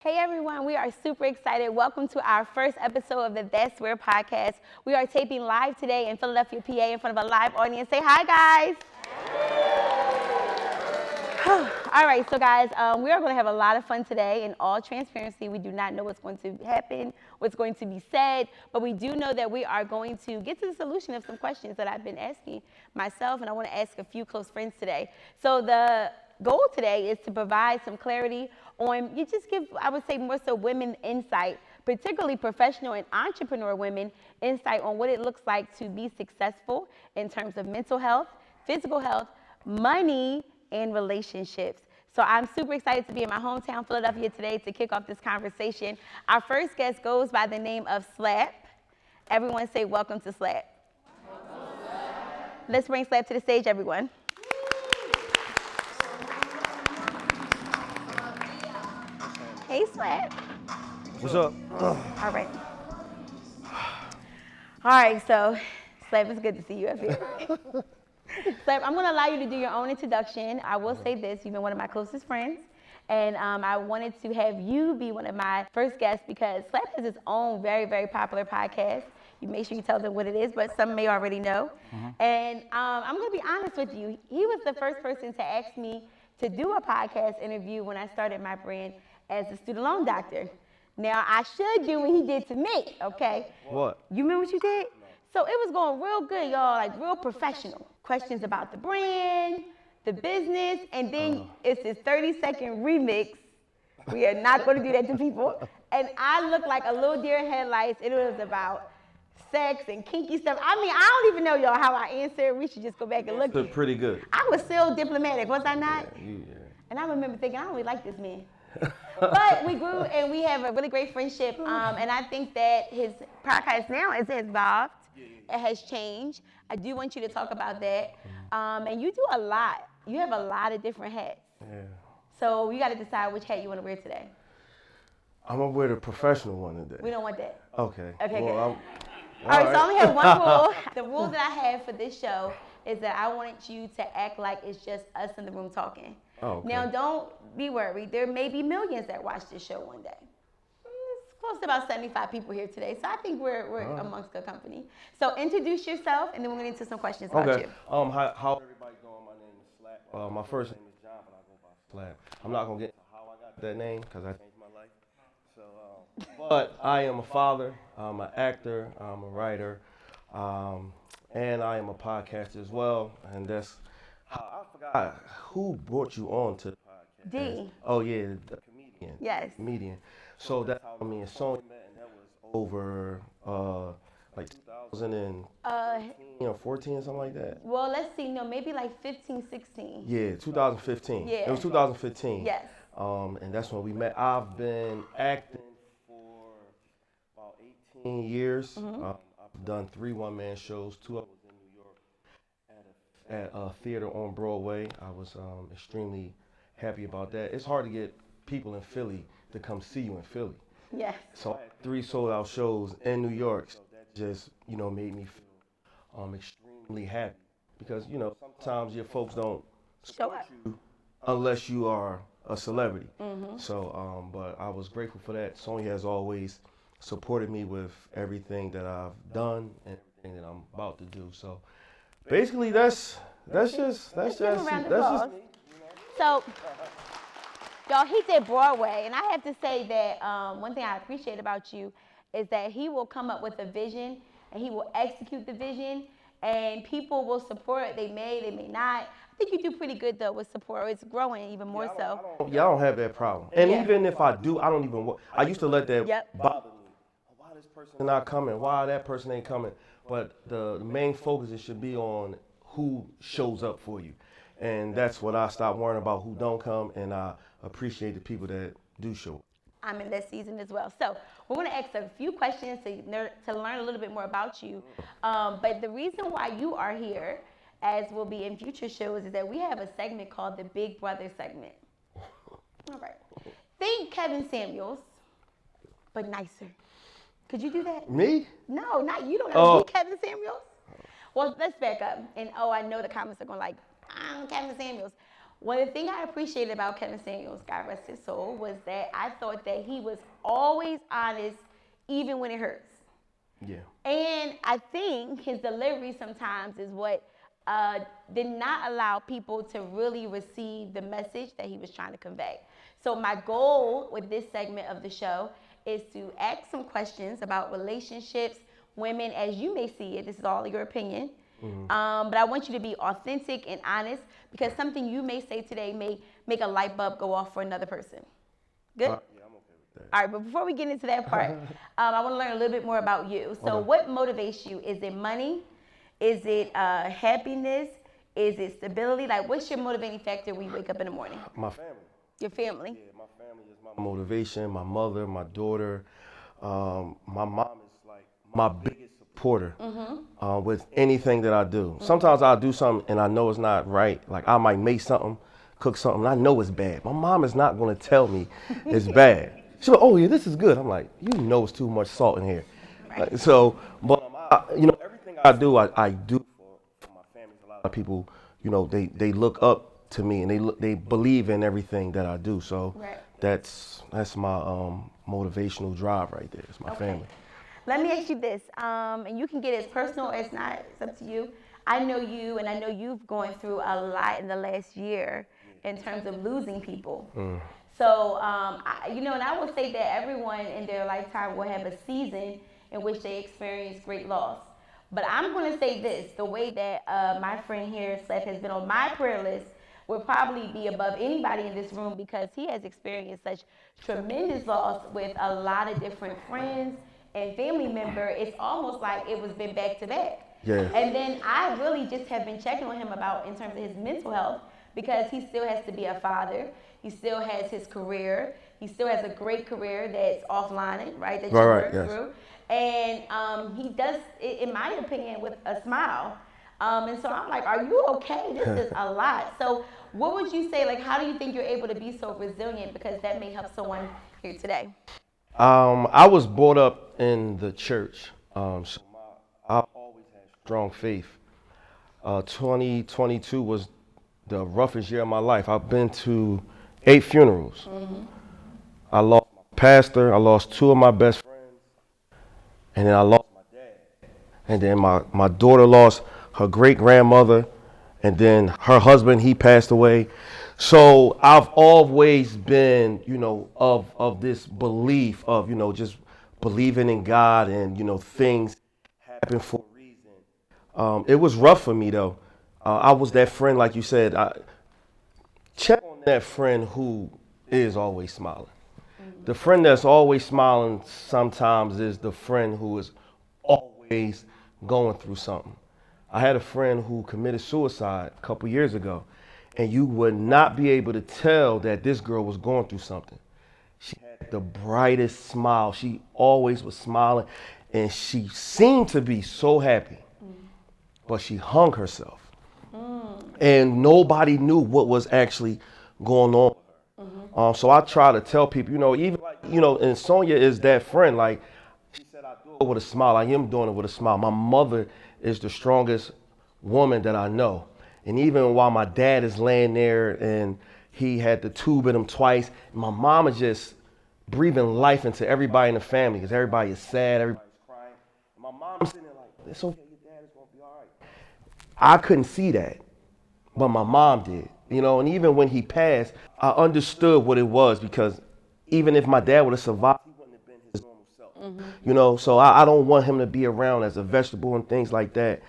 Hey everyone, we are super excited. Welcome to our first episode of the That's Where podcast. We are taping live today in Philadelphia, PA, in front of a live audience. Say hi, guys. All right, so guys, we are going to have a lot of fun today. In all transparency, we do not know what's going to happen, what's going to be said, but we do know that we are going to get to the solution of some questions that I've been asking myself, and I want to ask a few close friends today. So the goal today is to provide some clarity on, you just give, I would say more so women insight, particularly professional and entrepreneur women insight on what it looks like to be successful in terms of mental health, physical health, money, and relationships. So I'm super excited to be in my hometown, Philadelphia, today to kick off this conversation. Our first guest goes by the name of Slap. Everyone say welcome to Slap. Let's bring Slap to the stage, everyone. Hey, Slap. What's up? All right. All right, so Slap, it's good to see you up here. Slap, I'm going to allow you to do your own introduction. I will say this, you've been one of my closest friends, and I wanted to have you be one of my first guests because Slap has his own very, very popular podcast. You make sure you tell them what it is, but some may already know. And I'm going to be honest with you. He was the first person to ask me to do a podcast interview when I started my brand as a student loan doctor. Now, I should do what he did to me, okay? What? You remember what you did? So it was going real good, y'all, like real professional. Questions about the brand, the business, and then it's this 30-second remix. We are not going to do that to people. And I looked like a little deer in headlights. It was about sex and kinky stuff. I mean, I don't even know, y'all, how I answered. We should just go back and look. Did pretty good. I was still diplomatic, was I not? Yeah. And I remember thinking, I don't really like this man. But we grew and we have a really great friendship. And I think that his podcast now has evolved. It has changed. I do want you to talk about that. And you do a lot. You have a lot of different hats. Yeah. So you got to decide which hat you want to wear today. I'm gonna wear the professional one today. We don't want that. Okay. Okay, well, good. All right, so I only have one rule. The rule that I have for this show is that I want you to act like it's just us in the room talking. Oh, okay. Now, don't be worried. There may be millions that watch this show one day. It's close to about 75 people here today, so I think we're amongst good company. So introduce yourself, and then we'll get into some questions about you. How everybody doing? My name is Slap. My first name is John, but I go by Slap. I'm not gonna get into how I got that name because I changed my life. So, but I am a father. I'm an actor. I'm a writer, and I am a podcaster as well. And that's I forgot who brought you on to the podcast. D. Oh yeah, the comedian. Yes. Comedian. So that's how me and Sonia met, and that was over like 2015 or 14 or something like that. Well, let's see. No, maybe like 15, 16. Yeah, 2015. Yeah. It was 2015. Yes. And that's when we met. I've been acting for about 18 years. I've done 3 one-man shows. 2 of them was in New York at a theater on Broadway. I was extremely happy about that. It's hard to get people in Philly to come see you in Philly. Yes. So I had 3 sold-out shows in New York. So that just, made me feel extremely happy because, sometimes your folks don't support you unless you are a celebrity. So, but I was grateful for that. Sonia has always supported me with everything that I've done and everything that I'm about to do. So, basically, that's just me. So, y'all, he did Broadway, and I have to say that one thing I appreciate about you is that he will come up with a vision and he will execute the vision, and people will support it. They may not. I think you do pretty good though with support. It's growing even more so. I don't have that problem. And even if I do, I don't even. I used to let that bother me. Why this person not coming? Why that person ain't coming? But the main focus should be on who shows up for you, and that's what I stopped worrying about who don't come, and I appreciate the people that do show up. I'm in this season as well. So we're going to ask a few questions to learn a little bit more about you. But the reason why you are here, as will be in future shows, is that we have a segment called the Big Brother segment. All right. Think Kevin Samuels, but nicer. Could you do that? Me? No, not you. Don't know Kevin Samuels. Well, let's back up. And I know the comments are going like, Kevin Samuels. One of the things I appreciated about Kevin Samuels, God rest his soul, was that I thought that he was always honest, even when it hurts. Yeah. And I think his delivery sometimes is what did not allow people to really receive the message that he was trying to convey. So my goal with this segment of the show is to ask some questions about relationships, women as you may see it. This is all your opinion. But I want you to be authentic and honest because something you may say today may make a light bulb go off for another person. Good? Yeah, I'm okay with that. All right, but before we get into that part, I want to learn a little bit more about you. So, Okay. what motivates you? Is it money? Is it happiness? Is it stability? Like, what's your motivating factor when you wake up in the morning? My family. Your family. Yeah, my family is my motivation. My mother, my daughter, my mom is like my biggest supporter with anything that I do. Sometimes I'll do something and I know it's not right. Like I might make something, cook something, and I know it's bad. My mom is not going to tell me it's bad. She's like, "Oh yeah, this is good." I'm like, "You know, it's too much salt in here." Right. So, but everything I do, I do for my family. A lot of people, they look up to me and they believe in everything that I do. So Right. that's my motivational drive right there. It's my family. Let me ask you this, and you can get as personal as not. It's up to you. I know you, and I know you've gone through a lot in the last year in terms of losing people. So, and I will say that everyone in their lifetime will have a season in which they experience great loss. But I'm going to say this: the way that my friend here, Seth, has been on my prayer list will probably be above anybody in this room because he has experienced such tremendous loss with a lot of different friends and family member. It's almost like it was been back to back. Yeah. And then I really just have been checking on him about in terms of his mental health because he still has to be a father. He still has his career. He still has a great career that's offline, right? That you Right, work yes. through. And he does it, in my opinion, with a smile. And so I'm like, are you okay? This is a lot. So what would you say, like, how do you think you're able to be so resilient? Because that may help someone here today. I was brought up in the church, so I always had strong faith. 2022 was the roughest year of my life. I've been to 8 funerals. I lost my pastor, I lost 2 of my best friends, and then I lost my dad. And then my daughter lost her great grandmother, and then her husband, he passed away. So I've always been, of this belief of, just believing in God and, things happen for a reason. It was rough for me though. I was that friend, like you said. Check on that friend who is always smiling. The friend that's always smiling sometimes is the friend who is always going through something. I had a friend who committed suicide a couple years ago, and you would not be able to tell that this girl was going through something. She had the brightest smile. She always was smiling, and she seemed to be so happy, but she hung herself. And nobody knew what was actually going on. So I try to tell people, even like, and Sonia is that friend. Like she said, I do it with a smile. I am doing it with a smile. My mother is the strongest woman that I know. And even while my dad is laying there and he had the tube in him twice, my mom is just breathing life into everybody in the family because everybody is sad, everybody's crying. And my mom's sitting there like, it's okay, your dad is going to be all right. I couldn't see that, but my mom did, and even when he passed, I understood what it was because even if my dad would have survived, he wouldn't have been his normal self, so I don't want him to be around as a vegetable and things like that.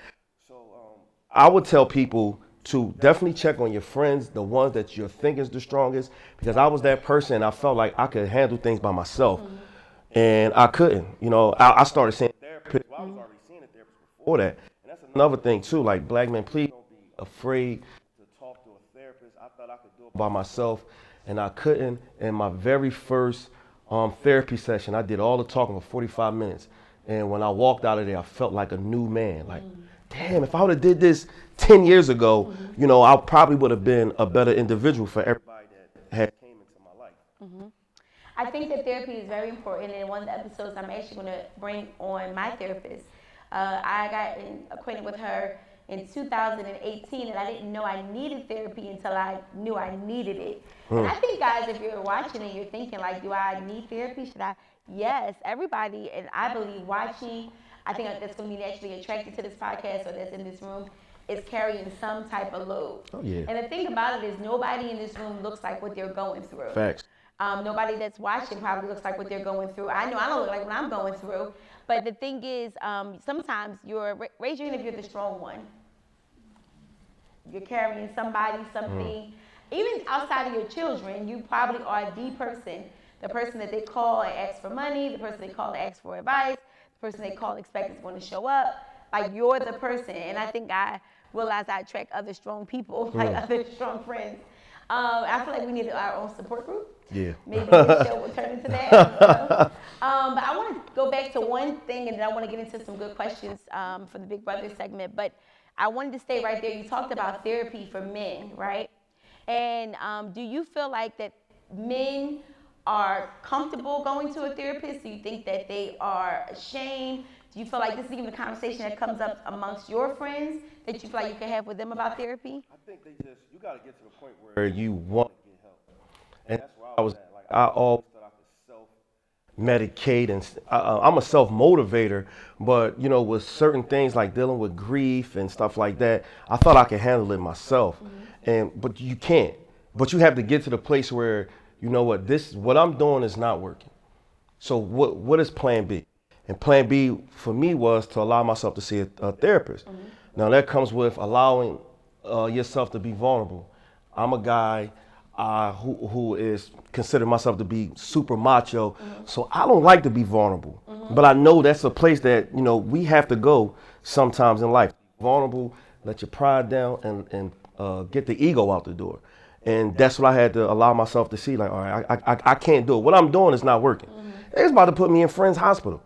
So I would tell people to definitely check on your friends, the ones that you think is the strongest, because I was that person. I felt like I could handle things by myself, and I couldn't. I started seeing a therapist. Well, I was already seeing a therapist before that, and that's another thing too. Like black men, please don't be afraid to talk to a therapist. I thought I could do it by myself, and I couldn't. In my very first therapy session, I did all the talking for 45 minutes, and when I walked out of there, I felt like a new man. Like, damn, if I would have did this 10 years ago, I probably would have been a better individual for everybody that had came into my life. I think that therapy is very important. And in one of the episodes, I'm actually going to bring on my therapist. I got acquainted with her in 2018, and I didn't know I needed therapy until I knew I needed it. And I think, guys, if you're watching and you're thinking, like, do I need therapy? Should I? Yes, everybody, and I believe watching, I think that's going to be naturally attracted to this podcast or that's in this room, is carrying some type of load. Oh, yeah. And the thing about it is nobody in this room looks like what they're going through. Facts. Nobody that's watching probably looks like what they're going through. I know I don't look like what I'm going through. But the thing is, sometimes raise your hand if you're the strong one. You're carrying somebody, something. Even outside of your children, you probably are the person that they call and ask for money, the person they call and ask for advice, the person they call and expect is going to show up. Like, you're the person. And I think I realized I attract other strong people, like other strong friends. I feel like we need our own support group. Yeah. Maybe this show will turn into that. But I want to go back to one thing, and then I want to get into some good questions for the Big Brother segment. But I wanted to stay right there. You talked about therapy for men, right? And do you feel like that men are comfortable going to a therapist? Do you think that they are ashamed? Do you feel like this is even a conversation that comes up amongst your friends that you feel like you can have with them about therapy? I think you got to get to the point where you want to get help. And that's where I was at. Like, I always thought I could self-medicate, and I'm a self-motivator, but, with certain things like dealing with grief and stuff like that, I thought I could handle it myself. But you can't. But you have to get to the place where, what I'm doing is not working. So what is plan B? And plan B for me was to allow myself to see a therapist. Now that comes with allowing yourself to be vulnerable. I'm a guy who is consider myself to be super macho, so I don't like to be vulnerable. But I know that's a place that we have to go sometimes in life. Vulnerable, let your pride down, and get the ego out the door. And that's what I had to allow myself to see. Like, all right, I can't do it. What I'm doing is not working. It's about to put me in Friends Hospital.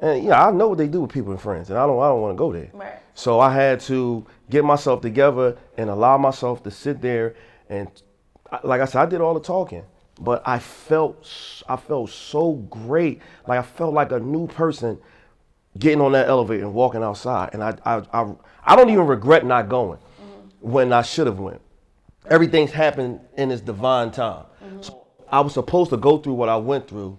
And I know what they do with people in Friends, and I don't want to go there. Right. So I had to get myself together and allow myself to sit there, and like I said, I did all the talking, but I felt so great. Like, I felt like a new person getting on that elevator and walking outside, and I don't even regret not going when I should have went. Everything's happened in its divine time. So I was supposed to go through what I went through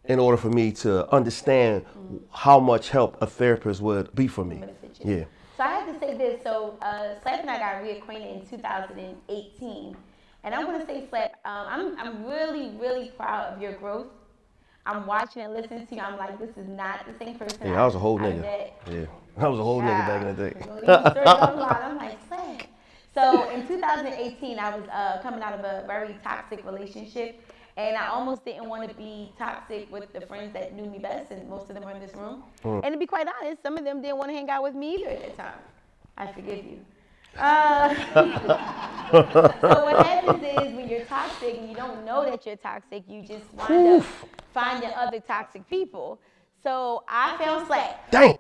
in order for me to understand how much help a therapist would be for me. Yeah. So I have to say this. So Slap and I got reacquainted in 2018. And I want to say, Slap, I'm really, really proud of your growth. I'm watching and listening to you. I'm like, this is not the same person. Yeah, I was a whole nigga. Yeah, I was a whole nigga back in the day. I'm like, Slap. So in 2018, I was coming out of a very toxic relationship. And I almost didn't want to be toxic with the friends that knew me best, and most of them are in this room. And to be quite honest, some of them didn't want to hang out with me either at that time. I forgive you. So what happens is when you're toxic and you don't know that you're toxic, you just wind up finding other toxic people. So I found Slap. Dang.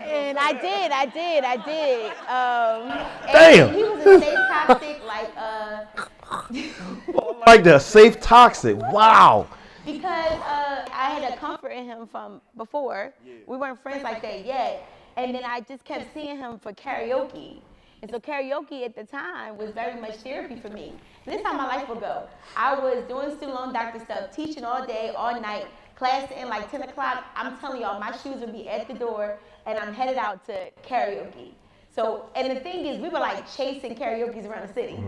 And I did. Damn. And he was a safe toxic, Like the safe toxic. Wow. Because I had a comfort in him from before. We weren't friends like that yet. And then I just kept seeing him for karaoke. And so karaoke at the time was very much therapy for me. And this is how my life would go. I was doing student loan doctor stuff, teaching all day, all night, class in like 10 o'clock. I'm telling y'all, my shoes would be at the door, and I'm headed out to karaoke. So, and the thing is, we were like chasing karaoke's around the city.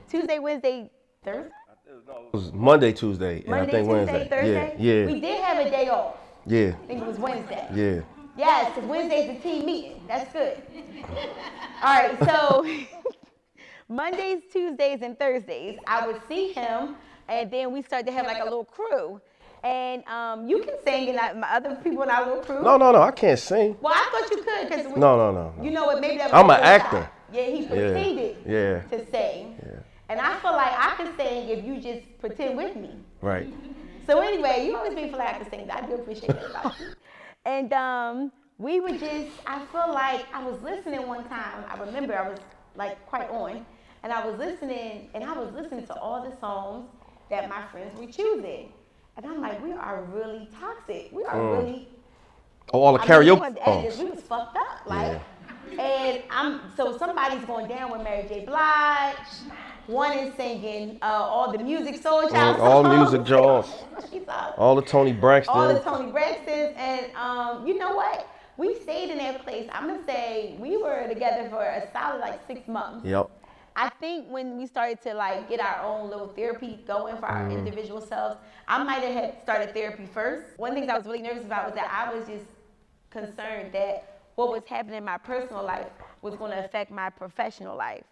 Tuesday, Wednesday, Thursday? It was Monday, Tuesday, and Monday, I think Tuesday, Wednesday. Thursday? Yeah. We did have a day off. Yeah. I think it was Wednesday. Yeah. Yes, because Wednesday's the team meeting. That's good. All right, so Mondays, Tuesdays, and Thursdays, I would see him, and then we started to have like a little crew. And you can sing, and my other people in our little crew. No, I can't sing. Well, I thought you could, because No. You know what? Maybe that was I'm an actor. Yeah, he pretended to sing. Yeah. And I feel like I can sing if you just pretend with me. Right. So anyway, you always make me feel like I can sing. I do appreciate that about you. And we would just, I feel like I was listening one time. I remember I was like quite on. And I was listening to all the songs that my friends were choosing. And I'm like, we are really toxic. We are really Oh, all the I mean, we karaoke wanted to edit this. songs. We was fucked up, like. And so somebody's going down with Mary J. Blige. One is singing all the music Soul Child songs. All music Jaws. All the Tony All the Braxton. Tony Braxtons. And you know what? We stayed in that place. I'm gonna say we were together for a solid like 6 months. Yep. I think when we started to like get our own little therapy going for our individual selves, I might have had started therapy first. One thing I was really nervous about was that I was just concerned that what was happening in my personal life was going to affect my professional life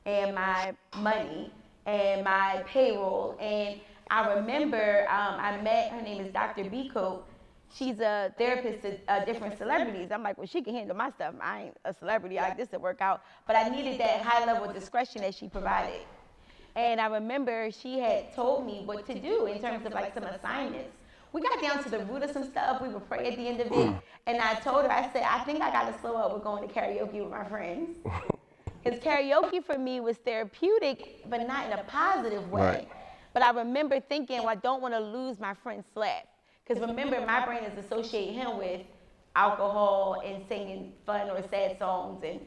and my money and my payroll. And I remember I met, her name is Dr. Biko. She's a therapist to different celebrities. I'm like, well, she can handle my stuff. I ain't a celebrity. Like, this will work out. But I needed that high level of discretion that she provided. And I remember she had told me what to do in terms of like some assignments. We got down to the root of some stuff. We would pray at the end of it. And I told her, I said, I think I got to slow up with going to karaoke with my friends. Because karaoke for me was therapeutic, but not in a positive way. Right. But I remember thinking, well, I don't want to lose my friend Slap. Because remember, my brain is associating him with alcohol and singing fun or sad songs and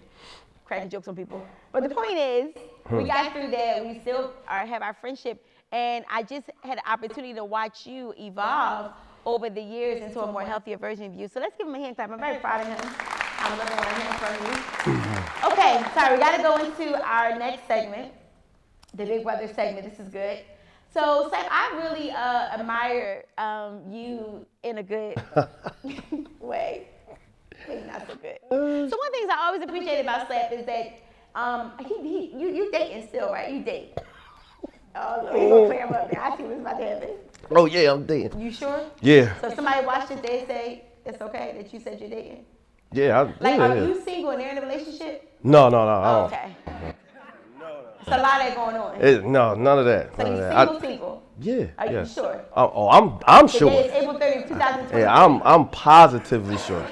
cracking jokes on people. But the point is, we got through that. We still have our friendship. And I just had an opportunity to watch you evolve over the years into a more healthier version of you. So let's give him a hand clap. I'm very proud of him. I'm looking right here from you. Okay, sorry, we got to go into our next segment, the Big Brother segment. This is good. So, Slap, I really admire you in a good way. Maybe not so good. So one of the things I always appreciate about Slap is that you dating still, right? You date. Oh, Lord, he's going to clear him up now. I see what's about to happen. Oh, yeah, I'm dating. You sure? Yeah. So if somebody watched it, they say it's okay that you said you're dating? Yeah. Are you single and they're in a relationship? No, I don't. Okay. It's a lot of that going on. No, none of that. So None you of that. single? Yeah. Are you yes. sure? I'm sure. Today is April 30th, 2023. Yeah, I'm positively sure.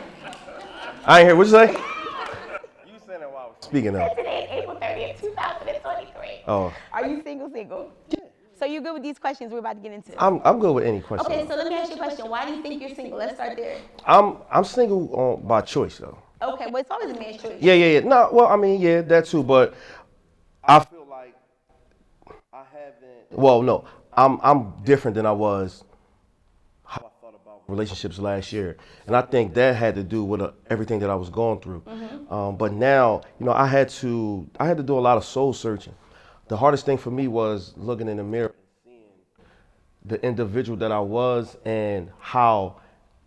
I ain't hear what you say. You saying that while I was speaking of. Today is April 30th, 2023. Oh. Are you single? Yeah. So you're good with these questions we're about to get into? I'm good with any question. Okay, so let me ask you a question. Why do you think you're single? Let's start there. I'm single by choice though. Okay, well it's always a man's choice. Yeah. No, well I mean yeah, that too, but I feel like I haven't. Well, no, I'm different than I was. How I thought about relationships last year, and I think that had to do with everything that I was going through. But now, I had to do a lot of soul searching. The hardest thing for me was looking in the mirror and seeing the individual that I was and how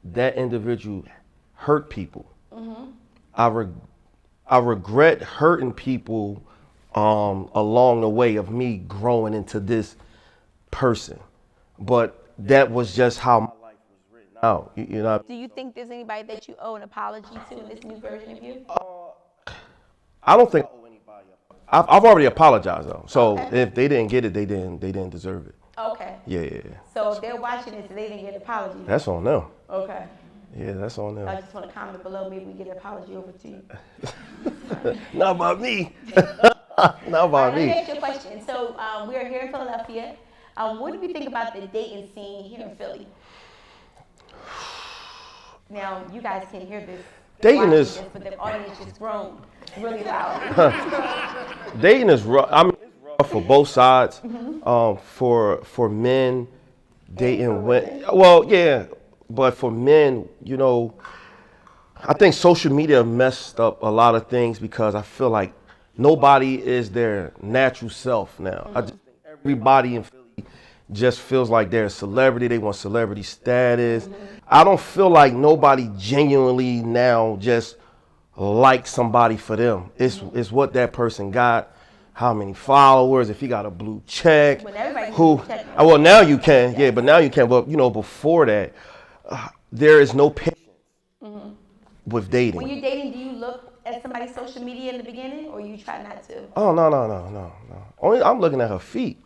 that individual hurt people. I regret hurting people along the way of me growing into this person, but that was just how my life was written out. You know. Do you think there's anybody that you owe an apology to in this new version of you? I don't think I owe anybody. I've already apologized though, so if they didn't get it, they didn't deserve it. Okay. Yeah. So if they're watching this and they didn't get an apology. That's on them. Okay. Yeah, that's on them. I just want to comment below. Maybe we get an apology over to you. Not about me. Not about Let me me. ask you a question. So we are here in Philadelphia. What do you think about the dating scene here in Philly? Now, you guys can't hear this. Dating is. This, but the audience just groaned really loud. Dating is rough. I mean, it's rough for both sides. For men, dating women. Well, yeah, but for men, I think social media messed up a lot of things because I feel like nobody is their natural self now. I just think everybody in Philly just feels like they're a celebrity. They want celebrity status. I don't feel like nobody genuinely now just like somebody for them. It's what that person got, how many followers, if he got a blue check. Well, now you can, yeah, but now you can. But before that, there is no patience with dating. When you're dating, do you look at somebody's social media in the beginning, or you try not to? Oh no. Only I'm looking at her feet.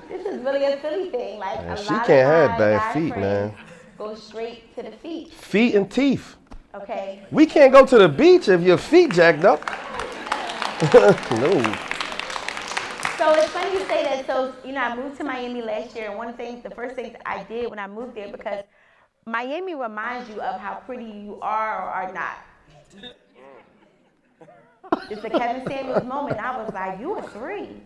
This is really a Philly thing. Like Man, a she lot can't of have bad feet, man. Go straight to the feet. Feet and teeth. Okay. We can't go to the beach if your feet jacked up. No. So it's funny you say that. So, I moved to Miami last year, and the first things I did when I moved there, because Miami reminds you of how pretty you are or are not. It's a Kevin Samuels moment. I was like, you a 3.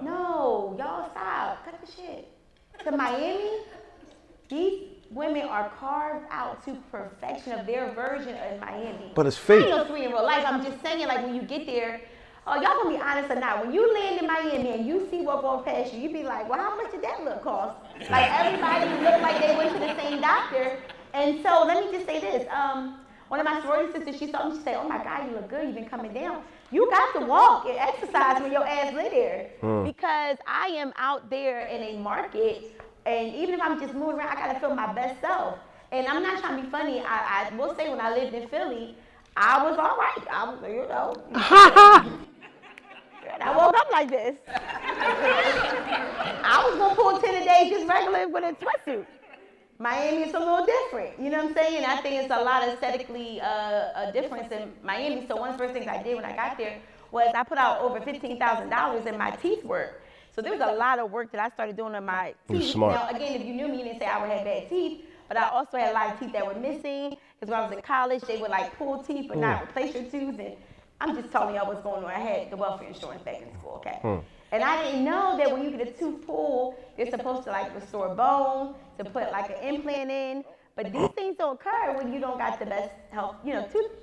No, y'all stop. Cut the shit. To Miami, these women are carved out to perfection of their version of Miami. But it's I fake. ain't no 3 in real life. I'm just saying, like, when you get there, oh, y'all gonna be honest or not. When you land in Miami and you see what going past you, you be like, well, how much did that look cost? Like, everybody looked like they went to the same doctor. And so let me just say this. One of my sorority sisters, she saw me, she said, oh my God, you look good, you've been coming down. You got to walk and exercise when your ass lay there. Because I am out there in a market, and even if I'm just moving around, I gotta feel my best self. And I'm not trying to be funny. I will say when I lived in Philly, I was all right. I was, and I woke up like this. I was gonna pull 10 a day just regular with a sweatsuit. Miami is a little different, you know what I'm saying? I think it's a lot aesthetically a difference in Miami. So one of the first things I did when I got there was I put out over $15,000 in my teeth work. So there was a lot of work that I started doing on my teeth. Smart. Now, again, if you knew me, you didn't say I would have bad teeth, but I also had a lot of teeth that were missing, because when I was in college, they would like pull teeth but not replace your tooth. And I'm just telling y'all what's going on. I had the welfare insurance back in school, okay? And I didn't know that when you get a tooth pulled, you're supposed to like restore bone, to put like an implant in. But these things don't occur when you don't got the best health,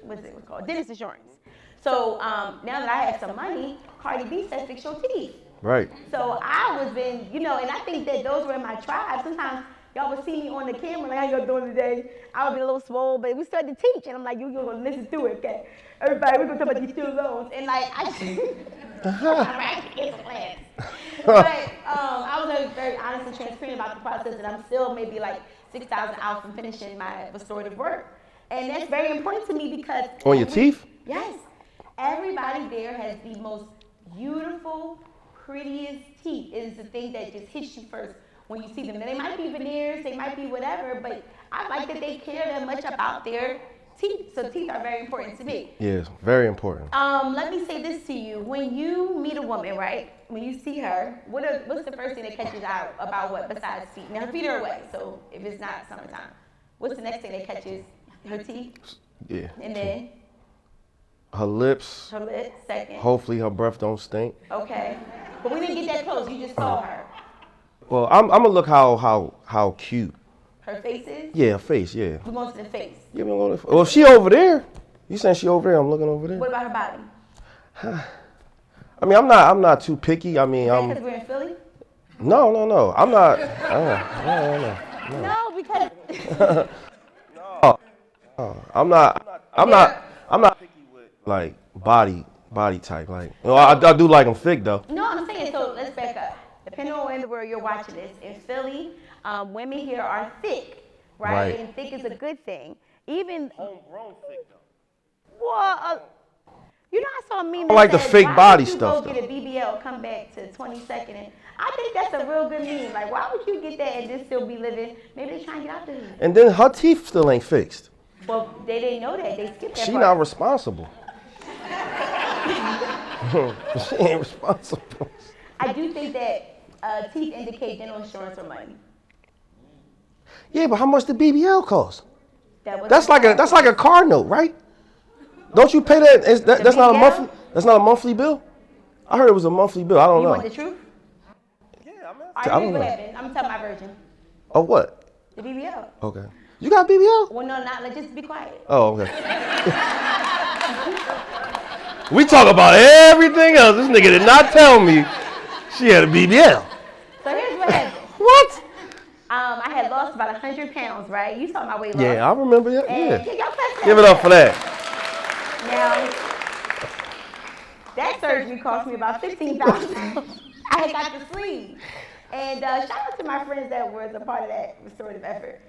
what's it called? Dentist insurance. So now that I have some money, Cardi B says fix your teeth. Right. So I was been, and I think that those were in my tribe. Sometimes y'all would see me on the camera, like, how y'all doing today? I would be a little swole, but we started to teach, and I'm like, you're going to listen to it, okay? Everybody, we're going to talk about these student loans. And like, I But I was very honest and transparent about the process, and I'm still maybe like 6,000 out from finishing my restorative work. And that's very important to me because... On your teeth? Yes. Everybody there has the most beautiful, prettiest teeth. It is the thing that just hits you first when you see them. Now, they might be veneers, they might be whatever, but I like that they care that much about their teeth. So teeth are very important to me. Yes, very important. Let me say this to you. When you meet a woman, right? When you see her, what's the first thing that catches out about what besides feet? Now, her feet are away, so if it's not summertime, what's the next thing that catches? Her teeth? Yeah. And then? Her lips. Her lips, second. Hopefully her breath don't stink. Okay. But we didn't get that close. You just saw her. Well, I'm gonna look how cute. Her face is? Yeah, her face, yeah. We're going to the face. Yeah, we're going to. Well, if she over there, you saying she over there? I'm looking over there. What about her body? I mean, I'm not too picky. I mean, because we're in Philly? No. I'm not. No. No, because. No. I'm not picky with like body type. Like, I do like them thick though. No, I'm saying, so let's back up. Depending on where in the world you're watching this, in Philly, women here are thick, right? And thick is a good thing. Even Homegrown thick though. well, I saw a meme I like the that said, fake why body would you stuff, go get a BBL, come back to 22nd, and I think that's a real good meme. Like, why would you get that and just still be living? Maybe they're trying to get out there. And then her teeth still ain't fixed. Well, they didn't know that. They skipped that She part. not responsible. She ain't responsible. I do think that teeth indicate dental insurance or money. Yeah, but how much the BBL cost? That's like a car note, right? Don't you pay that? That's not a monthly. That's not a monthly bill. I heard it was a monthly bill. I don't know. You want the truth? Yeah, All right, here's what happened. I'm telling my version. Oh, what? The BBL. Okay. You got BBL? Well, no, not. Just be quiet. Oh, okay. We talk about everything else. This nigga did not tell me she had a BBL. So here's what happened. What? I had lost about 100 pounds, right? You saw my weight loss. Yeah, I remember that. And Yeah. Give it up for that. Now, that surgery cost me about $15,000. I had got the sleeve. And shout out to my friends that was a part of that restorative effort.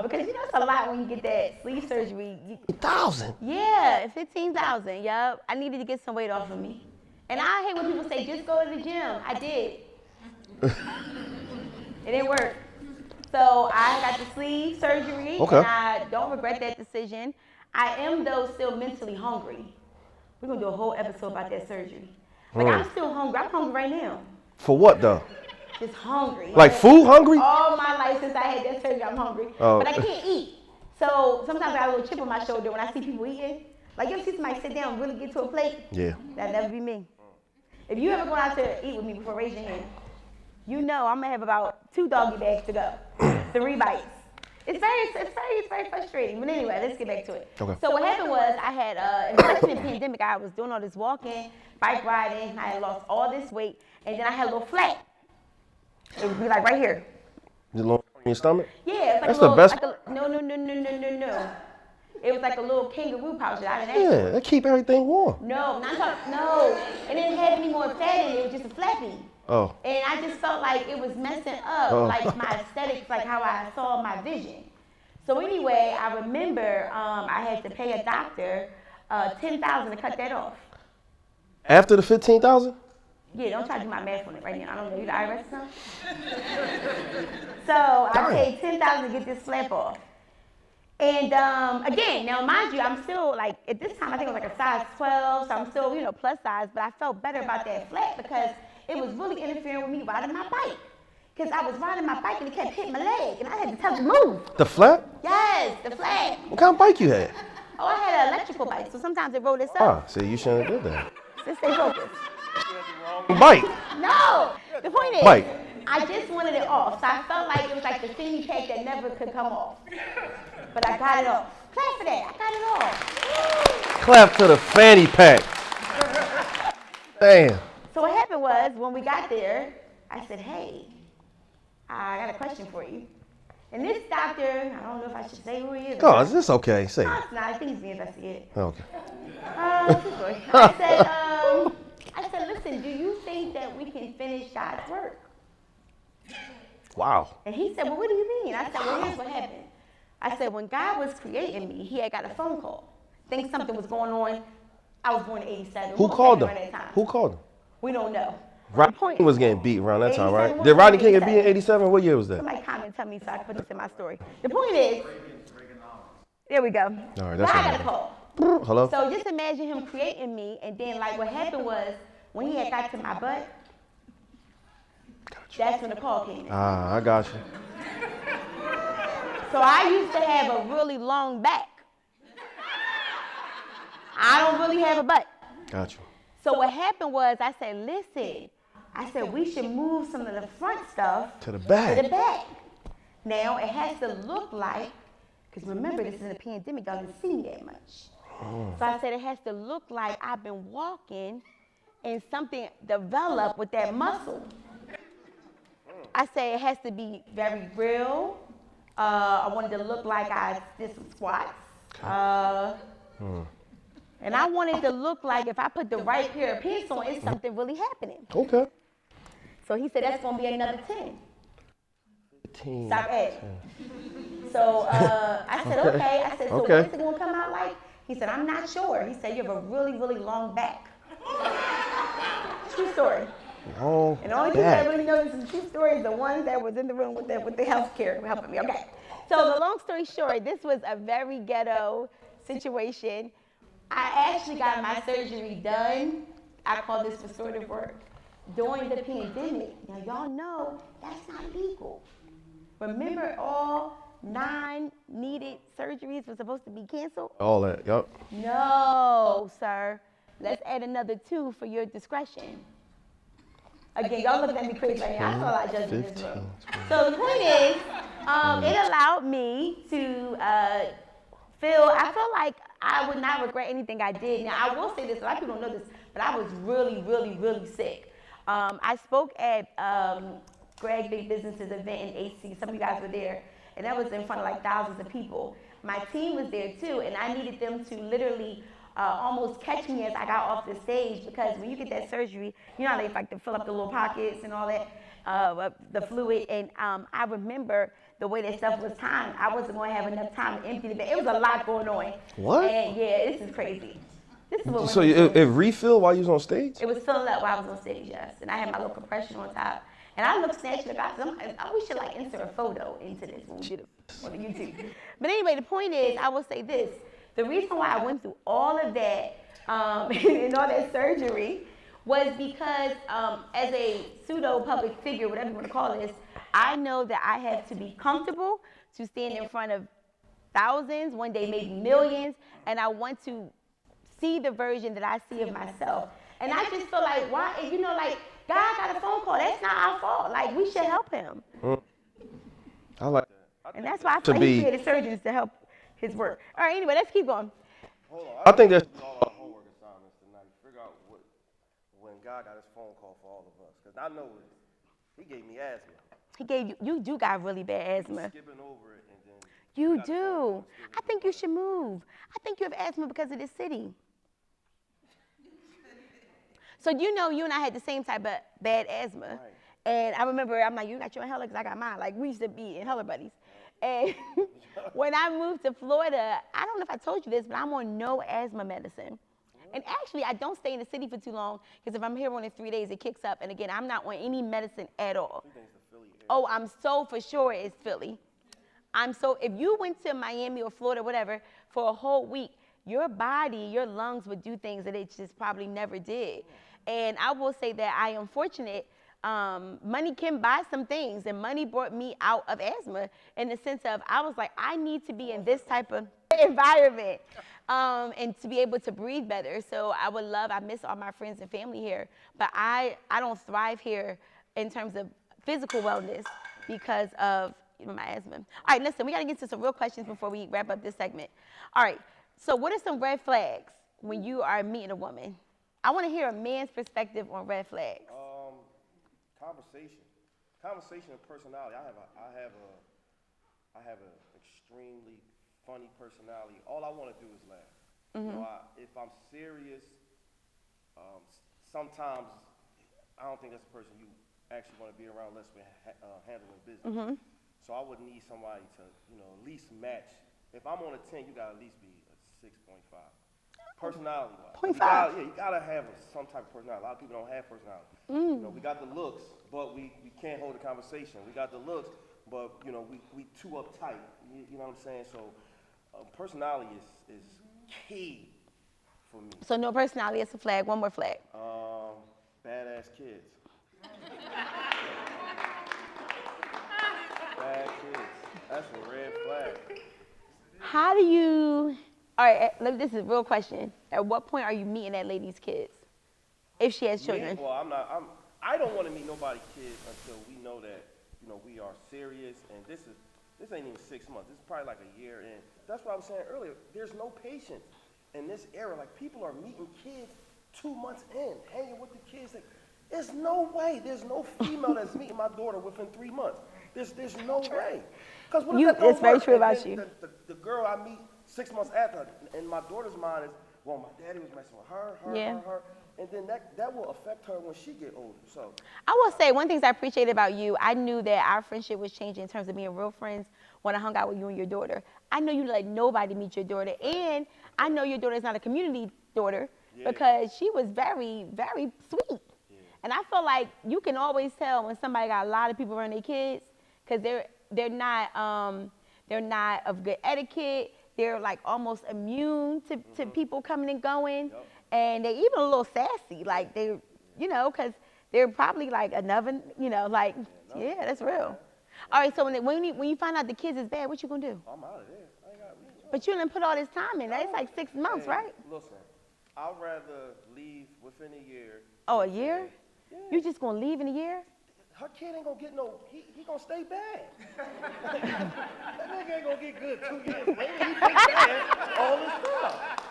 Because it's a lot when you get that sleeve surgery. 1,000? Yeah, 15,000. Yup. I needed to get some weight off of me. And I hate when people say, just go to the gym. I did. It didn't work. So I got the sleeve surgery, and I don't regret that decision. I am, though, still mentally hungry. We're going to do a whole episode about that surgery. Like, I'm still hungry. I'm hungry right now. For what though? Just hungry. Like food hungry? All my life since I had that surgery, I'm hungry. Oh. But I can't eat. So sometimes I got a little chip on my shoulder when I see people eating. Like, you ever see somebody sit down and really get to a plate? Yeah. That'd never be me. If you ever go out to eat with me before, raise your hand. You know I'm gonna have about 2 doggy bags to go, 3 bites. It's very frustrating. But anyway, let's get back to it. Okay. So what happened was I had, especially in the pandemic, I was doing all this walking, bike riding. I had lost all this weight, and then I had a little flat. It would be like right here. The little in your stomach? Yeah, it's like That's a little, the best. like a, no. It was like a little kangaroo pouch that I didn't ask Yeah, for. that keep everything warm. No, not talking, no. And it didn't have any more fat in it. It was just a flappy. Oh. And I just felt like it was messing up, like my aesthetics, like how I saw my vision. So anyway, I remember I had to pay a doctor $10,000 to cut that off. After the 15,000? Yeah, don't try to do my math on it right now. I don't know. You the IRS or something? So I paid $10,000 to get this flap off. And again, now mind you, I'm still like, at this time I think it was like a size 12, so I'm still, plus size, but I felt better about that flat because it was really interfering with me riding my bike. Because I was riding my bike and it kept hitting my leg, and I had to tell it to move. The flat? Yes, the flat. What kind of bike you had? Oh, I had an electrical bike, so sometimes it rolled itself. Ah, see, you shouldn't have did that. Just stay focused. Bike. No, the point is, Bike. I just wanted it off, so I felt like it was like the fanny pack that never could come off. But I got it off. Clap for that, I got it off. Clap to the fanny pack. Damn. So what happened was, when we got there, I said, hey, I got a question for you. And this doctor, I don't know if I should say who he is. Oh, is this okay? Say No, it. it's not. I think he's being investigated. Okay. I said, listen, do you think that we can finish God's work? Wow. And he said, well, what do you mean? I said, well, here's what happened. I said, when God was creating me, he had got a phone call. Think something was going on. I was born in 87. Who What called happened him? around that time? Who called him? We don't know. Rodney King was getting beat around that time, right? 87, Did Rodney King get 87? beat in 87? What year was that? Somebody comment tell me so I can put this in my story. The point is, there we go. All right, Now that's I what got a call. Hello? So just imagine him creating me, and then like what happened was, when he had got to my butt, that's when the call came in. Ah, I got you. So I used to have a really long back. I don't really have a butt. Got you. So what happened was I said, listen, I said we should move some of the front stuff To the back. to the back. Now it has to look like, because remember this is a pandemic, y'all didn't see me that much. So I said it has to look like I've been walking and something developed with that muscle. I say it has to be very real. I wanted to look like I did some squats. And I wanted to look like if I put the right pair of pants on, it's something really happening. Okay. So he said, that's going to be another 10. 15. Stop adding. So I said, okay. I said, so Okay. what is it going to come out like? He said, I'm not sure. He said, you have a really, really long back. True story. Long And the only people back. that really know this is true story is the ones that was in the room with the health care helping me. Okay. So the long story short, this was a very ghetto situation. I actually got my surgery done. I call this restorative work during the pandemic. Now y'all know that's not legal. Remember all 9 needed surgeries were supposed to be canceled? All that, yup. No, sir. Let's add another 2 for your discretion. Again, y'all looking at me crazy right now. I saw a lot of judgment in this room. So the point is, it allowed me to I feel like I would not regret anything I did. Now, I will say this, a lot of people don't know this, but I was really, really, really sick. I spoke at Greg Big Business's event in AC. Some of you guys were there, and that was in front of like thousands of people. My team was there too, and I needed them to literally almost catch me as I got off the stage, because when you get that surgery, you know how they like to fill up the little pockets and all that, the fluid, and I remember the way that stuff was timed, I wasn't going to have enough time to empty the bag. It was a lot going on. What? And yeah, this is crazy. This is what So women do. it refilled while you was on stage? It was filling up while I was on stage, yes. And I had my little compression on top. And I looked snatched up. We should like insert a photo into this when we did it on the YouTube. But anyway, the point is, I will say this. The reason why I went through all of that and all that surgery was because as a pseudo public figure, whatever you want to call this, I know that I have to be comfortable to stand in front of thousands, one day maybe millions, and I want to see the version that I see of myself. And I just feel like, why, you know, like, God got a phone call. That's not our fault. Like, we should help him. I like that. And that's why I feel like he created surgeons to help his work. All right, anyway, let's keep going. Hold on. I think that's all our homework assignments tonight. Figure out when God got his phone call for all of us. Because I know he gave me asthma. He gave you, you do got really bad asthma. Skipping over it and then. You do. I think you should move. I think you have asthma because of this city. So you know, you and I had the same type of bad asthma. Right. And I remember, I'm like, you got your inhaler because I got mine. Like, we used to be inhaler buddies. And when I moved to Florida, I don't know if I told you this, but I'm on no asthma medicine. And actually, I don't stay in the city for too long because if I'm here more than 3 days, it kicks up. And again, I'm not on any medicine at all. Oh, I'm so for sure it's Philly. If you went to Miami or Florida, whatever, for a whole week, your body, your lungs would do things that it just probably never did. And I will say that I am fortunate. Money can buy some things, and money brought me out of asthma in the sense of I was like, I need to be in this type of environment and to be able to breathe better. So I miss all my friends and family here, but I don't thrive here in terms of physical wellness because of my asthma. All right, listen, we got to get to some real questions before we wrap up this segment. All right, so what are some red flags when you are meeting a woman? I want to hear a man's perspective on red flags. Conversation and personality. I have an extremely funny personality. All I want to do is laugh. You know, if I'm serious, sometimes I don't think that's a person you actually want to be around unless we're handling business. So I would need somebody to, at least match. If I'm on a 10, you got to at least be a 6.5. Personality-wise. 0.5. You got to have some type of personality. A lot of people don't have personality. We got the looks, but we can't hold a conversation. We got the looks, but, we too uptight. You know what I'm saying? So personality is key for me. So no personality is a flag. One more flag. Badass kids. Bad kids. That's a red flag. How do you, all right, this is a real question. At what point are you meeting that lady's kids? If she has children. Well, I don't want to meet nobody's kids until we know that, we are serious, and this ain't even 6 months. This is probably like a year in. That's what I was saying earlier. There's no patience in this era. Like, people are meeting kids 2 months in, hanging with the kids. Like, there's no way. There's no female that's meeting my daughter within 3 months. There's no way. Because it's very true about you. The girl I meet 6 months after, in my daughter's mind is, well, my daddy was messing with her. And then that will affect her when she get older. So I will say one thing I appreciate about you, I knew that our friendship was changing in terms of being real friends when I hung out with you and your daughter. I know you let nobody meet your daughter, and I know your daughter is not a community daughter because she was very, very sweet. Yeah. And I feel like you can always tell when somebody got a lot of people around their kids because they're not of good etiquette. They're like almost immune to people coming and going. Yep. And they even a little sassy, like they, because they're probably like another, that's real. All right, so when you find out the kids is bad, what you gonna do? I'm out of there. I ain't got. But you didn't put all this time in. That's like 6 months, right? Listen, I'd rather leave within a year. Oh, a year? Yeah. You just gonna leave in a year? Her kid ain't gonna get he gonna stay bad. That nigga ain't gonna get good 2 years later. He stay bad all this stuff.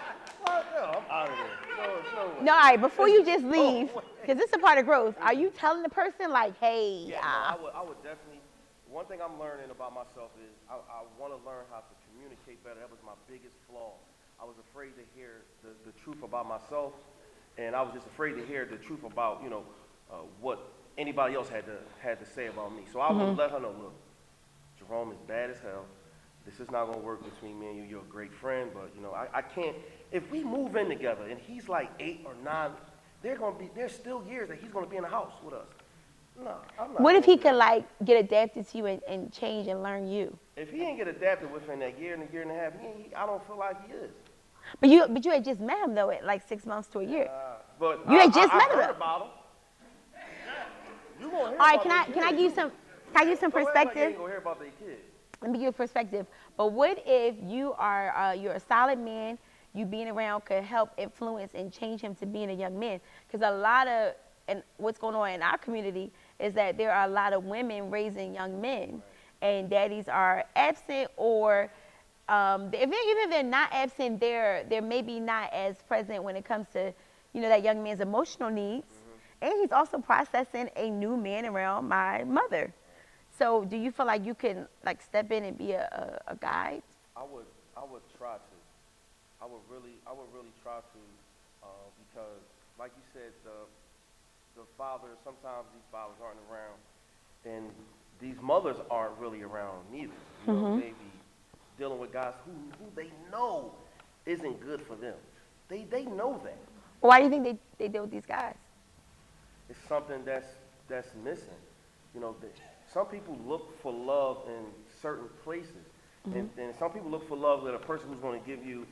I'm out of there. No, all right, before you just leave, because this is a part of growth, are you telling the person, like, hey? Yeah, no, I would definitely. One thing I'm learning about myself is I want to learn how to communicate better. That was my biggest flaw. I was afraid to hear the truth about myself, and I was just afraid to hear the truth about, what anybody else had to say about me. So I would let her know, look, Jerome is bad as hell. This is not going to work between me and you. You're a great friend, but, I can't. If we move in together and he's like 8 or 9, there's still years that he's going to be in the house with us. No, I'm not. What if he could, like, get adapted to you and change and learn you? If he ain't get adapted within that year and a year and a half, I don't feel like he is. But you had just met him, though, at like 6 months to a year. but You had just I met heard them. about them. You gonna hear All right, about their can I give kids. you some Don't act like you perspective? ain't gonna hear about their kids. Let me give you a perspective. But what if you are you're a solid man, you being around could help influence and change him to being a young man? Because a lot of and what's going on in our community is that there are a lot of women raising young men, and daddies are absent, or even if they're not absent, they're maybe not as present when it comes to that young man's emotional needs, and he's also processing a new man around my mother. So do you feel like you can like step in and be a guide? I would try to. I would really try to, because, like you said, the fathers, sometimes these fathers aren't around, and these mothers aren't really around neither. You know, they be dealing with guys who they know isn't good for them. They know that. Why do you think they deal with these guys? It's something that's missing. You know, some people look for love in certain places, and some people look for love with a person who's going to give you,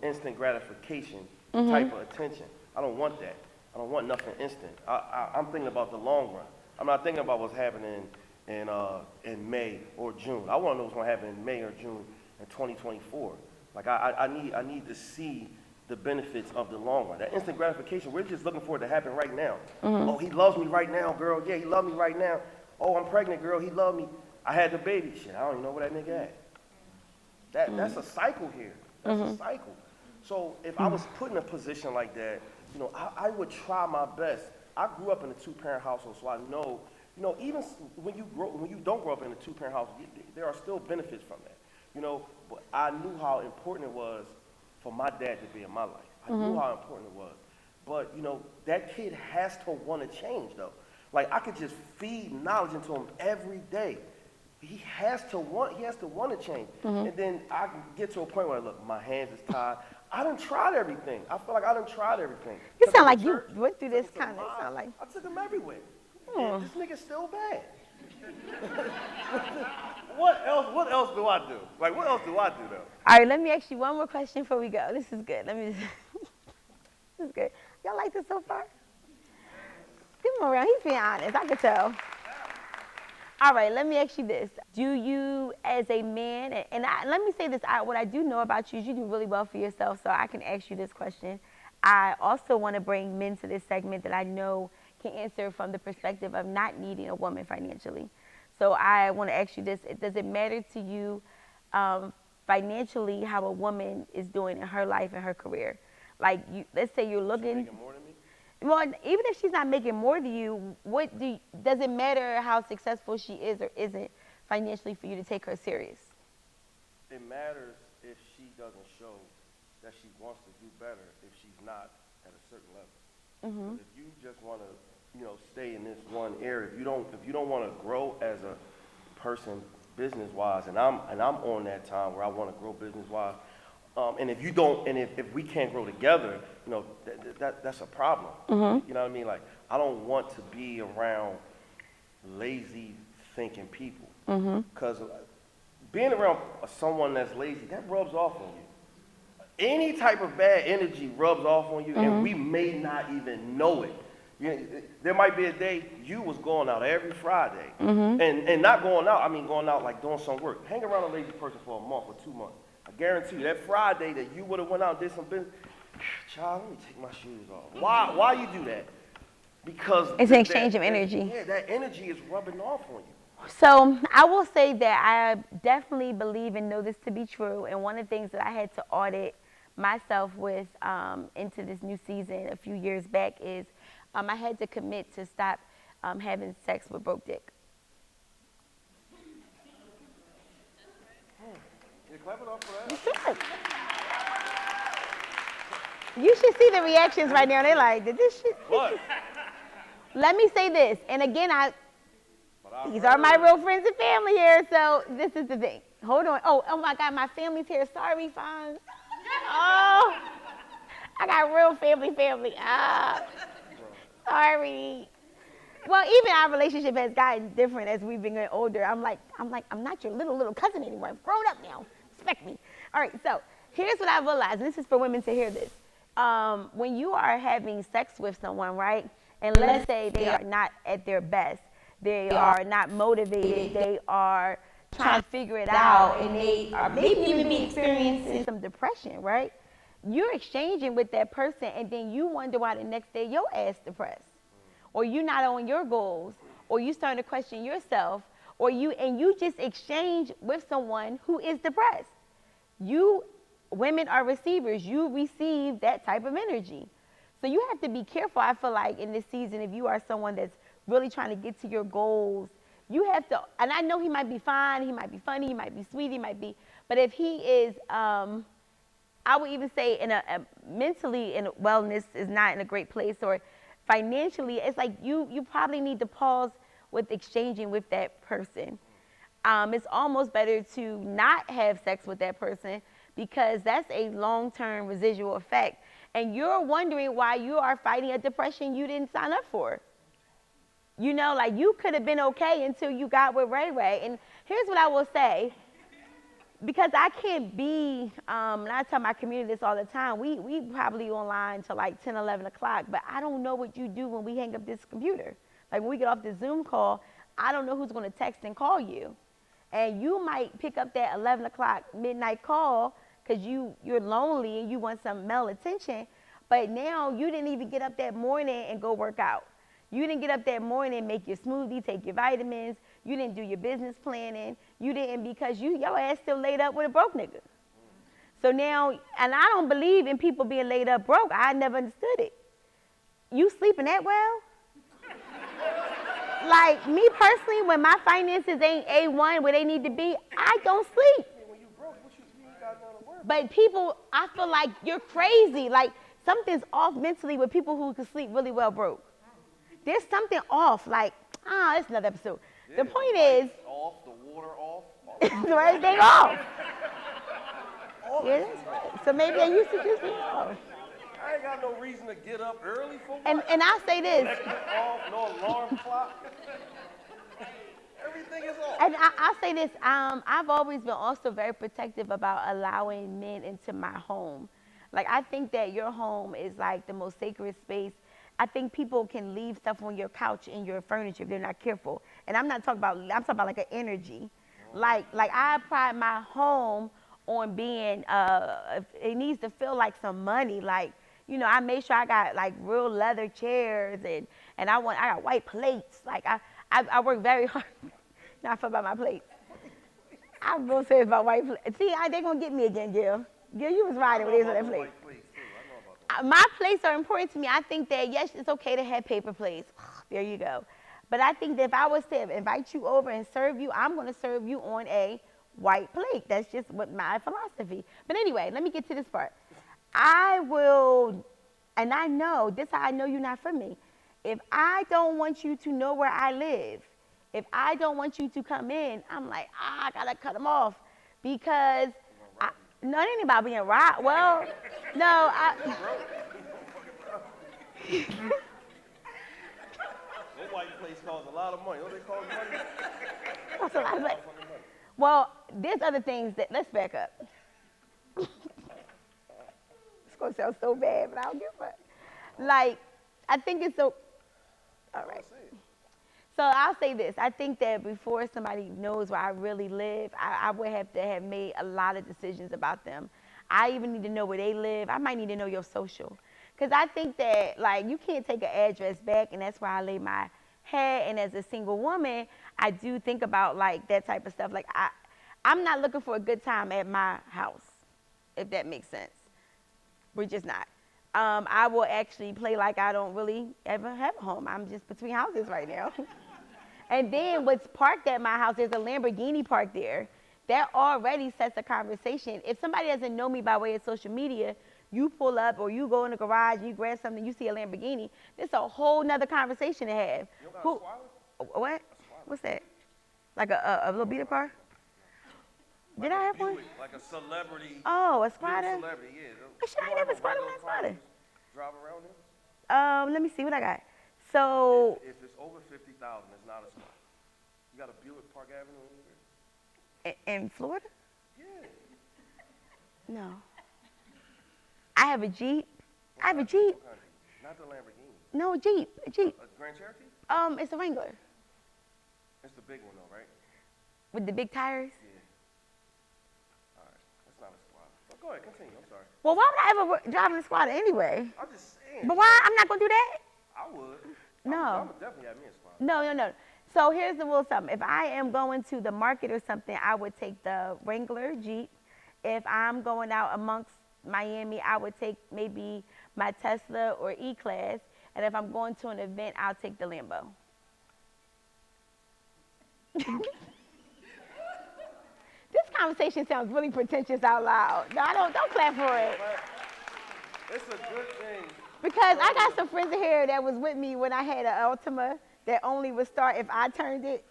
instant gratification type of attention. I don't want that. I don't want nothing instant. I'm thinking about the long run. I'm not thinking about what's happening in May or June. I want to know what's going to happen in May or June in 2024. Like I need to see the benefits of the long run. That instant gratification, we're just looking for it to happen right now. Oh, he loves me right now, girl. Yeah, he loves me right now. Oh, I'm pregnant, girl. He loved me. I had the baby. Shit, I don't even know where that nigga at. That's a cycle here. That's a cycle. So if I was put in a position like that, I would try my best. I grew up in a two-parent household, so I know, even when you don't grow up in a two-parent household, there are still benefits from that. But I knew how important it was for my dad to be in my life. I knew how important it was. But, that kid has to want to change, though. Like, I could just feed knowledge into him every day. He has to want to change. And then I get to a point where, look, my hands is tied. I done tried everything. I feel like I done tried everything. You Took sound him like to you church, went through this took him to kind of. mosque. Sound like. I took him everywhere. And this nigga's still bad. What else do I do? Like, what else do I do, though? All right, let me ask you one more question before we go. This is good. This is good. Y'all like this so far? Give him around. He's being honest. I can tell. All right, let me ask you this. Do you, as a man, let me say this, what I do know about you is you do really well for yourself, so I can ask you this question. I also want to bring men to this segment that I know can answer from the perspective of not needing a woman financially. So I want to ask you this. Does it matter to you financially how a woman is doing in her life and her career? Like, let's say you're looking. Making more than me? Well, even if she's not making more than you, does it matter how successful she is or isn't financially for you to take her serious? It matters if she doesn't show that she wants to do better if she's not at a certain level. If you just want to, stay in this one area, if you don't want to grow as a person business-wise, and I'm on that time where I want to grow business-wise, and if you don't, and if we can't grow together, that's a problem. You know what I mean? Like, I don't want to be around lazy thinking people, because being around someone that's lazy, that rubs off on you. Any type of bad energy rubs off on you, and we may not even know it. There might be a day you was going out every Friday, and not going out, I mean going out like doing some work. Hang around a lazy person for a month or 2 months. I guarantee you, that Friday that you would have went out and did some business, child, let me take my shoes off. Why you do that? Because It's an exchange of energy. Yeah, that energy is rubbing off on you. So I will say that I definitely believe and know this to be true. And one of the things that I had to audit myself with into this new season a few years back is I had to commit to stop having sex with broke dick. You're clapping off for that? You should see the reactions right now. They're like, did this shit? What? Let me say this. And again, these are my real friends and family here. So this is the thing. Hold on. Oh my God, my family's here. Sorry, Fonz. Oh, I got real family. Sorry. Well, even our relationship has gotten different as we've been getting older. I'm not your little cousin anymore. I've grown up now. Respect me. All right, so here's what I realized, and this is for women to hear this. when you are having sex with someone, right? And let's say they are not at their best, they are not motivated, they are trying to figure it out, and they are maybe even be experiencing some depression, right? You're exchanging with that person, and then you wonder why the next day your ass depressed, or you're not on your goals, or you starting to question yourself, or you just exchange with someone who is depressed. You women are receivers. You receive that type of energy. So you have to be careful, I feel like, in this season, if you are someone that's really trying to get to your goals, you have to, and I know he might be fine, he might be funny, he might be sweet, he might be, but if he is, I would even say in a mentally in wellness is not in a great place, or financially, it's like you probably need to pause with exchanging with that person. It's almost better to not have sex with that person, because that's a long-term residual effect. And you're wondering why you are fighting a depression you didn't sign up for. You know, like you could have been okay until you got with Ray Ray. And here's what I will say, because I can't be, and I tell my community this all the time, we probably online till like 10, 11 o'clock, but I don't know what you do when we hang up this computer. Like when we get off the Zoom call, I don't know who's going to text and call you. And you might pick up that 11 o'clock midnight call because you're lonely and you want some male attention, but now you didn't even get up that morning and go work out. You didn't get up that morning, make your smoothie, take your vitamins. You didn't do your business planning. You didn't, because your ass still laid up with a broke nigga. So now, and I don't believe in people being laid up broke. I never understood it. You sleeping that well? Like me personally, when my finances ain't A1 where they need to be, I don't sleep. When you broke, you ain't got nothing to worry about. But people, I feel like you're crazy. Like something's off mentally with people who can sleep really well broke. There's something off. Like, that's another episode. Yeah, the point is, off, the water off. everything off. Yeah, that's right. So maybe they used to just be off. I ain't got no reason to get up early for what? And I'll say this. Electric off, no alarm clock. Everything is off. And I'll say this. I've always been also very protective about allowing men into my home. Like, I think that your home is like the most sacred space. I think people can leave stuff on your couch and your furniture if they're not careful. And I'm talking about like an energy. Like I pride my home on being, it needs to feel like some money. Like, you know, I made sure I got like real leather chairs, and I got white plates. Like I work very hard. Not for about my plates. I'm gonna say it's about white plates. See, they gonna get me again, Gil. Gil, you was riding with these on that plate. My plates are important to me. I think that yes, it's okay to have paper plates. There you go. But I think that if I was to invite you over and serve you, I'm gonna serve you on a white plate. That's just what my philosophy. But anyway, let me get to this part. I will, and I know, this how I know you're not for me. If I don't want you to know where I live, if I don't want you to come in, I'm like, I gotta cut them off, because no, it ain't about being robbed. Well, no, That white place costs a lot of money. What they call money? That's a lot of money. Well, there's other things that, let's back up. It's gonna sound so bad, but I don't give a fuck. Like, I think it's so, all right. So I'll say this. I think that before somebody knows where I really live, I would have to have made a lot of decisions about them. I even need to know where they live. I might need to know your social. Because I think that, like, you can't take an address back, and that's where I lay my head. And as a single woman, I do think about, like, that type of stuff. Like, I'm not looking for a good time at my house, if that makes sense. We're just not. I will actually play like I don't really ever have a home. I'm just between houses right now. And then what's parked at my house, there's a Lamborghini parked there. That already sets a conversation. If somebody doesn't know me by way of social media, you pull up or you go in the garage, you grab something, you see a Lamborghini, there's a whole nother conversation to have. You got a Swallow? What? What's that? Like a little beater car? Like Did I have one? Like a celebrity. Oh, a Spider? Celebrity, yeah. Shit, I ain't never Spider when I Spider. Drive around there? Let me see what I got. So If it's over 50,000, it's not a Spider. You got a Buick Park Avenue anywhere? in Florida? Yeah. No. I have a Jeep, I have a Jeep. What kind of Jeep? Not the Lamborghini. No, a Jeep. A Grand Cherokee? It's a Wrangler It's the big one though, right? with the big tires. Yeah. All right. That's not a squad. But go ahead, continue. I'm sorry. Well, why would I ever drive in a squad anyway? I'm just saying. But why? I'm not gonna do that. I would. No. I would definitely have me a squad. No. So here's the rule of thumb. If I am going to the market or something, I would take the Wrangler Jeep. If I'm going out amongst Miami, I would take maybe my Tesla or E-Class. And if I'm going to an event, I'll take the Lambo. This conversation sounds really pretentious out loud. No, don't clap for it. But it's a good thing. Because I got some friends in here that was with me when I had an Altima that only would start if I turned it.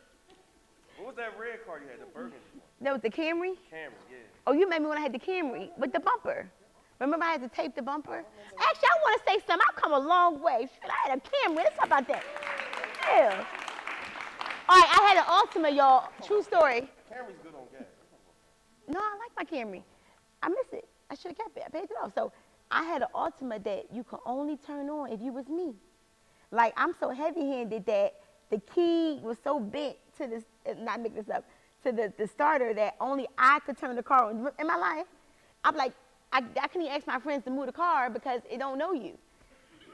What was that red car you had, the burgundy one? That was the Camry? Camry, yeah. Oh, you met me when I had the Camry with the bumper. Remember I had to tape the bumper? Actually, I want to say something. I've come a long way. Shit, I had a Camry. Let's talk about that. Yeah. All right, I had an Altima, y'all. True story. Camry's good on gas. No, I like my Camry. I miss it. I should have kept it. I paid it off. So I had an Altima that you could only turn on if you was me. Like, I'm so heavy-handed that the key was so bent to this, not make this up, to the starter that only I could turn the car on. Am I lying? I'm like, I couldn't even ask my friends to move the car because it don't know you.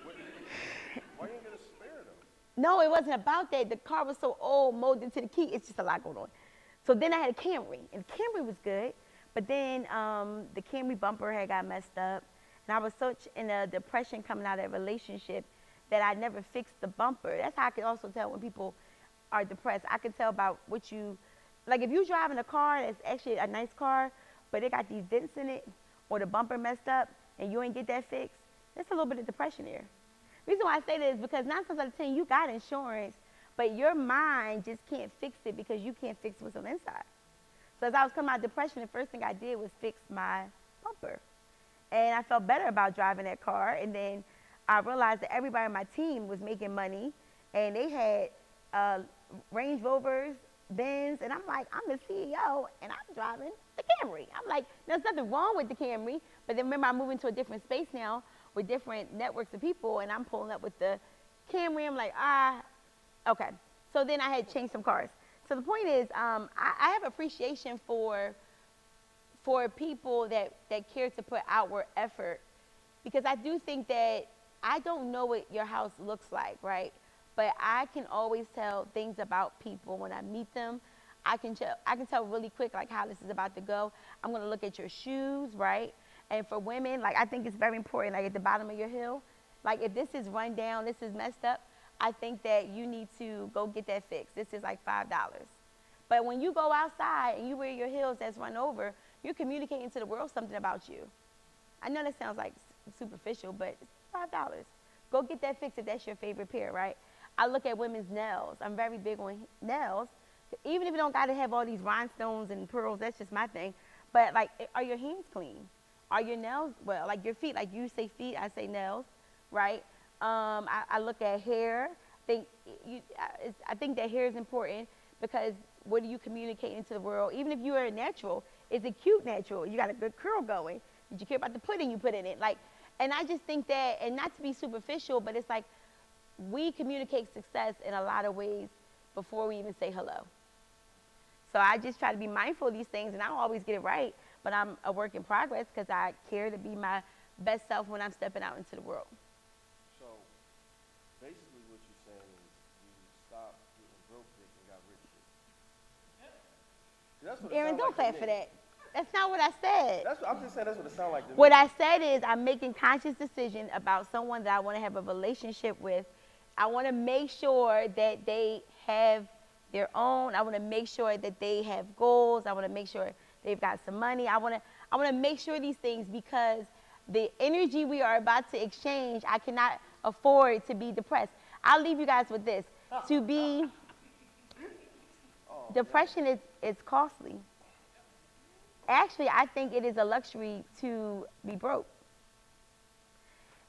Why you didn't get a spare though? No, it wasn't about that. The car was so old, molded to the key. It's just a lot going on. So then I had a Camry, and the Camry was good. But then the Camry bumper had got messed up, and I was such in a depression coming out of that relationship that I never fixed the bumper. That's how I can also tell when people are depressed. I can tell about what you, like if you're driving a car that's actually a nice car, but it got these dents in it, or the bumper messed up, and you ain't get that fixed, there's a little bit of depression there. The reason why I say that is because 9 times out of 10, you got insurance, but your mind just can't fix it because you can't fix what's on the inside. So as I was coming out of depression, the first thing I did was fix my bumper. And I felt better about driving that car. And then I realized that everybody on my team was making money, and they had Range Rovers, Benz, and I'm like, I'm the CEO, and I'm driving the Camry. I'm like, there's nothing wrong with the Camry, but then remember I'm moving to a different space now with different networks of people, and I'm pulling up with the Camry. I'm like, okay. So then I had changed some cars. So the point is, I have appreciation for people that care to put outward effort, because I do think that I don't know what your house looks like, right? But I can always tell things about people when I meet them. I can tell really quick like how this is about to go. I'm gonna look at your shoes, right? And for women, like I think it's very important, like at the bottom of your heel, like if this is run down, this is messed up, I think that you need to go get that fixed. This is like $5. But when you go outside and you wear your heels that's run over, you're communicating to the world something about you. I know that sounds like superficial, but it's $5. Go get that fixed if that's your favorite pair, right? I look at women's nails. I'm very big on nails. Even if you don't got to have all these rhinestones and pearls, that's just my thing. But like, are your hands clean? Are your nails, well, like your feet, like you say feet, I say nails, right? I look at hair. I think that hair is important because what are you communicating to the world? Even if you are natural, is it cute natural? You got a good curl going. Did you care about the pudding you put in it? Like, and I just think that, and not to be superficial, but it's like we communicate success in a lot of ways before we even say hello. So I just try to be mindful of these things, and I don't always get it right, but I'm a work in progress because I care to be my best self when I'm stepping out into the world. So basically what you're saying is you stopped getting broke dick and got rich dick. That's what it Aaron, sound don't like clap to for me. that. That's not what I said. I'm just saying that's what it sounds like to me. What I said is I'm making conscious decision about someone that I want to have a relationship with. I want to make sure that they have their own. I want to make sure that they have goals. I want to make sure they've got some money. I want to make sure these things because the energy we are about to exchange, I cannot afford to be depressed. I'll leave you guys with this. To be depression is costly. Actually, I think it is a luxury to be broke.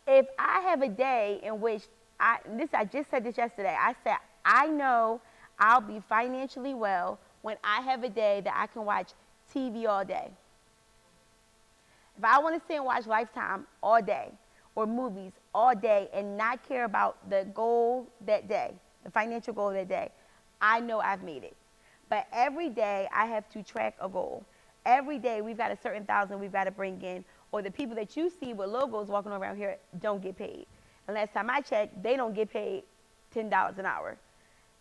If I have a day in which I just said this yesterday. I said, I know I'll be financially well when I have a day that I can watch TV all day. If I want to sit and watch Lifetime all day, or movies all day and not care about the goal that day, the financial goal that day, I know I've made it. But every day I have to track a goal. Every day we've got a certain thousand we've got to bring in, or the people that you see with logos walking around here don't get paid. And last time I checked, they don't get paid $10 an hour.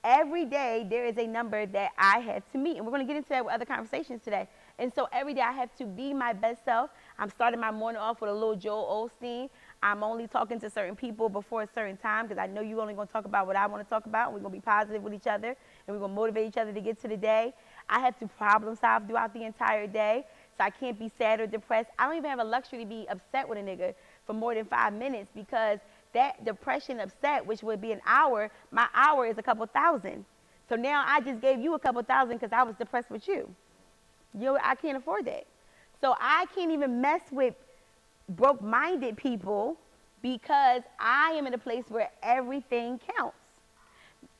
Every day there is a number that I have to meet, and we're going to get into that with other conversations today. And so every day I have to be my best self. I'm starting my morning off with a little Joel Osteen. I'm only talking to certain people before a certain time because I know you're only going to talk about what I want to talk about. We're going to be positive with each other, and we're going to motivate each other to get to the day. I have to problem solve throughout the entire day, so I can't be sad or depressed. I don't even have a luxury to be upset with a nigga for more than 5 minutes because that depression, upset, which would be an hour, my hour is a couple thousand. So now I just gave you a couple thousand because I was depressed with you. I can't afford that. So I can't even mess with broke-minded people because I am in a place where everything counts.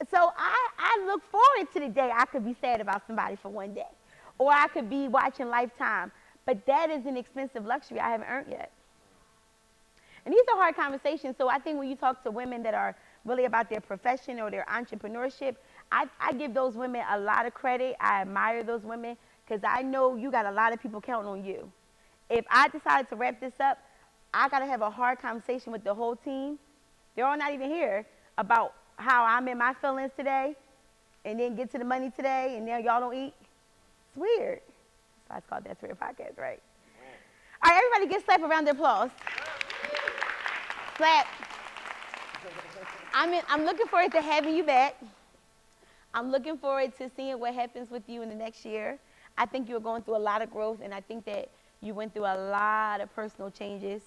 So I look forward to the day I could be sad about somebody for one day, or I could be watching Lifetime. But that is an expensive luxury I haven't earned yet. And these are hard conversations. So I think when you talk to women that are really about their profession or their entrepreneurship, I give those women a lot of credit. I admire those women because I know you got a lot of people counting on you. If I decided to wrap this up, I got to have a hard conversation with the whole team. They're all not even here about how I'm in my feelings today and then get to the money today and now y'all don't eat. It's weird. That's why it's called That's Weird Podcast, right? All right, everybody get slap a round of applause. Slap. I'm looking forward to having you back. I'm looking forward to seeing what happens with you in the next year. I think you're going through a lot of growth, and I think that you went through a lot of personal changes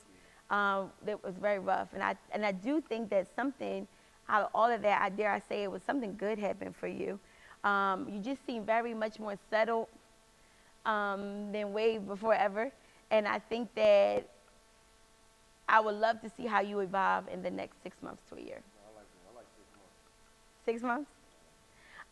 that was very rough. And I do think that something out of all of that, I dare I say it was something good happened for you. You just seem very much more settled than way before ever. And I think that I would love to see how you evolve in the next 6 months to a year. I like 6 months. 6 months?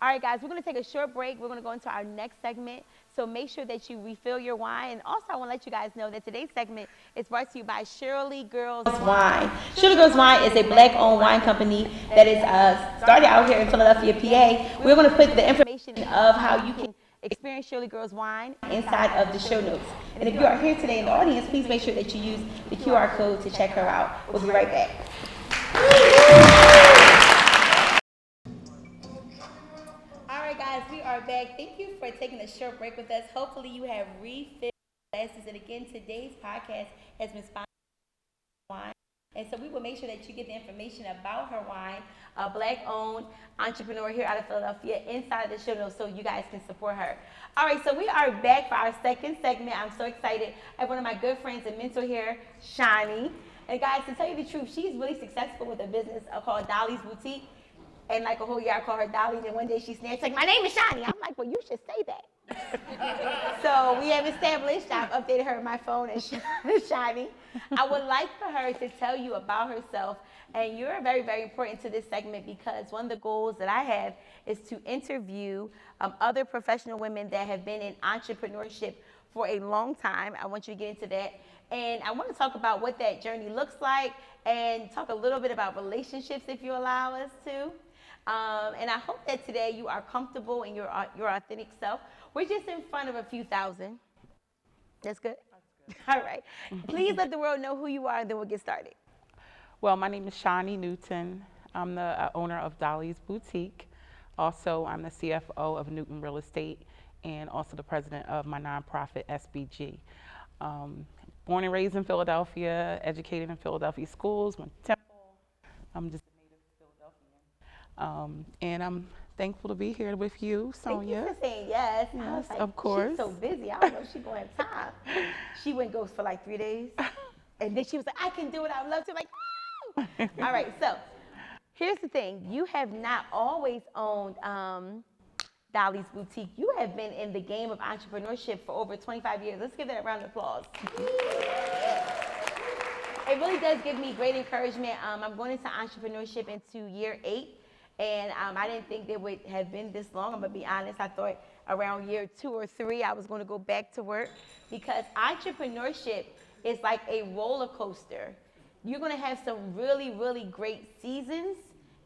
All right, guys, we're going to take a short break. We're going to go into our next segment. So make sure that you refill your wine. And also, I want to let you guys know that today's segment is brought to you by Shirley Girls Wine. Shirley Girls Wine is a black-owned wine company that is started out here in Philadelphia, PA. We're going to put the information of how you can experience Shirley Girls Wine inside of the show notes. And if you are here today in the audience, please make sure that you use the QR code to check her out. We'll be right back. All right, guys, we are back. Thank you for taking a short break with us. Hopefully, you have refilled glasses. And again, today's podcast has been sponsored by wine. And so we will make sure that you get the information about her wine, a black-owned entrepreneur here out of Philadelphia, inside the show notes so you guys can support her. All right, so we are back for our second segment. I'm so excited. I have one of my good friends and mentor here, Shani. And guys, to tell you the truth, she's really successful with a business called Dolly's Boutique. And like a whole year I call her Dolly, then one day she snatched, like, my name is Shani. I'm like, well, you should say that. So we have established, I've updated her on my phone as Shani. I would like for her to tell you about herself. And you're very, very important to this segment because one of the goals that I have is to interview other professional women that have been in entrepreneurship for a long time. I want you to get into that. And I want to talk about what that journey looks like and talk a little bit about relationships if you allow us to. And I hope that today you are comfortable in your authentic self. We're just in front of a few thousand. That's good? That's good. All right. Please let the world know who you are and then we'll get started. Well, my name is Shani Newton. I'm the owner of Dolly's Boutique. Also, I'm the CFO of Newton Real Estate and also the president of my nonprofit, SBG. Born and raised in Philadelphia, educated in Philadelphia schools, went to Temple. I'm just a native Philadelphian. And I'm thankful to be here with you, Sonia. Thank you for saying yes. Yes, like, of course. She's so busy. I don't know if she's going to have time. She went ghost for like 3 days. And then she was like, I can do it. I would love to. I'm like, oh. All right. So here's the thing. You have not always owned Dolly's Boutique. You have been in the game of entrepreneurship for over 25 years. Let's give that a round of applause. It really does give me great encouragement. I'm going into entrepreneurship into year 8. And I didn't think it would have been this long. I'm going to be honest. I thought around year 2 or 3, I was going to go back to work because entrepreneurship is like a roller coaster. You're going to have some really, really great seasons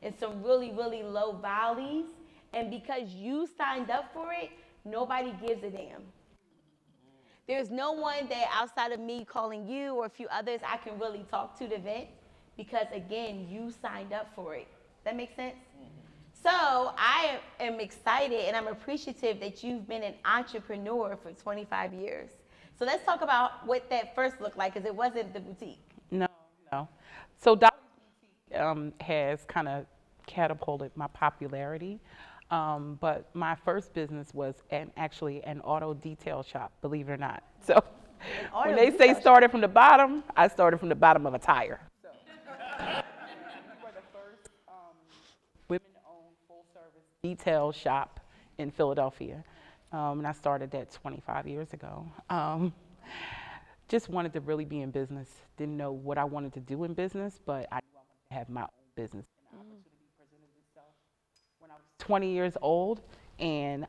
and some really, really low valleys. And because you signed up for it, nobody gives a damn. There's no one that outside of me calling you or a few others I can really talk to vent because, again, you signed up for it. That makes sense? So I am excited and I'm appreciative that you've been an entrepreneur for 25 years. So let's talk about what that first looked like because it wasn't the boutique. No, no. So Dolly's Boutique has kind of catapulted my popularity. But my first business was actually an auto detail shop, believe it or not. So when they say started from the bottom, I started from the bottom of a tire. So we were the first women-owned full-service detail shop in Philadelphia. And I started that 25 years ago. Just wanted to really be in business. Didn't know what I wanted to do in business, but I knew I wanted to have my own business. And the opportunity presented itself when I was 20 years old, and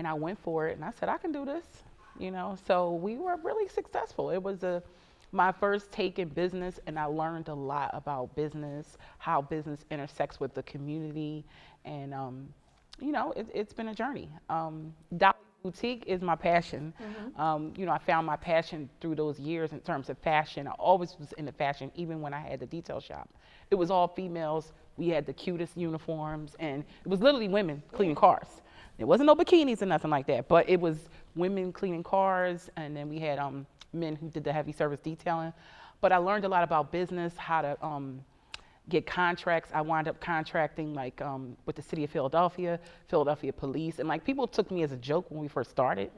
I went for it, and I said, I can do this, you know. So we were really successful. It was my first take in business, and I learned a lot about business, how business intersects with the community, and you know, it's been a journey. Dolly's Boutique is my passion. You know, I found my passion through those years in terms of fashion. I always was into fashion, even when I had the detail shop. It was all females. We had the cutest uniforms, and it was literally women cleaning cars. There wasn't no bikinis or nothing like that, but it was women cleaning cars, and then we had men who did the heavy service detailing. But I learned a lot about business, how to get contracts. I wound up contracting like with the city of Philadelphia, Philadelphia police, and like people took me as a joke when we first started,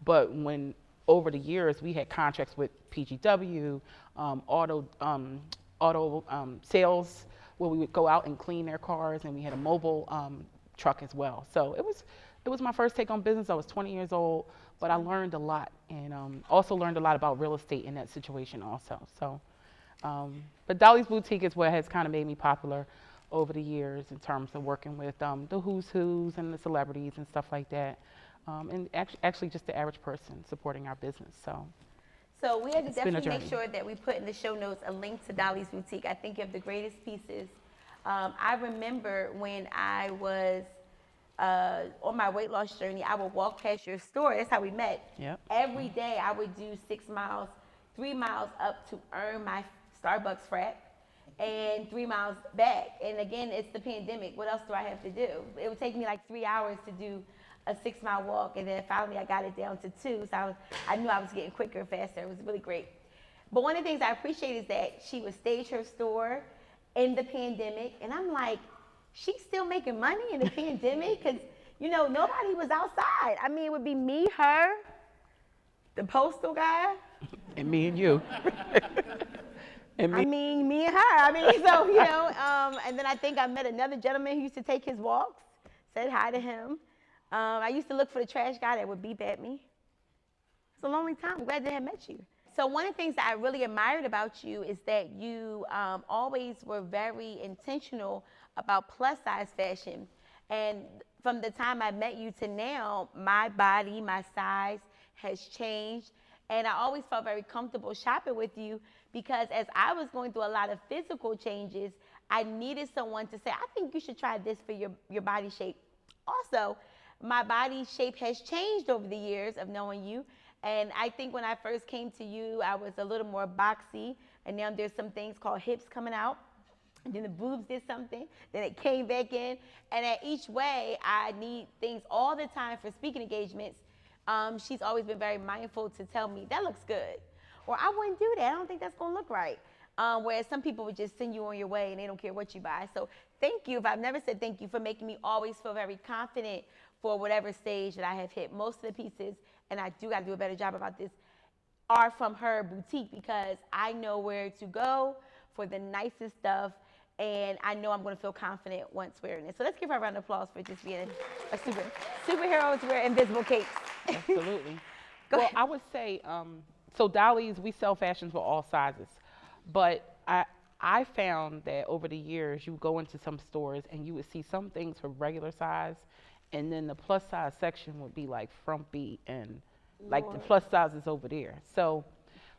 but when over the years we had contracts with PGW, auto sales, where we would go out and clean their cars, and we had a mobile truck as well. So it was my first take on business. I was 20 years old, but I learned a lot, and also learned a lot about real estate in that situation also. So. But Dolly's Boutique is what has kind of made me popular over the years in terms of working with the who's who's and the celebrities and stuff like that, and actually just the average person supporting our business. So we had to It's been a definitely make journey. sure that we put in the show notes a link to Dolly's Boutique. I think you have the greatest pieces. I remember when I was on my weight loss journey, I would walk past your store. That's how we met. Yep. Every day I would do 6 miles, 3 miles up to earn my Starbucks frat, and 3 miles back. And again, it's the pandemic. What else do I have to do? It would take me like 3 hours to do a 6 mile walk, and then finally I got it down to 2. So I knew I was getting quicker and faster. It was really great. But one of the things I appreciate is that she would stage her store in the pandemic, and I'm like, she's still making money in the pandemic because, you know, nobody was outside. I mean, it would be me, her, the postal guy. And me and you. And me. I mean, me and her. I mean, so, you know, and then I think I met another gentleman who used to take his walks, said hi to him. I used to look for the trash guy that would beep at me. It's a lonely time. I'm glad that I met you. So one of the things that I really admired about you is that you always were very intentional about plus size fashion. And from the time I met you to now, my body, my size has changed. And I always felt very comfortable shopping with you because as I was going through a lot of physical changes, I needed someone to say, I think you should try this for your body shape. Also, my body shape has changed over the years of knowing you. And I think when I first came to you, I was a little more boxy. And now there's some things called hips coming out. And then the boobs did something. Then it came back in. And at each way, I need things all the time for speaking engagements. She's always been very mindful to tell me, that looks good. Or I wouldn't do that. I don't think that's going to look right. Whereas some people would just send you on your way and they don't care what you buy. So thank you, if I've never said thank you, for making me always feel very confident for whatever stage that I have hit. Most of the pieces, and I do got to do a better job about this, are from her boutique because I know where to go for the nicest stuff, and I know I'm going to feel confident once wearing it. So let's give her a round of applause for just being a superheroes wear invisible capes. Absolutely. Go Well, ahead. I would say, so Dolly's, we sell fashions for all sizes, but I found that over the years, you go into some stores and you would see some things for regular size, and then the plus size section would be like frumpy and like the plus size is over there. So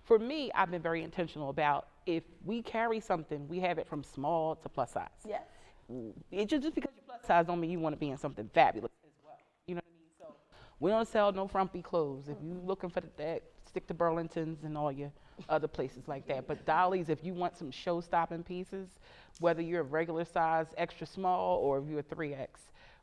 for me, I've been very intentional about if we carry something, we have it from small to plus size. Yes. It just because you're plus size don't mean you want to be in something fabulous as well. You know what I mean? So we don't sell no frumpy clothes. If you're looking for that, stick to Burlingtons and all your other places like that. But Dolly's, if you want some show-stopping pieces, whether you're a regular size, extra small, or if you're a 3X,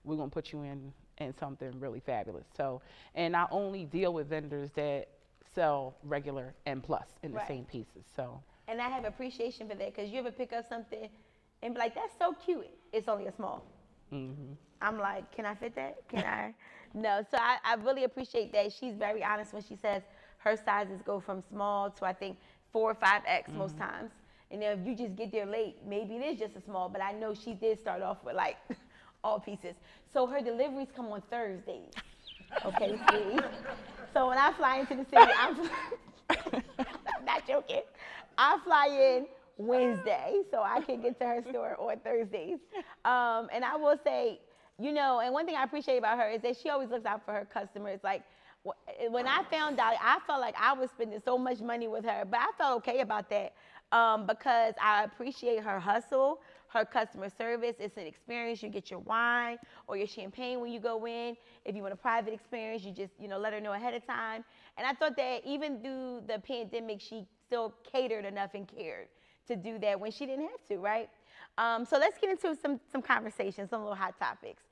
we're gonna put you in something really fabulous. So, and I only deal with vendors that sell regular and plus in the Right. same pieces. So. And I have appreciation for that, because you ever pick up something and be like, that's so cute. It's only a small. Mm-hmm. I'm like, can I fit that? Can I? No. So I really appreciate that. She's very honest when she says her sizes go from small to, I think, 4 or 5X most times. And then if you just get there late, maybe it is just a small, but I know she did start off with like all pieces. So her deliveries come on Thursdays. Okay, see? So when I fly into the city, I'm not joking. I fly in Wednesday so I can get to her store on Thursdays. And I will say, you know, and one thing I appreciate about her is that she always looks out for her customers. Like when I found Dolly, I felt like I was spending so much money with her, but I felt okay about that because I appreciate her hustle, her customer service. It's an experience. You get your wine or your champagne when you go in. If you want a private experience, you just, you know, let her know ahead of time. And I thought that even through the pandemic, she still catered enough and cared to do that when she didn't have to, right? So let's get into some conversations, some little hot topics.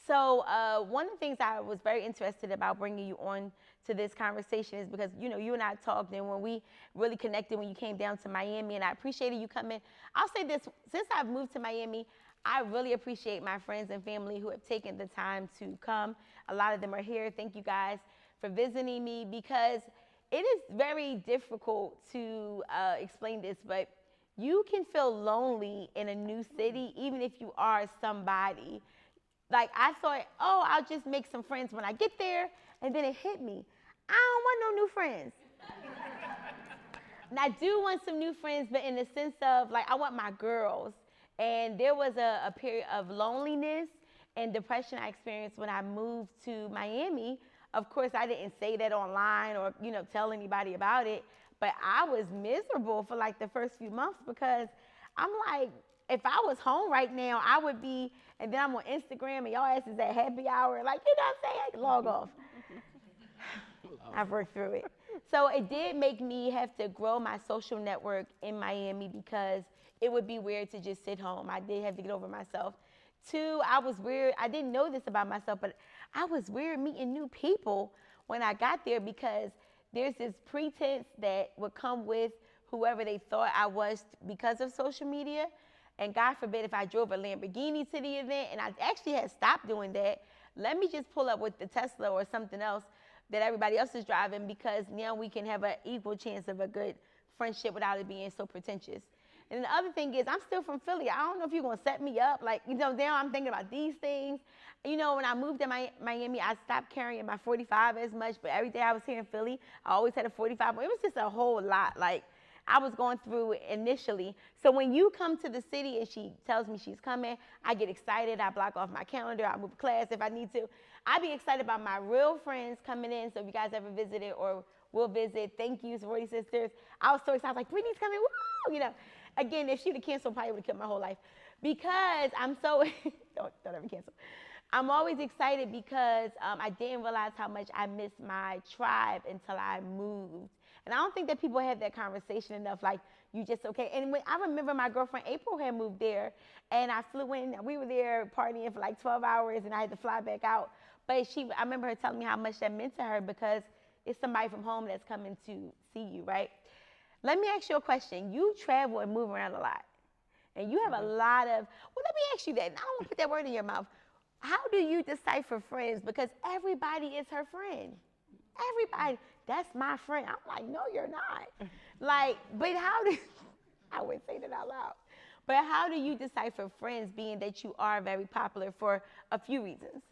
So one of the things I was very interested about bringing you on to this conversation is because, you know, you and I talked, and when we really connected when you came down to Miami, and I appreciated you coming. I'll say this, since I've moved to Miami, I really appreciate my friends and family who have taken the time to come. A lot of them are here. Thank you guys for visiting me, because it is very difficult to explain this, but you can feel lonely in a new city, even if you are somebody. Like I thought, oh, I'll just make some friends when I get there, and then it hit me. I don't want no new friends. And I do want some new friends, but in the sense of like, I want my girls. And there was a period of loneliness and depression I experienced when I moved to Miami. Of course, I didn't say that online or, you know, tell anybody about it, but I was miserable for like the first few months, because I'm like, if I was home right now, I would be, and then I'm on Instagram and y'all asses at happy hour, like, you know what I'm saying? Log off. I've worked through it. So it did make me have to grow my social network in Miami, because it would be weird to just sit home. I did have to get over myself. Two, I was weird. I didn't know this about myself, but I was weird meeting new people when I got there, because there's this pretense that would come with whoever they thought I was because of social media. And God forbid if I drove a Lamborghini to the event, and I actually had stopped doing that. Let me just pull up with the Tesla or something else that everybody else is driving, because now we can have an equal chance of a good friendship without it being so pretentious. And the other thing is, I'm still from Philly. I don't know if you're going to set me up. Like, you know, now I'm thinking about these things. You know, when I moved to Miami, I stopped carrying my 45 as much, but every day I was here in Philly, I always had a 45. It was just a whole lot. Like, I was going through it initially. So when you come to the city and she tells me she's coming, I get excited. I block off my calendar. I move class if I need to. I be excited about my real friends coming in. So if you guys ever visited or will visit, thank you, sorority sisters. I was so excited. I was like, Brittany's coming, woo! You know, again, if she'd have canceled, probably would have killed my whole life. Because I'm so, don't ever cancel. I'm always excited because I didn't realize how much I missed my tribe until I moved. And I don't think that people have that conversation enough, like, you just okay. And when I remember my girlfriend April had moved there, and I flew in, we were there partying for like 12 hours, and I had to fly back out. But I remember her telling me how much that meant to her, because it's somebody from home that's coming to see you, right? Let me ask you a question. You travel and move around a lot, and you have a lot of, well, let me ask you that. And I don't want to put that word in your mouth. How do you decipher friends? Because everybody is her friend. Everybody, that's my friend. I'm like, no, you're not. Like, but I wouldn't say that out loud. But how do you decipher friends, being that you are very popular for a few reasons?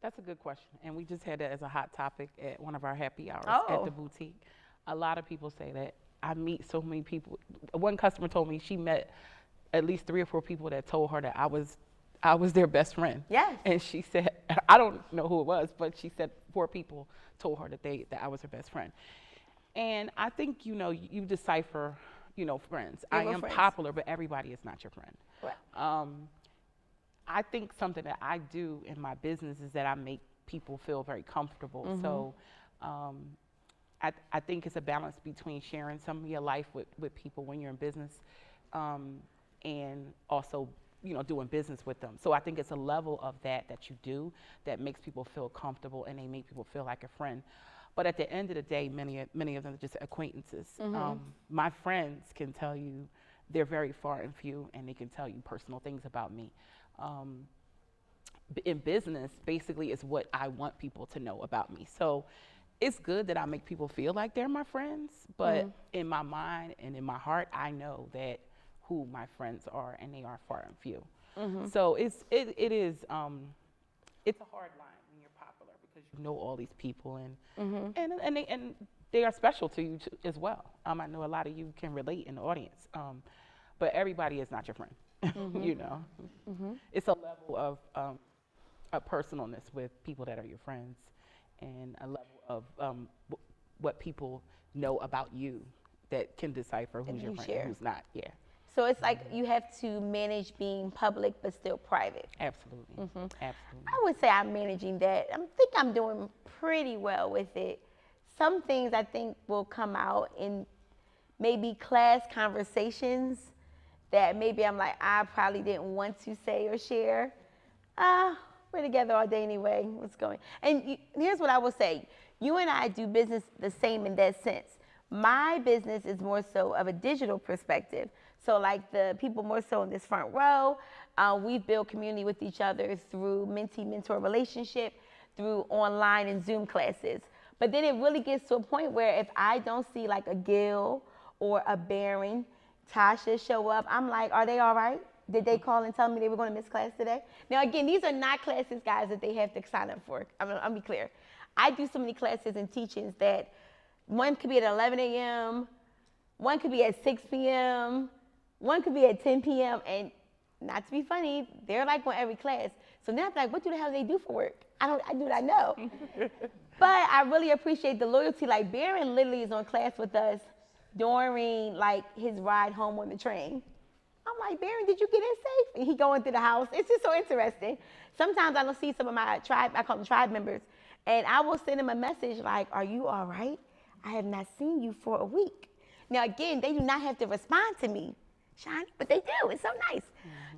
That's a good question. And we just had that as a hot topic at one of our happy hours Oh. at the boutique. A lot of people say that. I meet so many people. One customer told me she met at least 3 or 4 people that told her that I was their best friend. Yes. And she said, I don't know who it was, but she said 4 people told her that I was her best friend. And I think, you decipher, friends. Yeah, I we're am friends. popular, but everybody is not your friend. Right. I think something that I do in my business is that I make people feel very comfortable. So I think it's a balance between sharing some of your life with people when you're in business, and also, doing business with them. So I think it's a level of that you do that makes people feel comfortable and they make people feel like a friend. But at the end of the day, many of them are just acquaintances. My friends can tell you they're very far and few, and they can tell you personal things about me. In business, basically, is what I want people to know about me. So it's good that I make people feel like they're my friends, but in my mind and in my heart, I know that who my friends are, and they are far and few. So it is it's a hard line when you're popular because you know all these people, and they are special to you as well. I know a lot of you can relate in the audience, but everybody is not your friend. It's a level of a personalness with people that are your friends, and a level of what people know about you that can decipher who's your you friend share. and who's not. Yeah, So it's like you have to manage being public but still private. absolutely, absolutely. I would say I'm managing that. I think I'm doing pretty well with it. Some things I think will come out in maybe class conversations that maybe I'm like, I probably didn't want to say or share. We're together all day anyway. What's going? And here's what I will say. You and I do business the same in that sense. My business is more so of a digital perspective. So like the people more so in this front row, we build community with each other through mentee-mentor relationship, through online and Zoom classes. But then it really gets to a point where if I don't see like a Gil or a Baron, Tasha show up, I'm like, are they all right? Did they call and tell me they were going to miss class today? Now, again, these are not classes, guys, that they have to sign up for. I'll be clear. I do so many classes and teachings that one could be at 11 a.m., one could be at 6 p.m., one could be at 10 p.m., and not to be funny, they're like on every class. So now I'm like, what the hell do they do for work? I do what I know. But I really appreciate the loyalty. Like, Baron literally is on class with us during, like, his ride home on the train. I'm like, Baron, did you get in safe? And he going through the house. It's just so interesting. Sometimes I don't see some of my tribe, I call them tribe members, and I will send them a message like, are you all right? I have not seen you for a week. Now, again, they do not have to respond to me, Shani, but they do. It's so nice.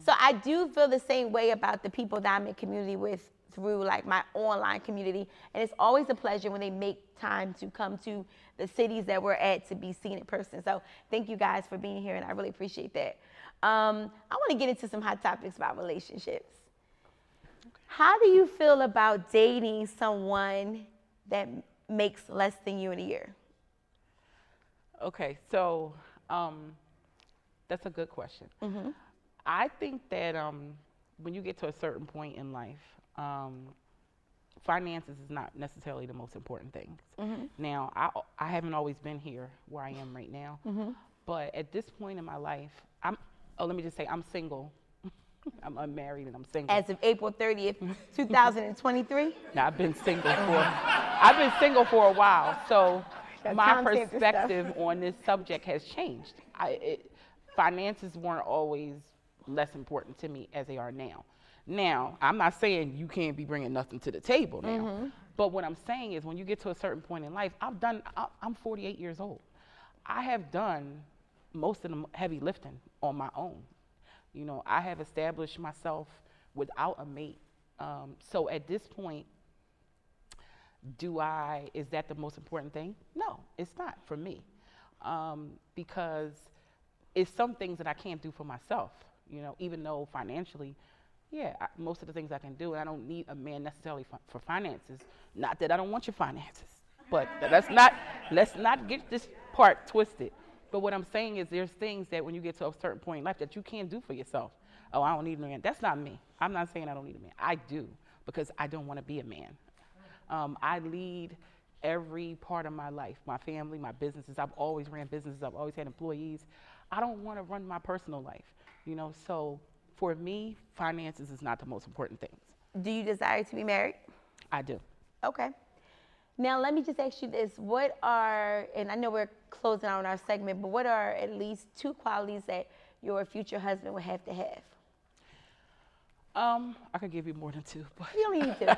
So I do feel the same way about the people that I'm in community with through like my online community. And it's always a pleasure when they make time to come to the cities that we're at to be seen in person. So thank you guys for being here, and I really appreciate that. I want to get into some hot topics about relationships. How do you feel about dating someone that makes less than you in a year? Okay, so that's a good question. I think that when you get to a certain point in life, finances is not necessarily the most important thing. Now, I haven't always been here where I am right now, but at this point in my life, let me just say I'm single. I'm unmarried and I'm single. As of April 30th, 2023? Now, I've been single for a while, so my perspective on this subject has changed. Finances weren't always less important to me as they are now. Now, I'm not saying you can't be bringing nothing to the table now, but what I'm saying is when you get to a certain point in life, I'm 48 years old. I have done most of the heavy lifting on my own. I have established myself without a mate. So at this point, is that the most important thing? No, it's not for me. Because it's some things that I can't do for myself, even though financially, most of the things I can do, and I don't need a man necessarily for finances. Not that I don't want your finances, but let's not get this part twisted. But what I'm saying is there's things that when you get to a certain point in life that you can't do for yourself. Oh, I don't need a man. That's not me. I'm not saying I don't need a man. I do, because I don't want to be a man. I lead every part of my life, my family, my businesses. I've always ran businesses. I've always had employees. I don't want to run my personal life, So for me, finances is not the most important things. Do you desire to be married? I do. Okay. Now, let me just ask you this. What are, and I know we're closing out on our segment, but what are at least 2 qualities that your future husband would have to have? I could give you more than two, but You don't need to.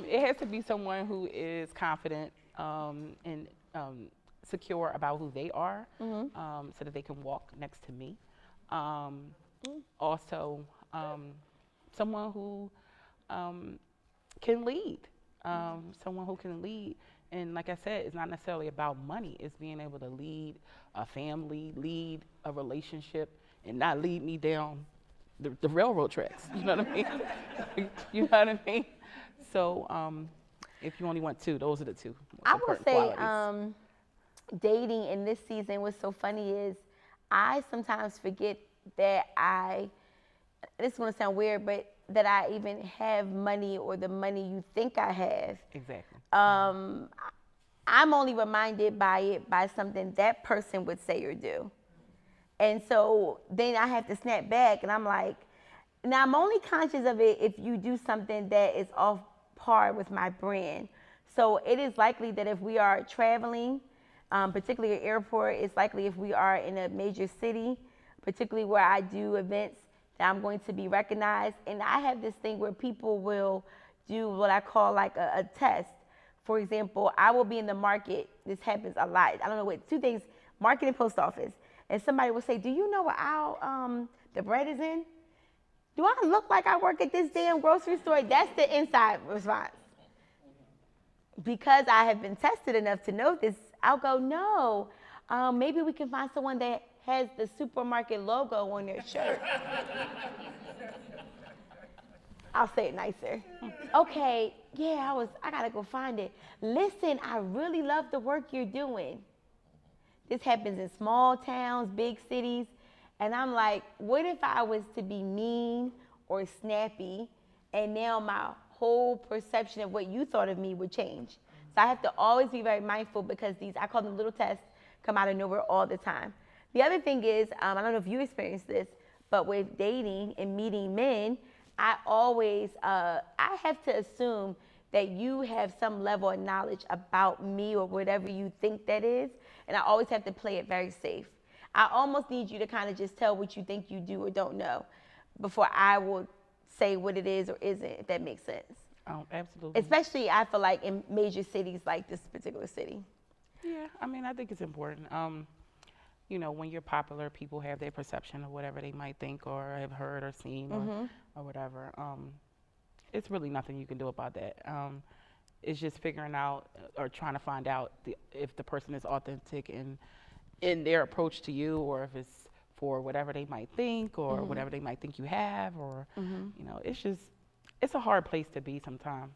it has to be someone who is confident and secure about who they are, so that they can walk next to me. Um, Also, someone who can lead. Someone who can lead. And like I said, it's not necessarily about money. It's being able to lead a family, lead a relationship, and not lead me down the railroad tracks. You know what I mean? You know what I mean? So if you only want two, those are the two most I will important say qualities. dating in this season, what's so funny is I sometimes forget that this is going to sound weird, but that I even have money or the money you think I have. Exactly. Um, I'm only reminded by it by something that person would say or do. And so then I have to snap back and I'm like, now I'm only conscious of it if you do something that is off par with my brand. So it is likely that if we are traveling, particularly at airport, it's likely if we are in a major city, particularly where I do events, that I'm going to be recognized. And I have this thing where people will do what I call like a test. For example, I will be in the market. This happens a lot. I don't know what, 2 things, market and post office. And somebody will say, do you know what aisle the bread is in? Do I look like I work at this damn grocery store? That's the inside response. Because I have been tested enough to know this, I'll go, no, maybe we can find someone that has the supermarket logo on their shirt. I'll say it nicer. Okay, yeah, I gotta go find it. Listen, I really love the work you're doing. This happens in small towns, big cities. And I'm like, what if I was to be mean or snappy and now my whole perception of what you thought of me would change? So I have to always be very mindful because these, I call them little tests, come out of nowhere all the time. The other thing is, I don't know if you experienced this, but with dating and meeting men, I have to assume that you have some level of knowledge about me or whatever you think that is. And I always have to play it very safe. I almost need you to kind of just tell what you think you do or don't know before I will say what it is or isn't, if that makes sense. Oh, absolutely. Especially, I feel like in major cities like this particular city. Yeah, I mean, I think it's important. When you're popular, people have their perception of whatever they might think or have heard or seen or whatever. It's really nothing you can do about that. It's just figuring out or trying to find out if the person is authentic in their approach to you, or if it's for whatever they might think or whatever they might think you have, or it's a hard place to be sometimes.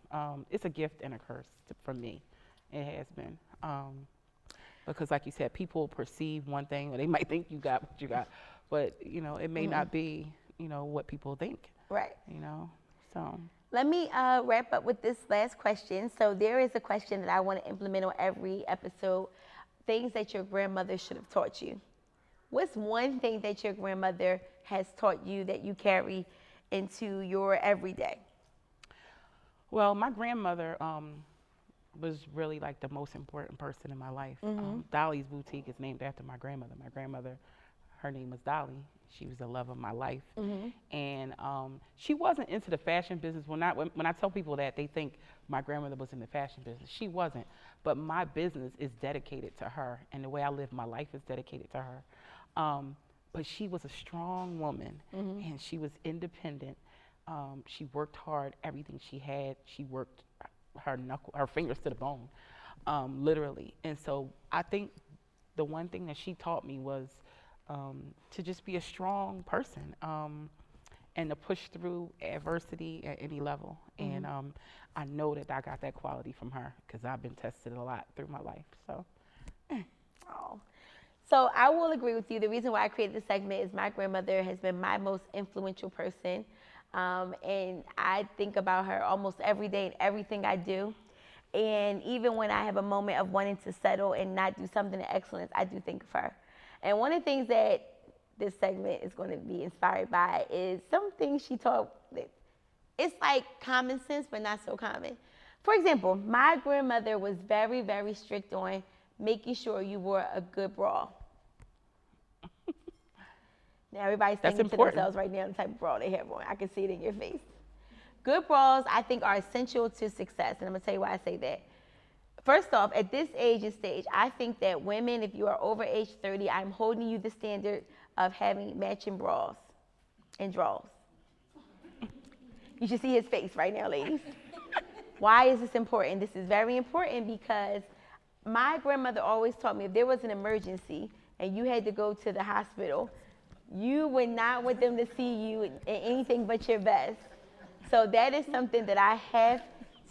It's a gift and a curse for me. It has been. Because like you said, people perceive one thing or they might think you got what you got, but it may not be, what people think. Right. So. Let me wrap up with this last question. So there is a question that I want to implement on every episode. Things that your grandmother should have taught you. What's one thing that your grandmother has taught you that you carry into your everyday? Well, my grandmother was really like the most important person in my life. Dolly's Boutique is named after my grandmother. My grandmother, her name was Dolly. She was the love of my life. And she wasn't into the fashion business. When I tell people that, they think my grandmother was in the fashion business. She wasn't. But my business is dedicated to her, and the way I live my life is dedicated to her. But she was a strong woman, and she was independent. She worked hard. Everything she had, she worked her fingers to the bone, literally. And so I think the one thing that she taught me was to just be a strong person, and to push through adversity at any level. And I know that I got that quality from her because I've been tested a lot through my life. So. Oh. So I will agree with you. The reason why I created this segment is my grandmother has been my most influential person. And I think about her almost every day in everything I do. And even when I have a moment of wanting to settle and not do something to excellence, I do think of her. And one of the things that this segment is going to be inspired by is some things she taught. It's like common sense, but not so common. For example, my grandmother was very, very strict on making sure you wore a good bra. Now everybody's That's thinking to important. themselves right now the type of bra they have on. I can see it in your face. Good bras, I think, are essential to success, and I'm gonna tell you why I say that. First off, at this age and stage, I think that women, if you are over age 30, I'm holding you the standard of having matching bras and drawers. You should see his face right now, ladies. Why is this important? This is very important because my grandmother always taught me if there was an emergency and you had to go to the hospital, you would not want them to see you in anything but your best. So that is something that I have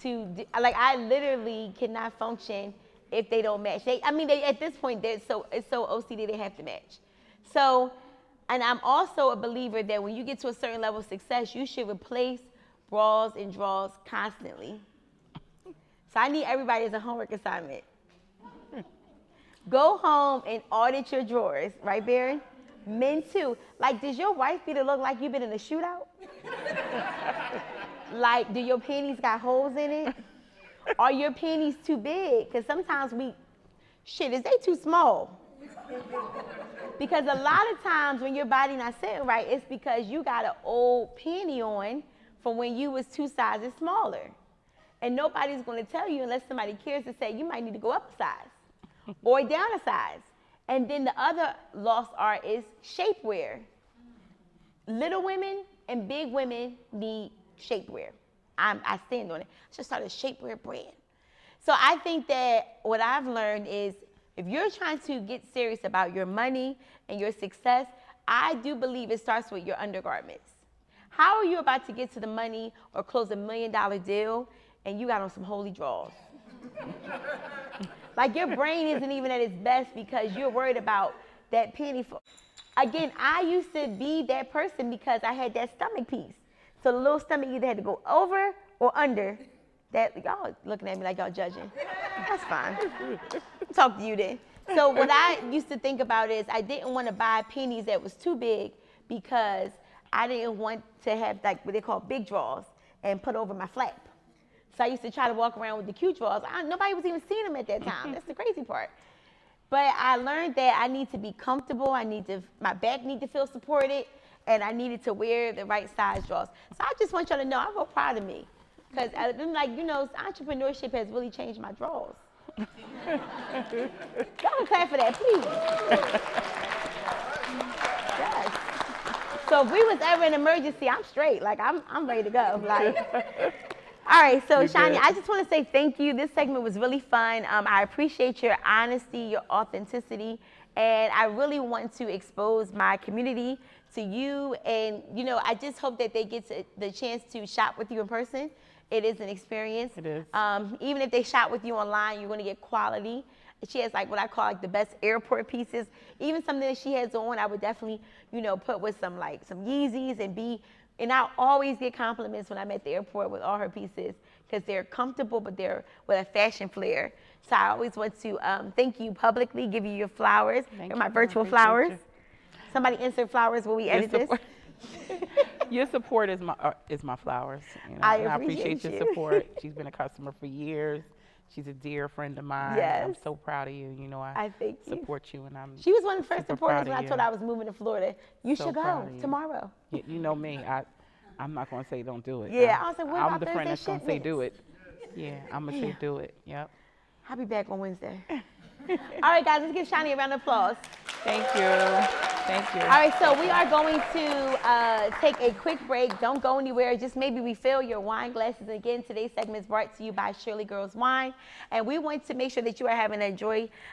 to do. Like, I literally cannot function if they don't match. They at this point, it's so OCD they have to match. So, and I'm also a believer that when you get to a certain level of success, you should replace bras and drawers constantly. So I need everybody as a homework assignment. Go home and audit your drawers, right, Baron? Men too. Like, does your wife be to look like you've been in a shootout? Like, do your panties got holes in it? Are your panties too big? Because sometimes is they too small? Because a lot of times when your body not sitting right, it's because you got an old panty on from when you was 2 sizes smaller. And nobody's going to tell you unless somebody cares to say you might need to go up a size or down a size. And then the other lost art is shapewear. Little women and big women need shapewear. I stand on it. I should start a shapewear brand. So I think that what I've learned is if you're trying to get serious about your money and your success, I do believe it starts with your undergarments. How are you about to get to the money or close $1 million deal and you got on some holy drawers? Like, your brain isn't even at its best because you're worried about that penny. Again, I used to be that person because I had that stomach piece. So the little stomach either had to go over or under. That, y'all looking at me like y'all judging. That's fine. I'll talk to you then. So what I used to think about is I didn't want to buy pennies that was too big because I didn't want to have like what they call big drawers and put over my flap. So I used to try to walk around with the cute drawers. Nobody was even seeing them at that time. That's the crazy part. But I learned that I need to be comfortable. My back need to feel supported, and I needed to wear the right size drawers. So I just want y'all to know I'm real proud of me, because I'm like, entrepreneurship has really changed my drawers. Y'all can clap for that, please. Yes. So if we was ever in an emergency, I'm straight. Like, I'm ready to go. Like. All right, so Shani, I just want to say thank you. This segment was really fun. I appreciate your honesty, your authenticity, and I really want to expose my community to you. And, I just hope that they get the chance to shop with you in person. It is an experience. It is. Even if they shop with you online, you're going to get quality. She has like what I call like the best airport pieces. Even something that she has on, I would definitely, put with some Yeezys and I always get compliments when I'm at the airport with all her pieces because they're comfortable, but they're with a fashion flair. So I always want to thank you publicly, give you your flowers. They're my virtual flowers. You. Somebody insert flowers when we edit this. Your support is my flowers. I appreciate your support. She's been a customer for years. She's a dear friend of mine. Yes. I'm so proud of you. I thank you. support you, and I'm. She was one of the first supporters when I told her I was moving to Florida. You so should go tomorrow. You know me. I'm not going to say don't do it. Yeah, I was like, what about I'm the friend that's going to say shipments? do it. Yeah, I'm going to say do it. Yep. I'll be back on Wednesday. All right, guys, let's give Shani a round of applause. Thank you. Thank you. All right, so we are going to take a quick break. Don't go anywhere. Just maybe refill your wine glasses. Again, today's segment is brought to you by Shirley Girls Wine. And we want to make sure that you are having an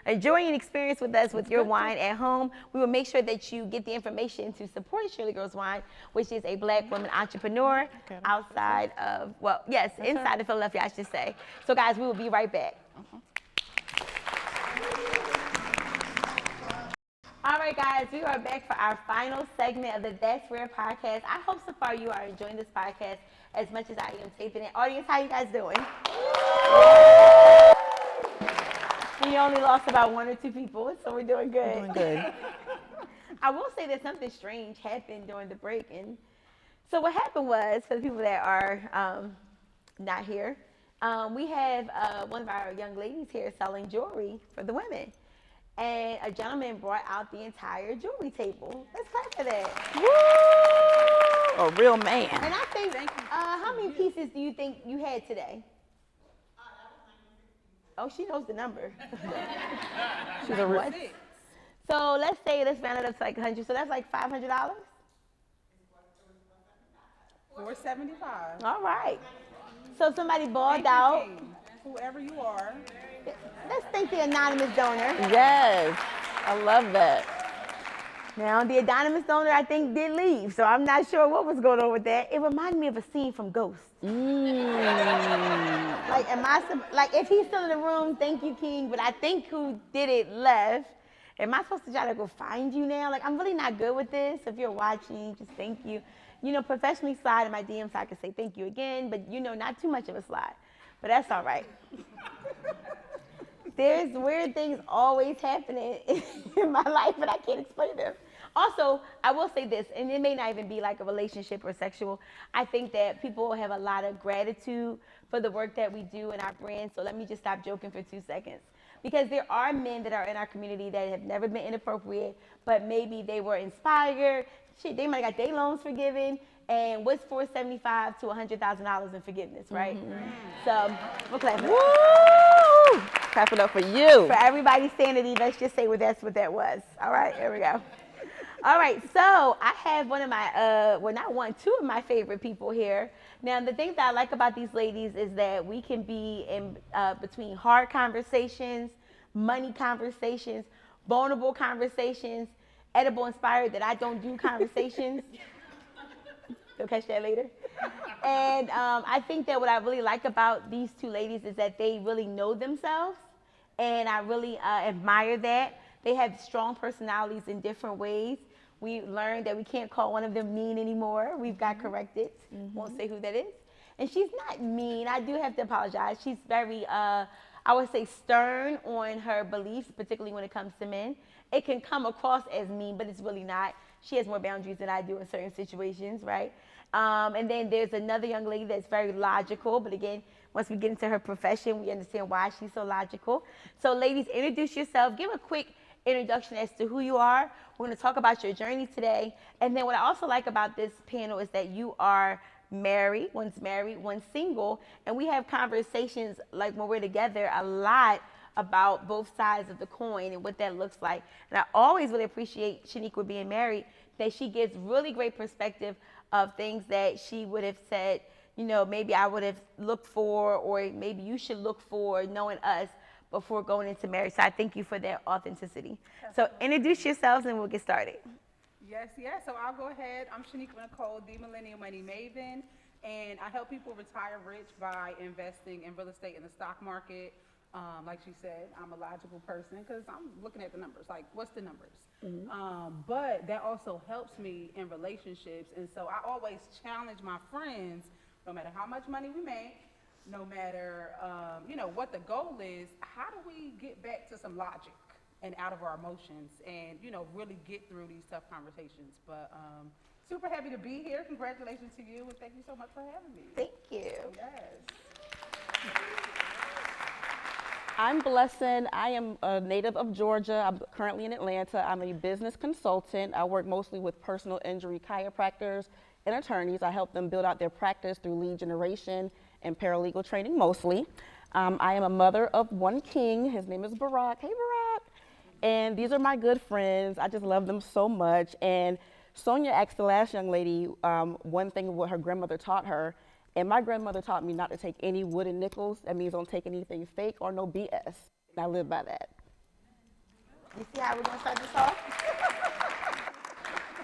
enjoying experience with us with your wine at home. We will make sure that you get the information to support Shirley Girls Wine, which is a Black woman entrepreneur outside of, inside of Philadelphia, I should say. So, guys, we will be right back. All right, guys, we are back for our final segment of the That's Rare podcast. I hope so far you are enjoying this podcast as much as I am taping it. Audience, how you guys doing? We only lost about 1 or 2 people, so we're doing good. Doing good. I will say that something strange happened during the break. And so what happened was, for the people that are not here, We have one of our young ladies here selling jewelry for the women. And a gentleman brought out the entire jewelry table. Let's clap for that. Woo! A real man. And I think, how many pieces do you think you had today? Oh, she knows the number. She's a real. So let's say let's round it up to like 100. So that's like $500. $475. All right. So somebody balled Thank you, out. King. Whoever you are. Let's thank the anonymous donor. Yes, I love that. Now, the anonymous donor, I think, did leave, so I'm not sure what was going on with that. It reminded me of a scene from Ghost. Like, like, if he's still in the room, thank you, King, but I think who did it left. Am I supposed to try to go find you now? Like, I'm really not good with this. If you're watching, just thank you. You know, professionally slide in my DM so I can say thank you again, but, you know, not too much of a slide. But that's all right. There's weird things always happening in my life, but I can't explain them. Also, I will say this, and it may not even be like a relationship or sexual. I think that people have a lot of gratitude for the work that we do in our brand. So let me just stop joking for 2 seconds. Because there are men that are in our community that have never been inappropriate, but maybe they were inspired. Shit, they might have got their loans forgiven. And what's $475 to $100,000 in forgiveness, right? So we're clapping. Woo! Clap it up for you. For everybody's sanity, let's just say that's what that was. All right, here we go. All right, so I have one of my, well, not one, two of my favorite people here. Now, the thing that I like about these ladies is that we can be in between hard conversations, money conversations, vulnerable conversations, edible inspired that I don't do conversations. You'll catch that later. And I think that what I really like about these two ladies is that they really know themselves, and I really admire that. They have strong personalities in different ways. We learned that we can't call one of them mean anymore. We've got corrected. Won't say who that is. And she's not mean. I do have to apologize. She's very, I would say, stern on her beliefs, particularly when it comes to men. It can come across as mean, but it's really not. She has more boundaries than I do in certain situations, right? And then there's another young lady that's very logical, but again, once we get into her profession, we understand why she's so logical. So ladies, introduce yourself. Give a quick introduction as to who you are. We're going to talk about your journey today. And then what I also like about this panel is that you are married, one's single, and we have conversations like when we're together a lot about both sides of the coin and what that looks like. And I always really appreciate Shaniqua being married, that she gives really great perspective of things that she would have said, you know, maybe I would have looked for, or maybe you should look for, knowing us before going into marriage. So I thank you for that authenticity. So introduce yourselves and we'll get started. Yes, yes. So I'll go ahead. I'm Shaniqua Nicole, the Millennial Money Maven, and I help people retire rich by investing in real estate in the stock market. Like she said, I'm a logical person because I'm looking at the numbers. Like, what's the numbers? But that also helps me in relationships. And so I always challenge my friends, no matter how much money we make, no matter, you know, what the goal is, how do we get back to some logic and out of our emotions and, you know, really get through these tough conversations. But super happy to be here. Congratulations to you, and thank you so much for having me. Thank you. Yes. I'm Blessing. I am a native of Georgia. I'm currently in Atlanta. I'm a business consultant. I work mostly with personal injury chiropractors and attorneys. I help them build out their practice through lead generation and paralegal training mostly. I am a mother of one king. His name is Barack. Hey, Barack. And these are my good friends. I just love them so much. And Sonia asked the last young lady one thing of what her grandmother taught her. And my grandmother taught me not to take any wooden nickels. That means don't take anything fake or no BS. And I live by that. You see how we're going to start this off?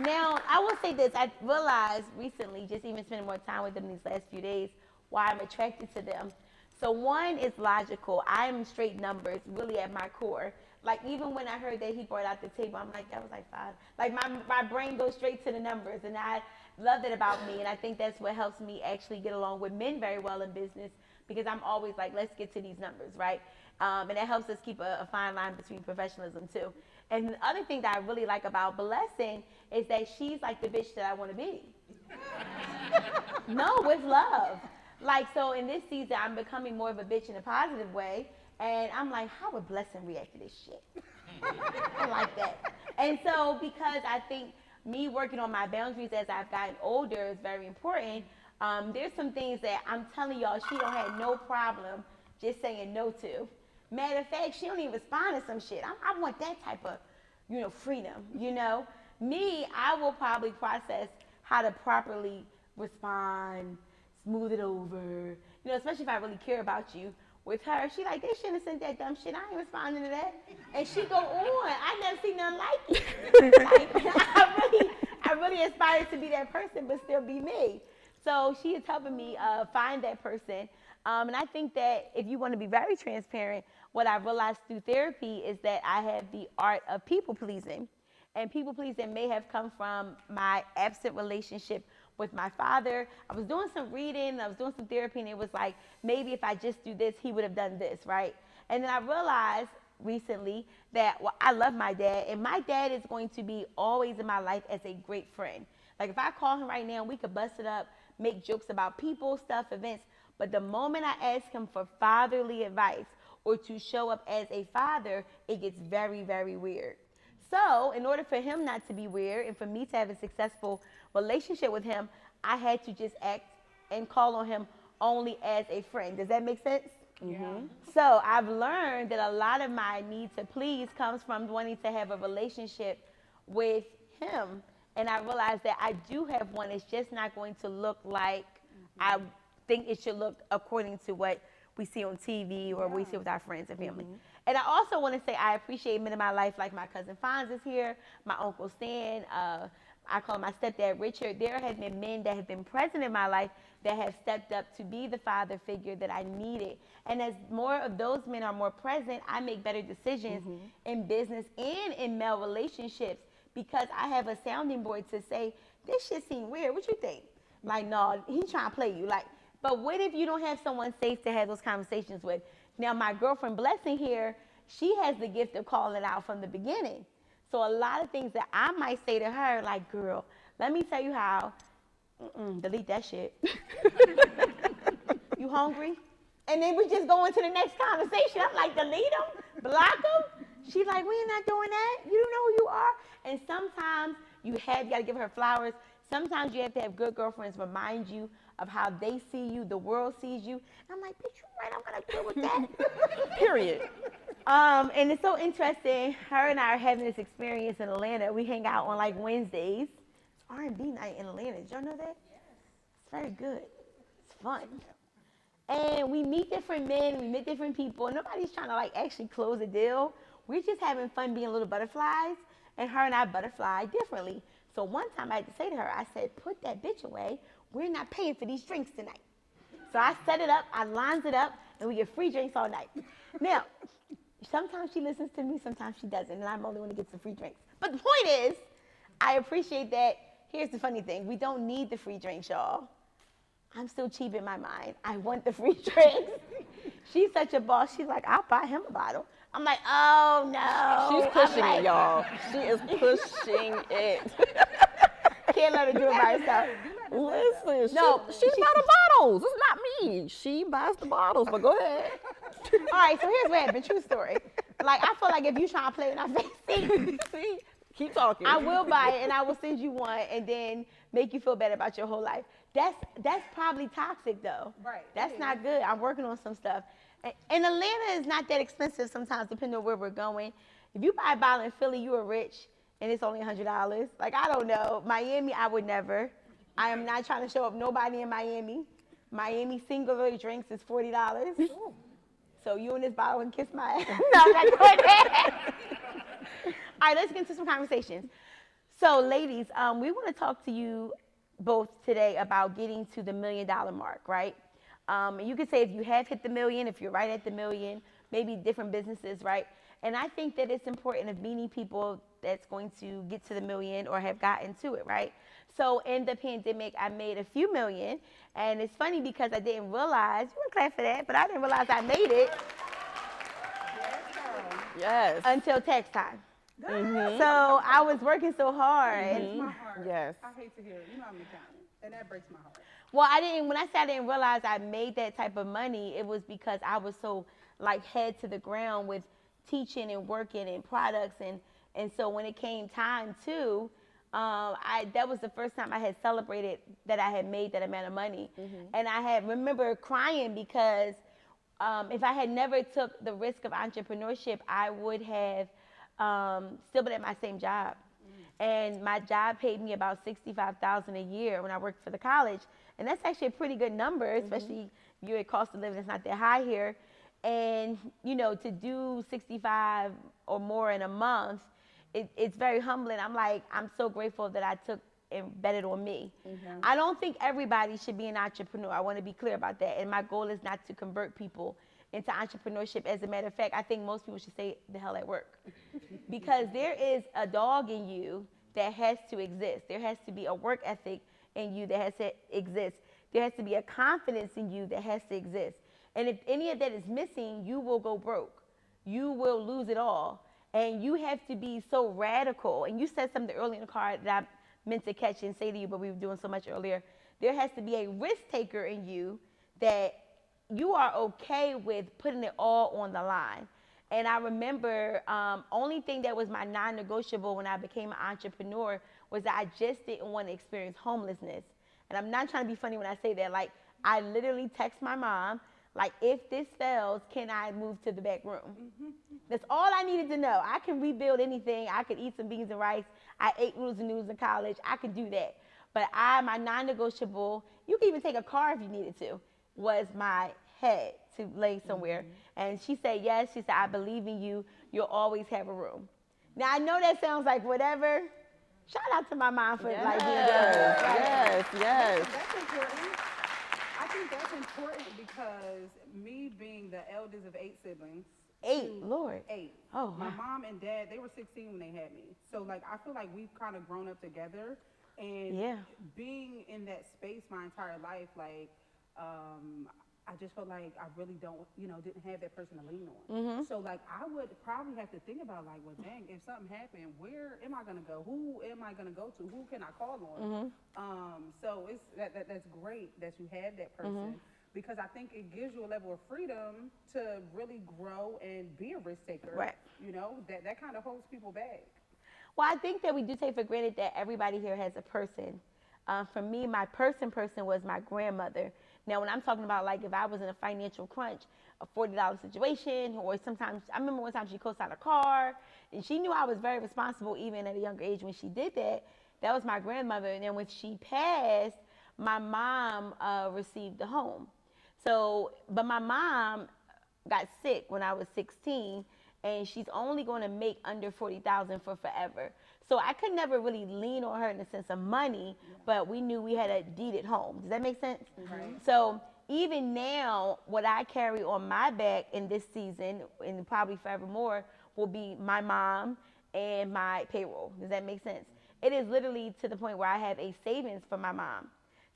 Now, I will say this. I realized recently, just even spending more time with them these last few days, why I'm attracted to them. So one is logical. I'm straight numbers, really at my core. Like, even when I heard that he brought out the table, I'm like, that was like 5. Like, my brain goes straight to the numbers, and I love that about me, and I think that's what helps me actually get along with men very well in business, because I'm always like, let's get to these numbers, right? And that helps us keep a fine line between professionalism, too. And the other thing that I really like about Blessing is that she's like the bitch that I want to be. No, with love. Like, so in this season, I'm becoming more of a bitch in a positive way. And I'm like, how would Blessing react to this shit? I like that. And so, because I think me working on my boundaries as I've gotten older is very important, there's some things that I'm telling y'all she don't have no problem just saying no to. Matter of fact, she don't even respond to some shit. I want that type of, freedom, Me, I will probably process how to properly respond, smooth it over, especially if I really care about you. With her, she like, they shouldn't have sent that dumb shit. I ain't responding to that. And she go on. I never seen nothing like it. Like, I really aspire to be that person, but still be me. So she is helping me find that person. And I think that if you want to be very transparent, what I realized through therapy is that I have the art of people pleasing. And people pleasing may have come from my absent relationship with my father. I was doing some reading, I was doing some therapy, and it was like, maybe if I just do this, he would have done this, right? And then I realized recently that, well, I love my dad, and my dad is going to be always in my life as a great friend. Like, if I call him right now, we could bust it up, make jokes about people, stuff, events. But the moment I ask him for fatherly advice or to show up as a father, it gets very, very weird. So, in order for him not to be weird and for me to have a successful relationship with him, I had to just act and call on him only as a friend. Does that make sense? Mm-hmm. So, I've learned that a lot of my need to please comes from wanting to have a relationship with him. And I realized that I do have one. It's just not going to look like I think it should look according to what we see on TV or we see with our friends and family. And I also want to say I appreciate men in my life, like my cousin Fonz is here, my uncle Stan, I call my stepdad Richard. There have been men that have been present in my life that have stepped up to be the father figure that I needed. And as more of those men are more present, I make better decisions in business and in male relationships because I have a sounding board to say, this shit seem weird. What you think? Like, no, he trying to play you. Like, but what if you don't have someone safe to have those conversations with? Now, my girlfriend Blessing here, she has the gift of calling it out from the beginning. So a lot of things that I might say to her, like, girl, let me tell you how, delete that shit. You hungry? And then we just go into the next conversation. I'm like, delete them, block them. She's like, we're not doing that. You don't know who you are. And sometimes you got to give her flowers. Sometimes you have to have good girlfriends remind you of how they see you, the world sees you. And I'm like, bitch, you right, I'm going to deal with that. Period. And it's so interesting. Her and I are having this experience in Atlanta. We hang out on like Wednesdays. It's R&B night in Atlanta. Did y'all know that? Yes. It's very good. It's fun. And we meet different men, we meet different people. Nobody's trying to like actually close a deal. We're just having fun being little butterflies. And her and I butterfly differently. So one time I had to say to her, I said, put that bitch away. We're not paying for these drinks tonight. So I set it up, I lines it up, and we get free drinks all night. Now, sometimes she listens to me, sometimes she doesn't, and I'm only one to get some free drinks. But the point is, I appreciate that. Here's the funny thing. We don't need the free drinks, y'all. I'm still cheap in my mind. I want the free drinks. She's such a boss. She's like, I'll buy him a bottle. I'm like, oh, no. She's pushing it, y'all. She is pushing it. Can't let her do it by herself. Listen, No, she buys the bottles. It's not me. She buys the bottles, but go ahead. All right, so here's what happened. True story. Like, I feel like if you trying to play in our face, See? Keep talking. I will buy it and I will send you one and then make you feel better about your whole life. That's probably toxic though. Right. That's not good. I'm working on some stuff. And Atlanta is not that expensive sometimes, depending on where we're going. If you buy a bottle in Philly, you are rich and it's only $100. Like, I don't know. Miami, I would never. I am not trying to show up nobody in Miami. Miami singular drinks is $40. So you and this bottle can kiss my ass. No, I'm not doing that. All right, let's get into some conversations. So, ladies, we want to talk to you both today about getting to the $1 million mark, right? You could say if you have hit the million, if you're right at the million, maybe different businesses, right? And I think that it's important of meeting people that's going to get to the million or have gotten to it, right? So in the pandemic, I made a few million, and it's funny because I didn't realize, you want to clap for that, but I didn't realize I made it Yes. until tax time. So I was working so hard. Breaks my heart. Yes. I hate to hear it. You know I'm an accountant, and that breaks my heart. Well, I didn't. When I said I didn't realize I made that type of money, it was because I was so like head to the ground with teaching and working and products and so when it came time to, I that was the first time I had celebrated that I had made that amount of money, and I had remember crying because if I had never took the risk of entrepreneurship, I would have still been at my same job. And my job paid me about 65,000 a year when I worked for the college, and that's actually a pretty good number, especially your cost of living is not that high here. And you know, to do 65 or more in a month, it's very humbling. I'm like, I'm so grateful that I took and bet it on me. I don't think everybody should be an entrepreneur. I want to be clear about that. And my goal is not to convert people into entrepreneurship. As a matter of fact, I think most people should stay the hell at work because there is a dog in you that has to exist. There has to be a work ethic in you that has to exist. There has to be a confidence in you that has to exist. And if any of that is missing, you will go broke. You will lose it all. And you have to be so radical. And you said something earlier in the card that I meant to catch and say to you, but we were doing so much earlier. There has to be a risk taker in you that you are okay with putting it all on the line. And I remember only thing that was my non-negotiable when I became an entrepreneur was that I just didn't want to experience homelessness. And I'm not trying to be funny when I say that. Like, I literally text my mom, like, if this fails, can I move to the back room? That's all I needed to know. I can rebuild anything. I could eat some beans and rice. I ate noodles and noodles in college. I could do that. But my non-negotiable, you can even take a car if you needed to, was my head to lay somewhere. And she said, yes. She said, I believe in you. You'll always have a room. Now, I know that sounds like whatever. Shout out to my mom for like being generous. Right? Yes. That's important. I think that's important because me being the eldest of 8 siblings. 8, Lord. 8. Oh, My wow. mom and dad, they were 16 when they had me. So like I feel like we've kind of grown up together and Yeah. being in that space my entire life, like I just felt like I really don't, didn't have that person to lean on. So like I would probably have to think about like, well, dang, if something happened, where am I gonna go? Who am I gonna go to? Who can I call on? So it's that's great that you have that person because I think it gives you a level of freedom to really grow and be a risk taker. Right. That kind of holds people back. Well, I think that we do take for granted that everybody here has a person. For me, my person was my grandmother. Now, when I'm talking about like if I was in a financial crunch, a $40 situation, or sometimes I remember one time she co-signed a car, and she knew I was very responsible even at a younger age when she did that. That was my grandmother, and then when she passed, my mom received the home. So, but my mom got sick when I was 16, and she's only going to make under 40,000 for forever. So I could never really lean on her in the sense of money, but we knew we had a deeded home. Does that make sense? Right. So even now, what I carry on my back in this season, and probably forevermore, will be my mom and my payroll. Does that make sense? It is literally to the point where I have a savings for my mom.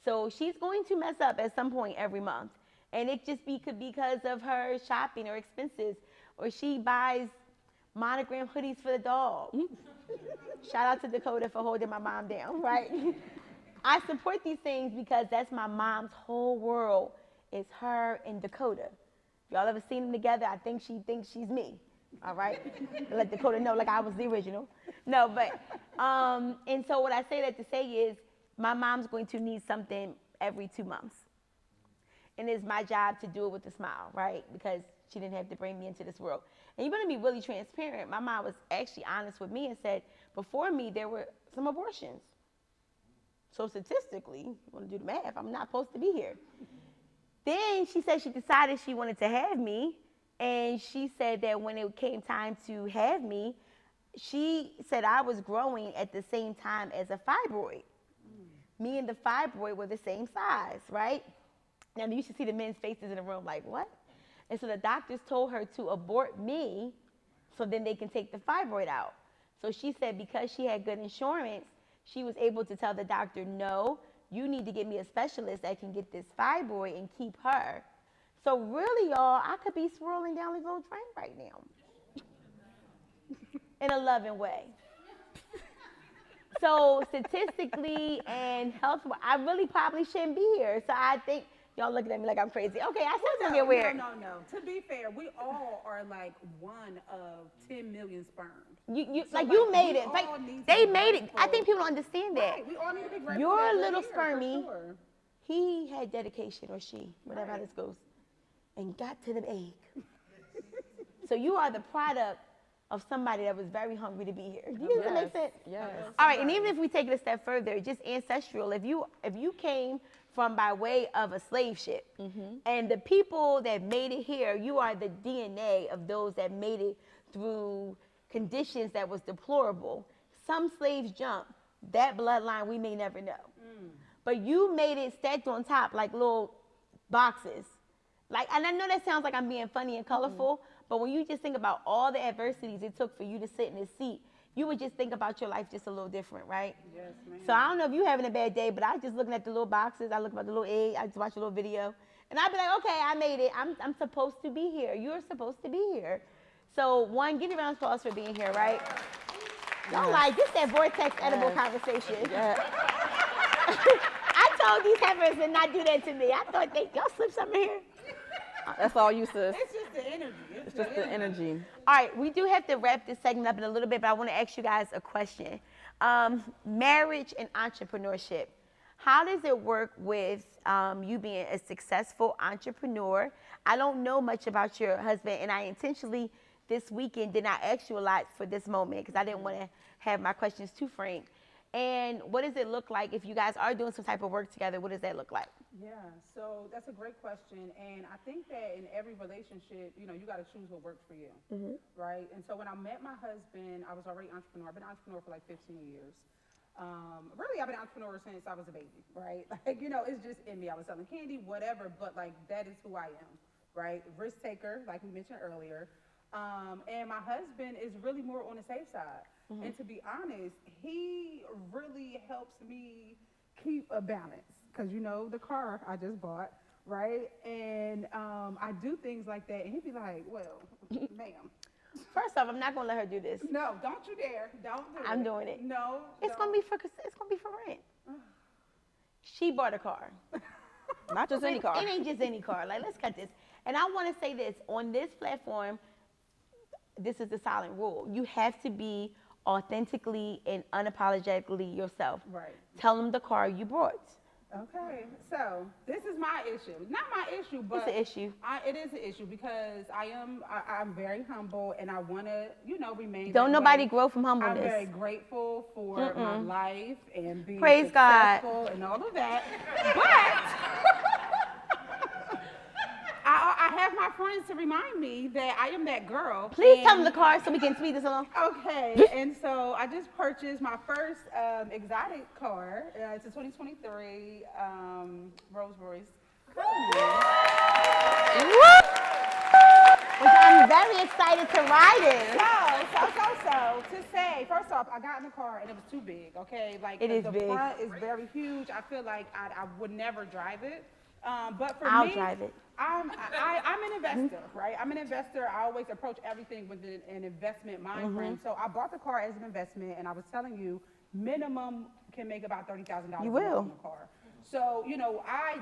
So she's going to mess up at some point every month. And it just could be because of her shopping or expenses, or she buys monogram hoodies for the dog. Shout out to Dakota for holding my mom down, right? I support these things because that's my mom's whole world is her and Dakota. Y'all ever seen them together? I think she thinks she's me. All right? Let Dakota know like I was the original. No, but, and so what I say that to say is my mom's going to need something every 2 months. And it's my job to do it with a smile, right? Because she didn't have to bring me into this world. And you're going to be really transparent. My mom was actually honest with me and said, before me, there were some abortions. So statistically, you want to do the math, I'm not supposed to be here. Then she said she decided she wanted to have me. And she said that when it came time to have me, she said I was growing at the same time as a fibroid. Me and the fibroid were the same size, right? Now, you should see the men's faces in the room like, what? And so the doctors told her to abort me so then they can take the fibroid out. So she said because she had good insurance, she was able to tell the doctor, no, you need to get me a specialist that can get this fibroid and keep her. So really, y'all, I could be swirling down this little train right now in a loving way. So So statistically and health, I really probably shouldn't be here. So I think y'all looking at me like I'm crazy. Okay, I said it's gonna get weird. No. To be fair, we all are like one of 10 million sperm. You So, like you like, made we it. Like all need to they be made it. I grateful. think people don't understand that. Right, we all need to be grateful Your that we're little here, spermie, for sure. he had dedication, or she, whatever how Right. this goes, and got to the egg. So you are the product of somebody that was very hungry to be here. Do you that make sense? Yes. All right, and even if we take it a step further, just ancestral, if you came from by way of a slave ship, and the people that made it here, you are the DNA of those that made it through conditions that was deplorable. Some slaves jumped. That bloodline we may never know. But you made it stacked on top like little boxes. Like, and I know that sounds like I'm being funny and colorful, but when you just think about all the adversities it took for you to sit in this seat, you would just think about your life just a little different, right? Yes, ma'am. So I don't know if you're having a bad day, but I just looking at the little boxes. I look at the little egg. I just watch a little video, and I'd be like, okay, I made it. I'm supposed to be here. You're supposed to be here. So one, give you a round of applause for being here, right? Y'all like this that vortex edible conversation. Yeah. I told these heifers to not do that to me. I thought y'all slip something here. That's all you, sis. It's just the energy. It's just the energy. All right, we do have to wrap this segment up in a little bit, but I want to ask you guys a question. Marriage and entrepreneurship. How does it work with you being a successful entrepreneur? I don't know much about your husband, and I intentionally this weekend did not ask you a lot for this moment because I didn't want to have my questions too frank. And what does it look like if you guys are doing some type of work together? What does that look like? Yeah, so that's a great question. And I think that in every relationship, you got to choose what works for you, right? And so when I met my husband, I was already an entrepreneur. I've been an entrepreneur for like 15 years. Really, I've been an entrepreneur since I was a baby, right? Like, it's just in me. I was selling candy, whatever, but like that is who I am, right? Risk taker, like we mentioned earlier. And my husband is really more on the safe side. And to be honest, he really helps me keep a balance because the car I just bought, right? And I do things like that, and he'd be like, "Well, ma'am, First off, I'm not gonna let her do this. no, don't you dare, don't do it. I'm doing it. No, It's gonna be for rent. She bought a car. Not just any car. It ain't just any car. Like, let's cut this. And I want to say this on this platform. This is the silent rule. You have to be authentically and unapologetically yourself. Right. Tell them the car you brought. Okay, so this is my issue. Not my issue, but It's an issue. It is an issue because I'm very humble and I want to, remain. Don't that nobody way. grow from I'm humbleness. very grateful for my life and being Praise God. successful and all of that. But I have my friends to remind me that I am that girl. Please tell them the car so we can speed this along. Okay, and so I just purchased my first exotic car. It's a 2023 Rolls Royce. Which I'm very excited to ride in. So, to say, first off, I got in the car and it was too big, okay? Like, It is the big. front is very huge. I feel like I would never drive it. But for I'll me, drive it. I'm an investor, right? I'm an investor. I always approach everything with an investment mind frame. So I bought the car as an investment, and I was telling you, minimum can make about $30,000 You will. on the car. So,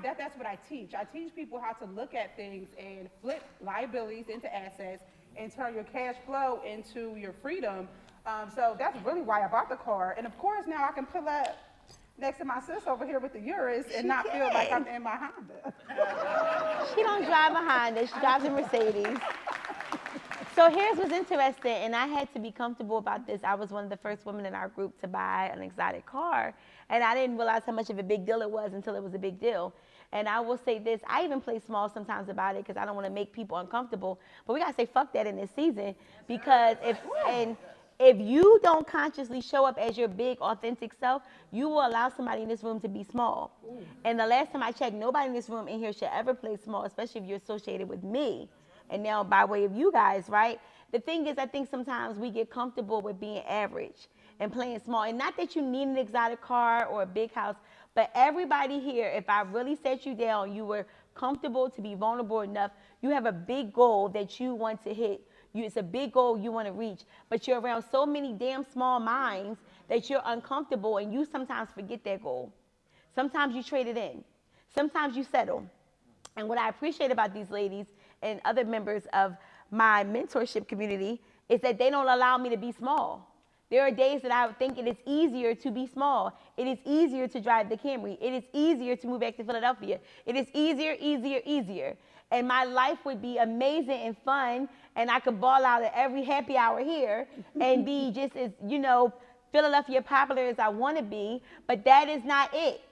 that's what I teach. I teach people how to look at things and flip liabilities into assets and turn your cash flow into your freedom. So that's really why I bought the car. And of course, now I can pull up next to my sis over here with the Urus and not feel like I'm in my Honda. She don't drive a Honda. She drives a Mercedes. So here's what's interesting, and I had to be comfortable about this. I was one of the first women in our group to buy an exotic car, and I didn't realize how much of a big deal it was until it was a big deal. And I will say this, I even play small sometimes about it because I don't want to make people uncomfortable, but we got to say fuck that in this season because if you don't consciously show up as your big, authentic self, you will allow somebody in this room to be small. And the last time I checked, nobody in this room in here should ever play small, especially if you're associated with me. And now by way of you guys, right? The thing is, I think sometimes we get comfortable with being average and playing small. And not that you need an exotic car or a big house, but everybody here, if I really set you down, you were comfortable to be vulnerable enough, you have a big goal that you want to hit. It's a big goal you want to reach, but you're around so many damn small minds that you're uncomfortable and you sometimes forget that goal. Sometimes you trade it in. Sometimes you settle. And what I appreciate about these ladies and other members of my mentorship community is that they don't allow me to be small. There are days that I would think it is easier to be small. It is easier to drive the Camry. It is easier to move back to Philadelphia. It is easier. And my life would be amazing and fun, and I could ball out at every happy hour here and be just as, Philadelphia popular as I want to be, but that is not it.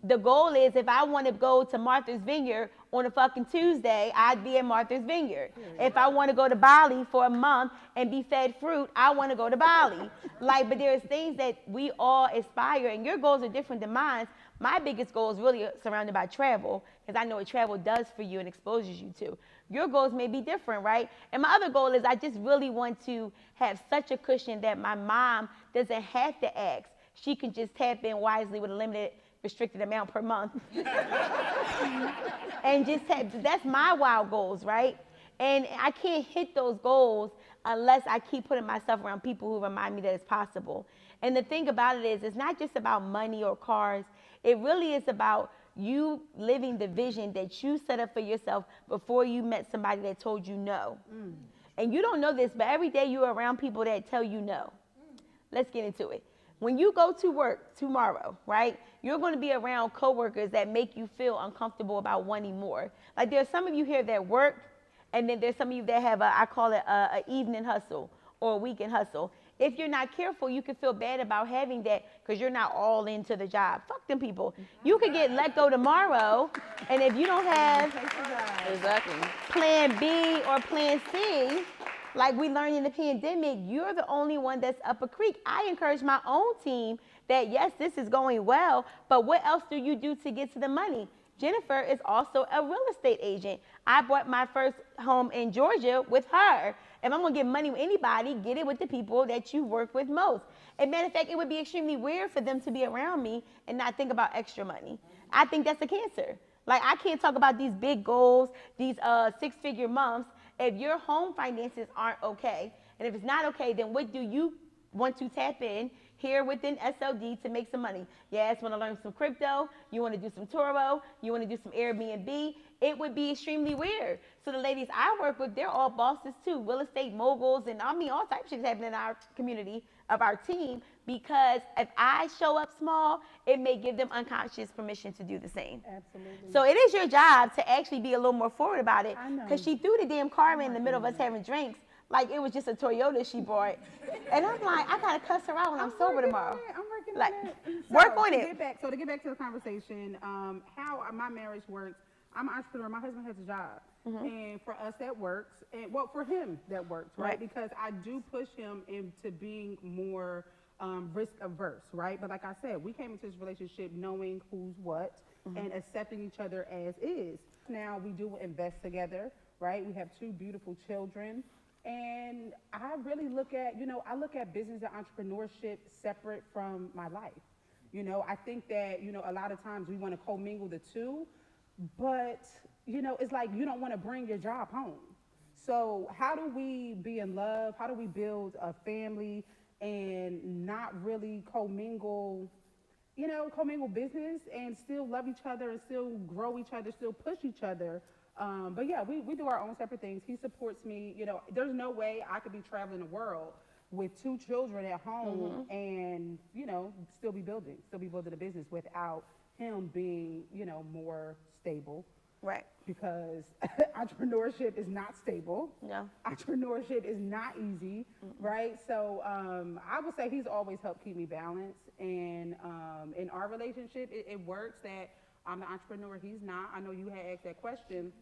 The goal is if I want to go to Martha's Vineyard on a fucking Tuesday, I'd be at Martha's Vineyard. If I want to go to Bali for a month and be fed fruit, I want to go to Bali. But there's things that we all aspire, and your goals are different than mine. My biggest goal is really surrounded by travel, because I know what travel does for you and exposes you to. Your goals may be different, right? And my other goal is I just really want to have such a cushion that my mom doesn't have to ask. She can just tap in wisely with a limited restricted amount per month. And that's my wild goals, right? And I can't hit those goals unless I keep putting myself around people who remind me that it's possible. And the thing about it is, it's not just about money or cars. It really is about you living the vision that you set up for yourself before you met somebody that told you no. And you don't know this, but every day you're around people that tell you no. Let's get into it. When you go to work tomorrow, right, you're going to be around coworkers that make you feel uncomfortable about wanting more. Like there's some of you here that work, and then there's some of you that have I call it a evening hustle or a weekend hustle. If you're not careful, you can feel bad about having that because you're not all into the job. Fuck them people. You could get let go tomorrow, and if you don't have plan B or plan C, like we learned in the pandemic, you're the only one that's up a creek. I encourage my own team that, yes, this is going well, but what else do you do to get to the money? Jennifer is also a real estate agent. I bought my first home in Georgia with her. If I'm going to get money with anybody, get it with the people that you work with most. As a matter of fact, it would be extremely weird for them to be around me and not think about extra money. I think that's a cancer. Like, I can't talk about these big goals, these six-figure months, if your home finances aren't okay. And if it's not okay, then what do you want to tap in here within SLD to make some money? Yes, want to learn some crypto, you want to do some Turo, you want to do some Airbnb, it would be extremely weird. So the ladies I work with, they're all bosses too, real estate moguls, and I mean all types of shit happening in our community of our team, because if I show up small, it may give them unconscious permission to do the same. Absolutely. So it is your job to actually be a little more forward about it. I know. Because she threw the damn car in the middle of us having drinks like it was just a Toyota she bought. And I'm like, I gotta cuss her out when I'm sober tomorrow. I'm working Like, on it. work on to it. Get back, so to get back to the conversation, how my marriage works, I'm an entrepreneur. My husband has a job. And for us, that works. And well, for him, that works, right? Because I do push him into being more risk averse, right? But like I said, we came into this relationship knowing who's what and accepting each other as is. Now we do invest together, right? We have 2 beautiful children. And I really look at, I look at business and entrepreneurship separate from my life. I think that, a lot of times we want to commingle the two, but, it's like you don't want to bring your job home. So how do we be in love? How do we build a family and not really commingle business and still love each other and still grow each other, still push each other? But yeah, we do our own separate things. He supports me. There's no way I could be traveling the world with 2 children at home and, still be building a business without him being, more stable. Right. Because entrepreneurship is not stable. No. Entrepreneurship is not easy, right? So I would say he's always helped keep me balanced. And in our relationship, it works that I'm the entrepreneur, he's not. I know you had asked that question.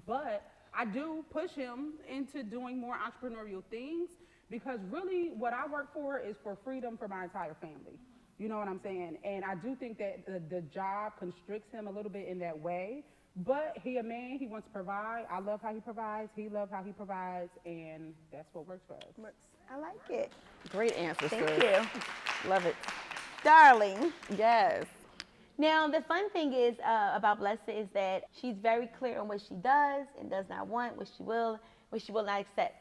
But I do push him into doing more entrepreneurial things because really what I work for is for freedom for my entire family. You know what I'm saying? And I do think that the job constricts him a little bit in that way. But he a man, he wants to provide. I love how he provides. He loves how he provides. And that's what works for us. I like it. Great answer, Thank sis. you. Love it. Darling. Yes. Now, the fun thing is about Blessed is that she's very clear on what she does and does not want, what she will not accept.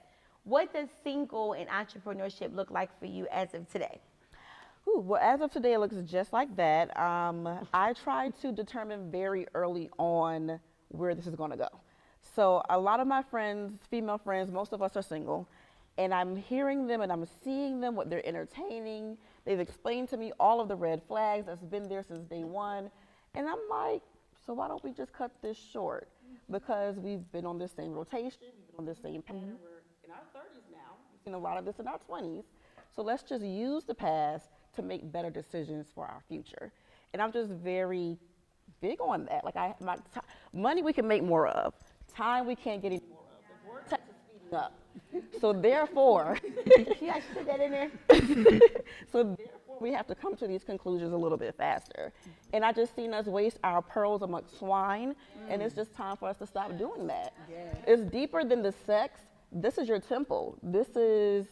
What does single and entrepreneurship look like for you as of today? Ooh, well, as of today, it looks just like that. I tried to determine very early on where this is going to go. So a lot of my friends, female friends, most of us are single, and I'm hearing them and I'm seeing them, what they're entertaining. They've explained to me all of the red flags that's been there since day one. And I'm like, so why don't we just cut this short? Because we've been on this same rotation, we've been on this same pattern. We're in our 30s now. We've seen a lot of this in our 20s. So let's just use the past to make better decisions for our future. And I'm just very big on that. Like money we can make more of, time we can't get any more of. The vortex is speeding up. So therefore, You guys put that in there? so therefore we have to come to these conclusions a little bit faster. And I just seen us waste our pearls amongst swine, and it's just time for us to stop doing that. It's deeper than the sex. This is your temple. This is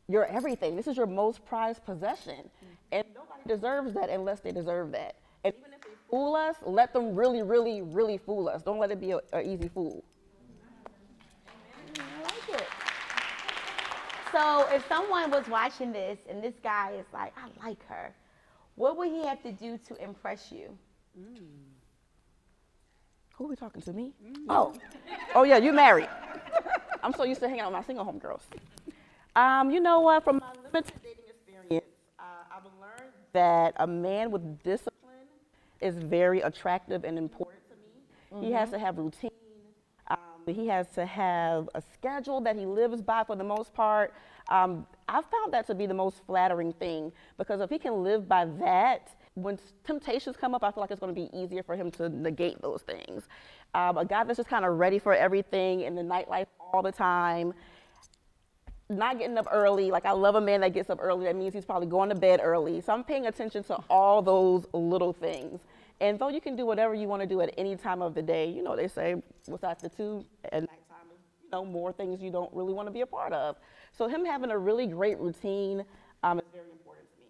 your everything. This is your most prized possession. And nobody deserves that unless they deserve that. And even if they fool us, let them really, really, really fool us. Don't let it be an easy fool. I like it. So if someone was watching this and this guy is like, I like her, what would he have to do to impress you? Who are we talking to, me? Oh yeah, you married. I'm so used to hanging out with my single homegirls. You know what? From my limited dating experience, I've learned that a man with discipline is very attractive and important to me. He has to have routine. He has to have a schedule that he lives by for the most part. I've found that to be the most flattering thing, because if he can live by that, when temptations come up, I feel like it's going to be easier for him to negate those things. A guy that's just kind of ready for everything in the nightlife all the time, not getting up early. Like, I love a man that gets up early. That means he's probably going to bed early. So I'm paying attention to all those little things. And though you can do whatever you want to do at any time of the day, you know, they say what's after 2 at nighttime is, you know, more things you don't really want to be a part of. So him having a really great routine is very important to me.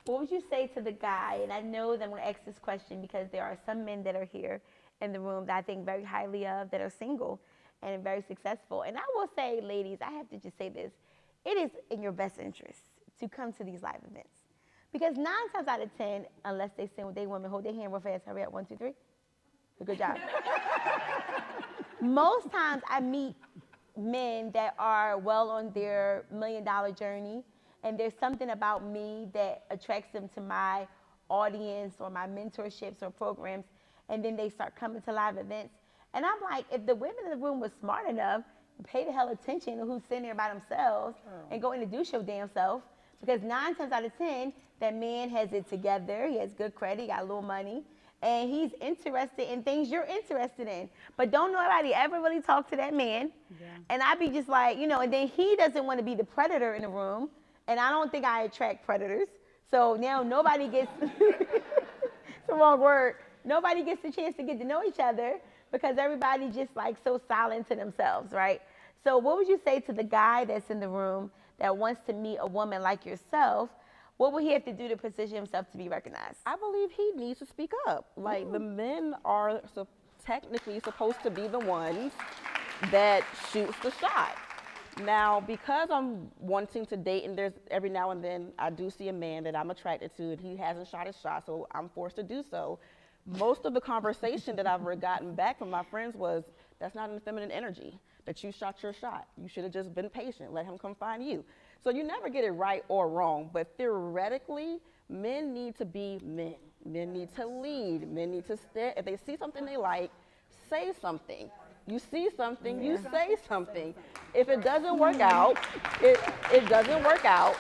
What would you say to the guy? And I know that I'm going to ask this question because there are some men that are here in the room that I think very highly of, that are single and very successful. And I will say, ladies, I have to just say this. It is in your best interest to come to these live events. Because 9 times out of 10, unless they sing with their women, hold their hand real fast, hurry up, 1, 2, 3. Good job. Most times I meet men that are well on their $1 million journey, and there's something about me that attracts them to my audience or my mentorships or programs, and then they start coming to live events. And I'm like, if the women in the room were smart enough to pay the hell attention to who's sitting there by themselves and go introduce your damn self, because 9 times out of 10, that man has it together, he has good credit, he got a little money, and he's interested in things you're interested in. But don't nobody ever really talk to that man. Yeah. And I be just like, you know, and then he doesn't want to be the predator in the room, and I don't think I attract predators. So now nobody gets, it's the wrong word, nobody gets the chance to get to know each other because everybody just like so silent to themselves, right? So what would you say to the guy that's in the room that wants to meet a woman like yourself? What would he have to do to position himself to be recognized? I believe he needs to speak up. Like, the men are technically supposed to be the ones that shoots the shot. Now, because I'm wanting to date, and there's every now and then I do see a man that I'm attracted to, and he hasn't shot his shot, so I'm forced to do so. Most of the conversation that I've gotten back from my friends was, that's not an feminine energy, that you shot your shot. You should have just been patient, let him come find you. So you never get it right or wrong, but theoretically, men need to be men. Men need to lead. Men need to stand. If they see something they like, say something. You see something, you say something. If it doesn't work out, it doesn't work out,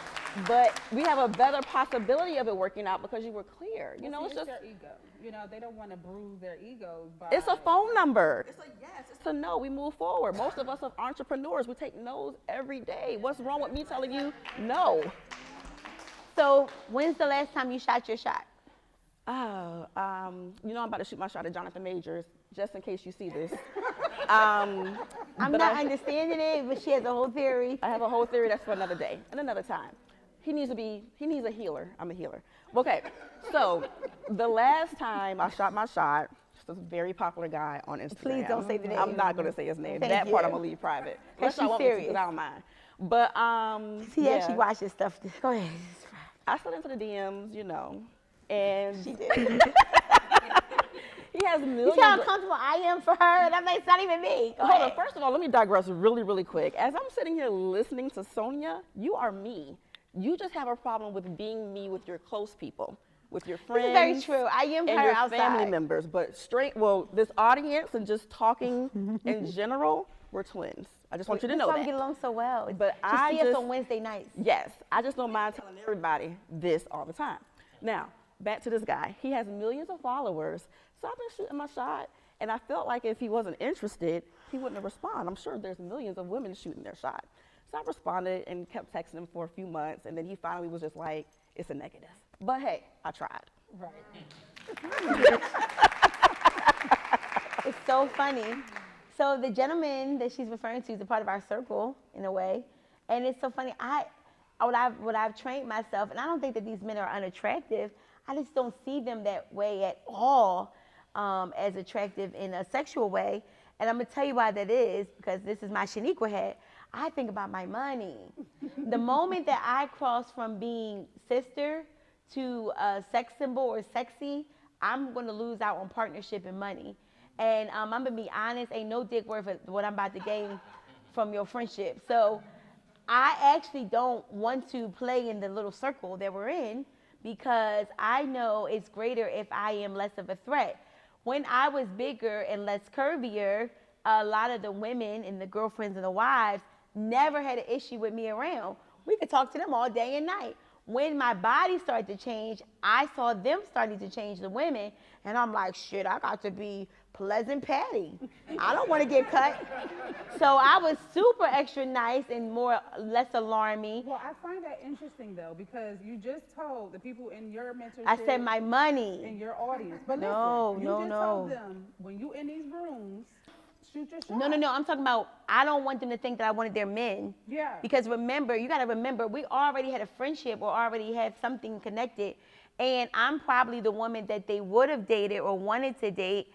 but we have a better possibility of it working out because you were clear. You know, it's just their ego. You know, they don't want to bruise their egos. It's a phone number. It's a yes, it's a no. We move forward. Most of us are entrepreneurs. We take no's every day. What's wrong with me telling you no? So when's the last time you shot your shot? Oh, you know, I'm about to shoot my shot at Jonathan Majors, just in case you see this. I'm not understanding it, but she has a whole theory. I have a whole theory that's for another day and another time. He needs a healer. I'm a healer. Okay, so the last time I shot my shot, this very popular guy on Instagram. Please don't say the name. I'm not going to say his name. Thank that you. part I'm going to leave private. Because she's I serious. because I don't mind. But He yeah. actually watches stuff. Go ahead. I slid into the DMs, you know, and She did. he has You millions. see how uncomfortable I am for her? And I'm like, it's not even me. Go Hold on. ahead. First of all, let me digress really, really quick. As I'm sitting here listening to Sonia, you are me. You just have a problem with being me with your close people, with your friends. This is very true. I am and her your outside. family members. But this audience and just talking in general, we're twins. I just want you to know That's why that. we get along so well. But She I see us just- on Wednesday nights. Yes, I just don't mind telling everybody this all the time. Now, back to this guy. He has millions of followers, so I've been shooting my shot, and I felt like if he wasn't interested, he wouldn't have responded. I'm sure there's millions of women shooting their shot. So I responded and kept texting him for a few months, and then he finally was just like, it's a negative. But hey, I tried. Right. It's so funny. So the gentleman that she's referring to is a part of our circle in a way, and it's so funny. What I've trained myself, and I don't think that these men are unattractive. I just don't see them that way at all, as attractive in a sexual way. And I'm gonna tell you why that is, because this is my Shaniqua hat. I think about my money. The moment that I cross from being sister to a sex symbol or sexy, I'm gonna lose out on partnership and money. And I'm gonna be honest, ain't no dick worth of what I'm about to gain from your friendship. So I actually don't want to play in the little circle that we're in, because I know it's greater if I am less of a threat. When I was bigger and less curvier, a lot of the women and the girlfriends and the wives never had an issue with me around. We could talk to them all day and night. When my body started to change, I saw them starting to change, the women, and I'm like, shit, I got to be Pleasant Patty. I don't want to get cut. So I was super extra nice and less alarming. Well, I find that interesting though, because you just told the people in your mentorship. I said my money. In your audience. But No, listen, no, you just no. told them when you in these rooms, shoot your shot. No. I'm talking about, I don't want them to think that I wanted their men. Yeah. Because remember, you got to remember, we already had a friendship or already had something connected. And I'm probably the woman that they would have dated or wanted to date,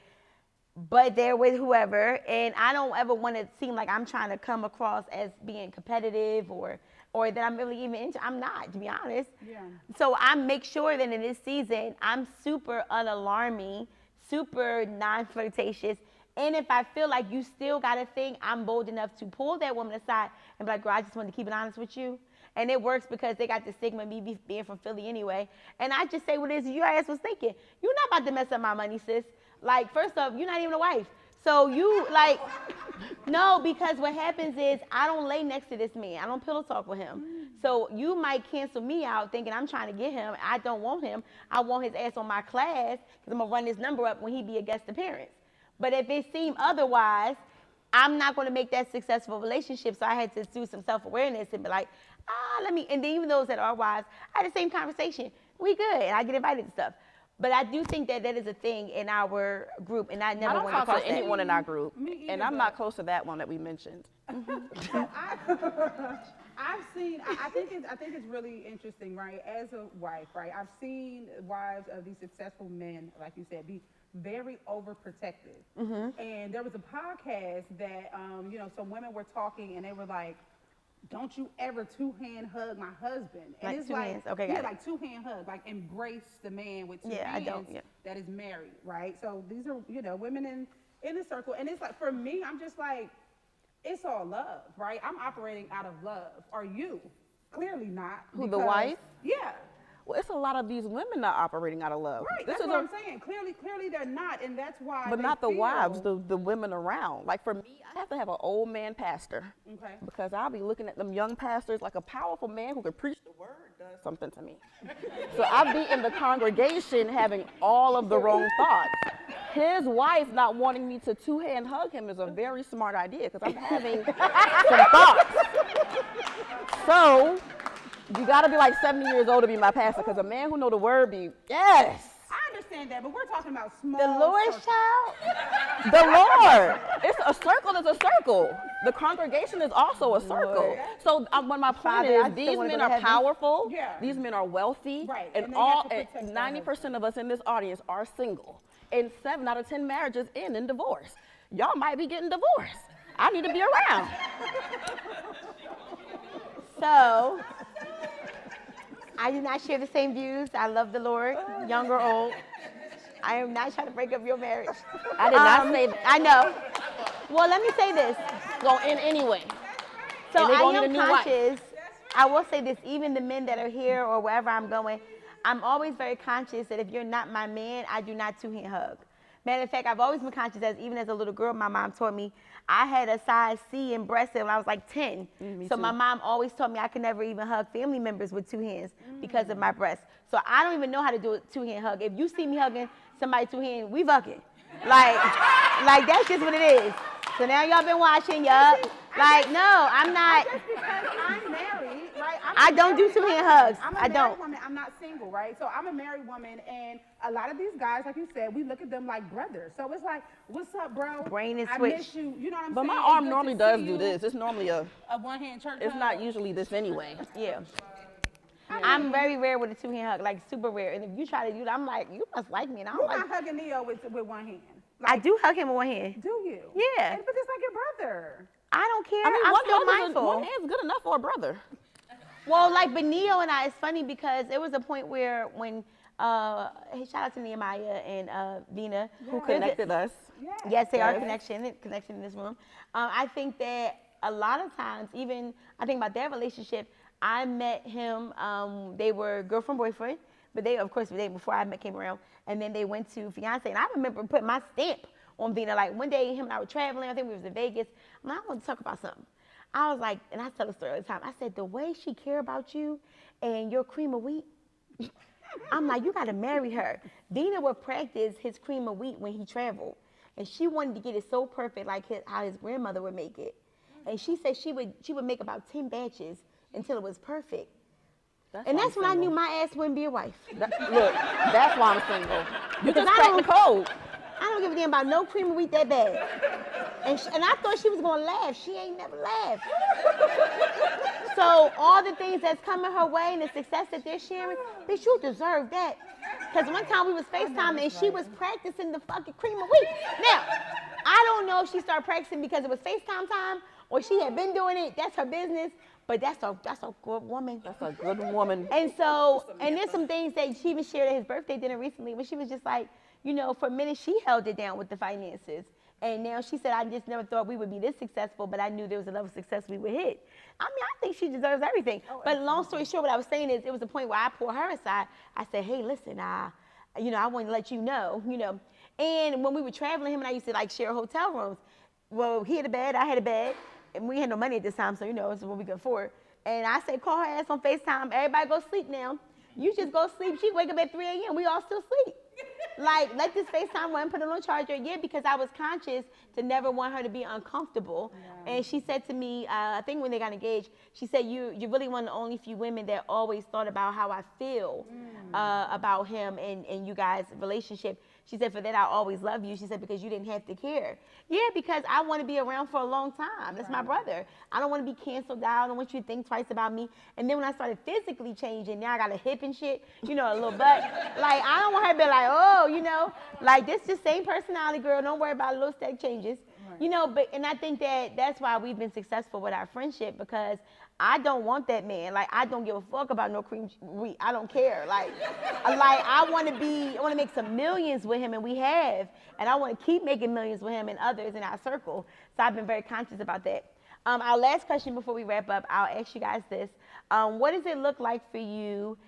but they're with whoever. And I don't ever want to seem like I'm trying to come across as being competitive or that I'm really even into. I'm not, to be honest. Yeah. So I make sure that in this season, I'm super unalarming, super non-flirtatious. And if I feel like you still got a thing, I'm bold enough to pull that woman aside and be like, girl, I just wanted to keep it honest with you. And it works because they got the stigma of me being from Philly anyway. And I just say what it is your ass was thinking. You're not about to mess up my money, sis. Like, first off, you're not even a wife. So you, like, no, because what happens is I don't lay next to this man. I don't pillow talk with him. So you might cancel me out thinking I'm trying to get him. I don't want him. I want his ass on my class because I'm going to run his number up when he be a guest appearance. But if it seemed otherwise, I'm not going to make that successful relationship. So I had to do some self-awareness and be like, and then even those that are wives, I had the same conversation. We good, and I get invited to stuff. But I do think that is a thing in our group, and I I never don't want to talk cross to that. anyone in our group, Me either, and I'm but- not close to that one that we mentioned. So I've seen. I think it's really interesting, right? As a wife, right? I've seen wives of these successful men, like you said, be very overprotective. Mm-hmm. And there was a podcast that, some women were talking, and they were like, "Don't you ever two-hand hug my husband?" And Like it's two like, hands. Okay, yeah, got it. like two-hand hug, like embrace the man with two Yeah, I hands don't, yeah. that is married, right? So these are, women in the circle, and it's like, for me, I'm just like, it's all love, right? I'm operating out of love. Are you? Clearly not. Who, the because- wife? Yeah. Well, it's a lot of these women not operating out of love. Right. This That's is what I'm saying. Clearly they're not, and that's why. But they not the feel- wives, the women around. Like for me, I have to have an old man pastor. Okay. Because I'll be looking at them young pastors, like a powerful man who can preach the word does something to me. So I'll be in the congregation having all of the wrong thoughts. His wife not wanting me to two-hand hug him is a very smart idea because I'm having some thoughts. So you gotta be like 70 years old to be my pastor because a man who know the word be, yes. I understand that, but we're talking about small. The Lord's circles. child? The Lord. It's a circle is a circle. The congregation is also a circle. Lord. So when my point Father, I is, still these wanna men go to are heaven. powerful. Yeah. These men are wealthy. Right, And and they have all to protect their 90% of us in this audience are single. And 7 out of 10 marriages end in divorce. Y'all might be getting divorced. I need to be around. So I do not share the same views. I love the Lord, young or old. I am not trying to break up your marriage. I did not say that. I know. Well, let me say this. Go in anyway. So And they I gonna need am a new wife. conscious. I will say this, even the men that are here or wherever I'm going, I'm always very conscious that if you're not my man, I do not two-hand hug. Matter of fact, I've always been conscious as even as a little girl, my mom taught me I had a size C in breast when I was like 10. Me So too. my mom always taught me I could never even hug family members with two hands because of my breast. So I don't even know how to do a two-hand hug. If you see me hugging somebody two-hand, we fucking. Like that's just what it is. So now y'all been watching, yup. Like, no, I'm not. Just because I'm married, right? I don't do two-hand hugs. I'm a I married don't. woman. I'm not single, right? So I'm a married woman, and a lot of these guys, like you said, we look at them like brothers. So it's like, what's up, bro? Brain is I switched. miss you. You know what I'm But saying? my It's arm good normally to does see do you. this. It's normally a. A one-hand church It's hug. not usually this anyway. Yeah. I'm very rare with a two-hand hug, like super rare. And if you try to do that, I'm like, you must like me. And I don't You're like not hugging Neo with one hand. I do hug him with one hand. Do you? Yeah. But it's like your brother. I don't care. I mean, I'm one still hug mindful. one hand's good enough for a brother. Well, like, but Neo and I, it's funny because there was a point where when, hey, shout out to Nehemiah and Vina. Who connected us? Yes, they are Yes. connection in this room. I think that a lot of times, even I think about their relationship, I met him, they were girlfriend, boyfriend, but they, of course, the day before came around, and then they went to fiance, and I remember putting my stamp on Vina. Like, one day, him and I were traveling, I think we was in Vegas, and I want to talk about something. I was like, and I tell the story all the time, I said, the way she care about you and your cream of wheat, I'm like, you gotta marry her. Vina would practice his cream of wheat when he traveled, and she wanted to get it so perfect, like how his grandmother would make it. And she said she would make about 10 batches until it was perfect. And that's when I knew my ass wouldn't be a wife. Look, that's why I'm single. You Because just cracked the code. I don't give a damn about no cream of wheat that bad. And I thought she was gonna laugh. She ain't never laughed. So all the things that's coming her way and the success that they're sharing, bitch, you deserve that. Because one time we was FaceTiming and she was practicing the fucking cream of wheat. Now, I don't know if she started practicing because it was FaceTime time or she had been doing it. That's her business. But that's a good woman. That's a good woman. And so, and there's some things that she even shared at his birthday dinner recently when she was just like, you know, for a minute she held it down with the finances. And now she said, I just never thought we would be this successful, but I knew there was a level of success we would hit. I mean, I think she deserves everything. But long story short, what I was saying is it was a point where I pulled her aside. I said, hey, listen, I want to let you know. And when we were traveling, him and I used to like share hotel rooms. Well, he had a bed, I had a bed, and we had no money at this time, so it's what we could afford. And I said, call her ass on FaceTime. Everybody go sleep now. You just go sleep. She wake up at 3 a.m. We all still sleep. Like, let this FaceTime one, put it on charger. Yeah, because I was conscious to never want her to be uncomfortable. Yeah. And she said to me, I think when they got engaged, she said, you're really one of the only few women that always thought about how I feel about him and you guys' relationship. She said, for that, I always love you. She said, because you didn't have to care. Yeah, because I want to be around for a long time. That's my brother. I don't want to be canceled out. I don't want you to think twice about me. And then when I started physically changing, now I got a hip and shit, a little butt. Like, I don't want her to be like, oh, like this just same personality, girl. Don't worry about little stack changes. Right. And I think that's why we've been successful with our friendship, because I don't want that man. Like, I don't give a fuck about no cream wheat. I don't care. Like I want to make some millions with him, and we have. And I want to keep making millions with him and others in our circle. So I've been very conscious about that. Our last question before we wrap up, I'll ask you guys this. What does it look like for you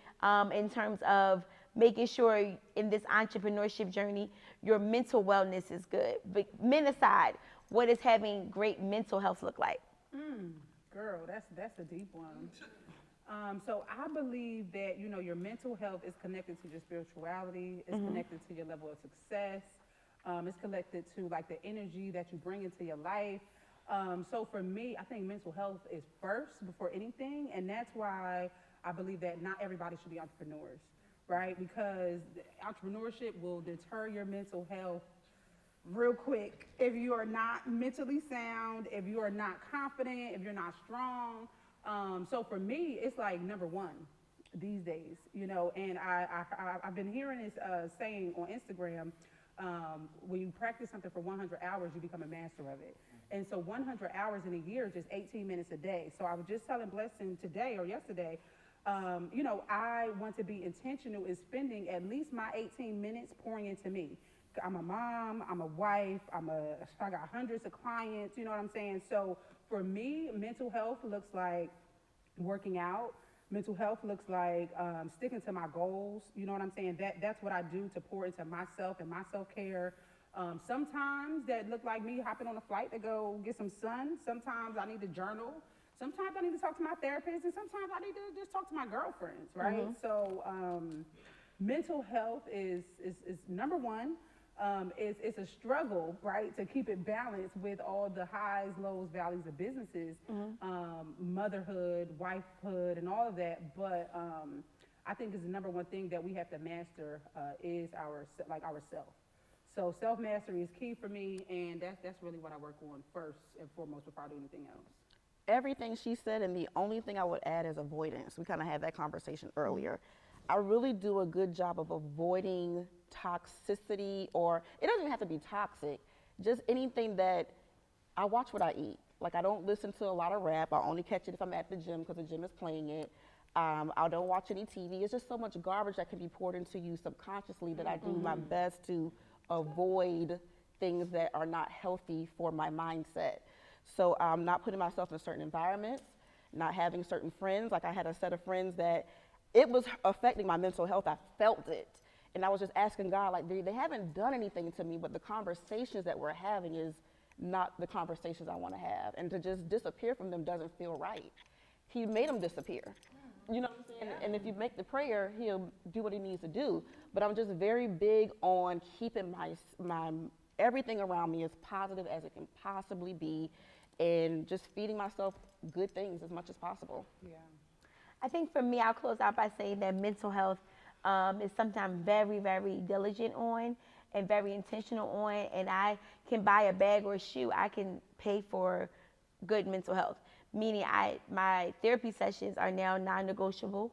in terms of making sure in this entrepreneurship journey, your mental wellness is good? But men aside, what does having great mental health look like? Girl, that's a deep one. So I believe that, your mental health is connected to your spirituality. It's connected to your level of success. It's connected to like the energy that you bring into your life. So for me, I think mental health is first before anything. And that's why I believe that not everybody should be entrepreneurs, right? Because entrepreneurship will deter your mental health real quick if you are not mentally sound, if you are not confident, if you're not strong. So for me, it's like number one these days, and I've been hearing this saying on Instagram, when you practice something for 100 hours, you become a master of it. And so 100 hours in a year is just 18 minutes a day. So I was just telling Blessing today or yesterday, I want to be intentional in spending at least my 18 minutes pouring into me. I'm a mom, I'm a wife, I got hundreds of clients, you know what I'm saying? So for me, mental health looks like working out. Mental health looks like sticking to my goals. You know what I'm saying? That's what I do to pour into myself and my self care. Sometimes that look like me hopping on a flight to go get some sun. Sometimes I need to journal. Sometimes I need to talk to my therapist, and sometimes I need to just talk to my girlfriends. Right? So mental health is number one. It's a struggle, right, to keep it balanced with all the highs, lows, valleys of businesses, motherhood, wifehood, and all of that. But I think is the number one thing that we have to master is ourself. So self mastery is key for me, and that's really what I work on first and foremost before I do anything else. Everything she said, and the only thing I would add is avoidance. We kind of had that conversation earlier. I really do a good job of avoiding toxicity, or it doesn't even have to be toxic, just anything that I watch what I eat. Like, I don't listen to a lot of rap. I only catch it if I'm at the gym because the gym is playing it. I don't watch any TV. It's just so much garbage that can be poured into you subconsciously that I do my best to avoid things that are not healthy for my mindset. So I'm not putting myself in certain environments, not having certain friends. Like, I had a set of friends that it was affecting my mental health. I felt it. And I was just asking God, like, they haven't done anything to me, but the conversations that we're having is not the conversations I want to have. And to just disappear from them doesn't feel right. He made them disappear. You know what I'm saying? And if you make the prayer, he'll do what he needs to do. But I'm just very big on keeping my everything around me as positive as it can possibly be, and just feeding myself good things as much as possible. Yeah. I think for me, I'll close out by saying that mental health is sometimes very, very diligent on and very intentional on. And I can buy a bag or a shoe. I can pay for good mental health. Meaning, my therapy sessions are now non-negotiable.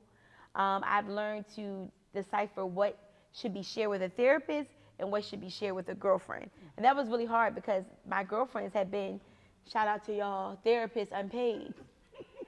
I've learned to decipher what should be shared with a therapist and what should be shared with a girlfriend. And that was really hard because my girlfriends have been, shout out to y'all, therapists unpaid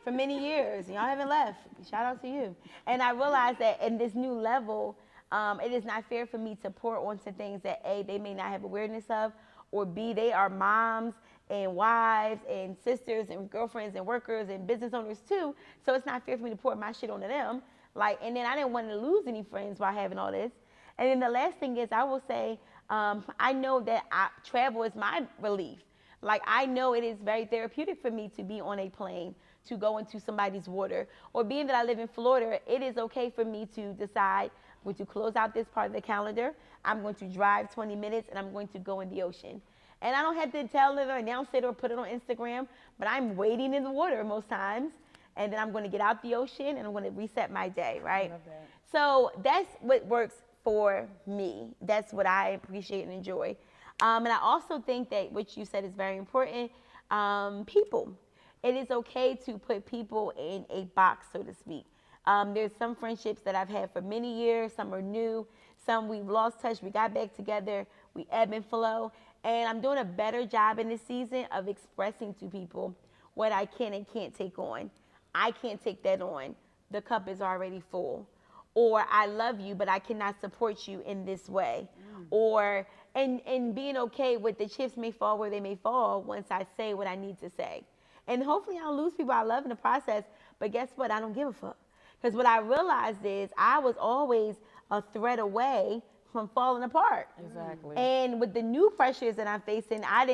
for many years. Y'all haven't left. Shout out to you. And I realized that in this new level, it is not fair for me to pour onto things that A, they may not have awareness of, or B, they are moms and wives and sisters and girlfriends and workers and business owners too. So it's not fair for me to pour my shit onto them. Like, and then I didn't want to lose any friends by having all this. And then the last thing is, I will say, I know that travel is my relief. Like, I know it is very therapeutic for me to be on a plane, to go into somebody's water, or being that I live in Florida, it is okay for me to decide I'm going to close out this part of the calendar. I'm going to drive 20 minutes and I'm going to go in the ocean. And I don't have to tell it or announce it or put it on Instagram, but I'm wading in the water most times. And then I'm going to get out the ocean and I'm going to reset my day, right? I love that. So that's what works for me. That's what I appreciate and enjoy. And I also think that what you said is very important. People. It is okay to put people in a box, so to speak. There's some friendships that I've had for many years. Some are new. Some we've lost touch. We got back together. We ebb and flow. And I'm doing a better job in this season of expressing to people what I can and can't take on. I can't take that on. The cup is already full. Or I love you, but I cannot support you in this way. Or and being okay with the chips may fall where they may fall once I say what I need to say. And hopefully I'll lose people I love in the process. But guess what? I don't give a fuck. Because what I realized is I was always a thread away from falling apart. Exactly. And with the new pressures that I'm facing, I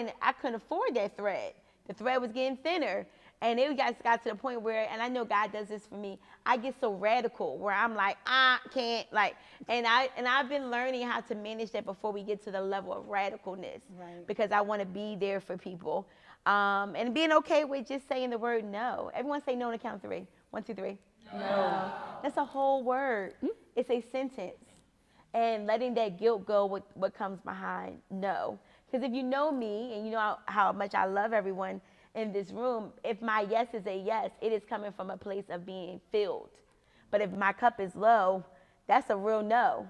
couldn't afford that thread. The thread was getting thinner. And it got to the point where, and I know God does this for me, I get so radical where I'm like, I can't, like, and I've been learning how to manage that before we get to the level of radicalness. Right. Because I want to be there for people. And being okay with just saying the word no. Everyone say no on the count of 3. 1, 2, 3. No. That's a whole word. It's a sentence. And letting that guilt go with what comes behind no. Because if you know me and you know how much I love everyone in this room, if my yes is a yes, it is coming from a place of being filled. But if my cup is low, that's a real no.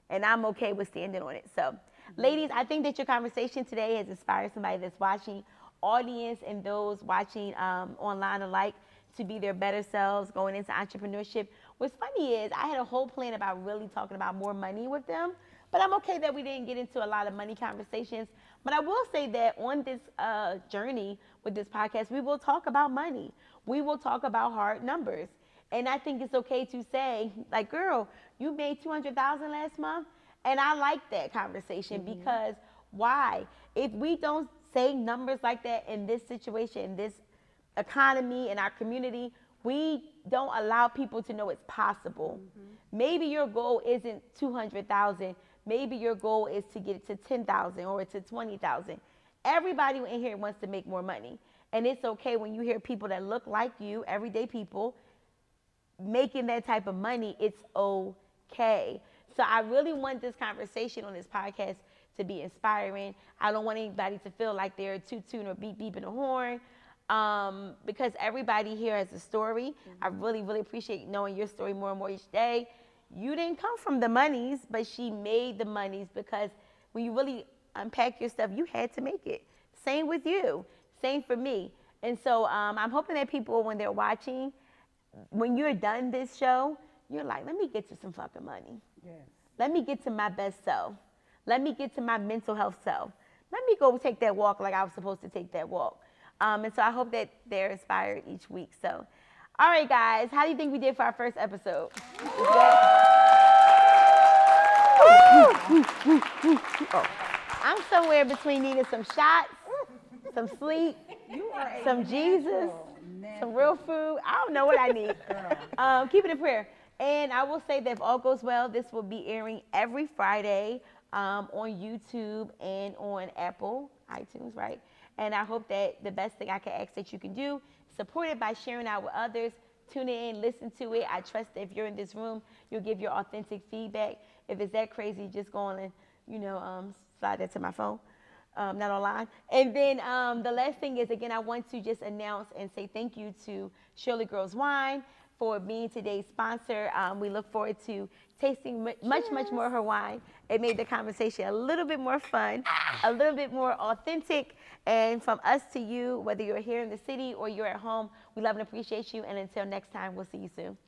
And I'm okay with standing on it. So, ladies, I think that your conversation today has inspired somebody that's watching, audience and those watching online alike, to be their better selves going into entrepreneurship. What's funny is I had a whole plan about really talking about more money with them, but I'm okay that we didn't get into a lot of money conversations. But I will say that on this journey with this podcast, we will talk about money. We will talk about hard numbers. And I think it's okay to say, like, girl, you made 200,000 last month. And I like that conversation because why? If we don't say numbers like that in this situation, in this economy, in our community, we don't allow people to know it's possible. Maybe your goal isn't 200,000. Maybe your goal is to get it to 10,000 or to 20,000. Everybody in here wants to make more money. And it's okay when you hear people that look like you, everyday people, making that type of money, it's okay. So I really want this conversation on this podcast to be inspiring. I don't want anybody to feel like they're toot-tooting or beeping a horn, because everybody here has a story. I really, really appreciate knowing your story more and more each day. You didn't come from the monies, but she made the monies because when you really unpack your stuff, you had to make it. Same with you. Same for me. And so I'm hoping that people, when they're watching, when you're done this show, you're like, let me get to some fucking money. Yes. Let me get to my best self. Let me get to my mental health self. Let me go take that walk like I was supposed to take that walk. And so I hope that they're inspired each week. So, all right, guys, how do you think we did for our first episode? I'm somewhere between needing some shots, some sleep, some Jesus, some real food. I don't know what I need. Keep it in prayer. And I will say that if all goes well, this will be airing every Friday on YouTube and on Apple, iTunes, right? And I hope that the best thing I can ask that you can do, support it by sharing out with others. Tune in, listen to it. I trust that if you're in this room, you'll give your authentic feedback. If it's that crazy, just go on and, slide that to my phone. Not online. And then the last thing is, again, I want to just announce and say thank you to Shirley Girls Wine for being today's sponsor. We look forward to tasting much more of her wine. It made the conversation a little bit more fun, a little bit more authentic. And from us to you, whether you're here in the city or you're at home, we love and appreciate you. And until next time, we'll see you soon.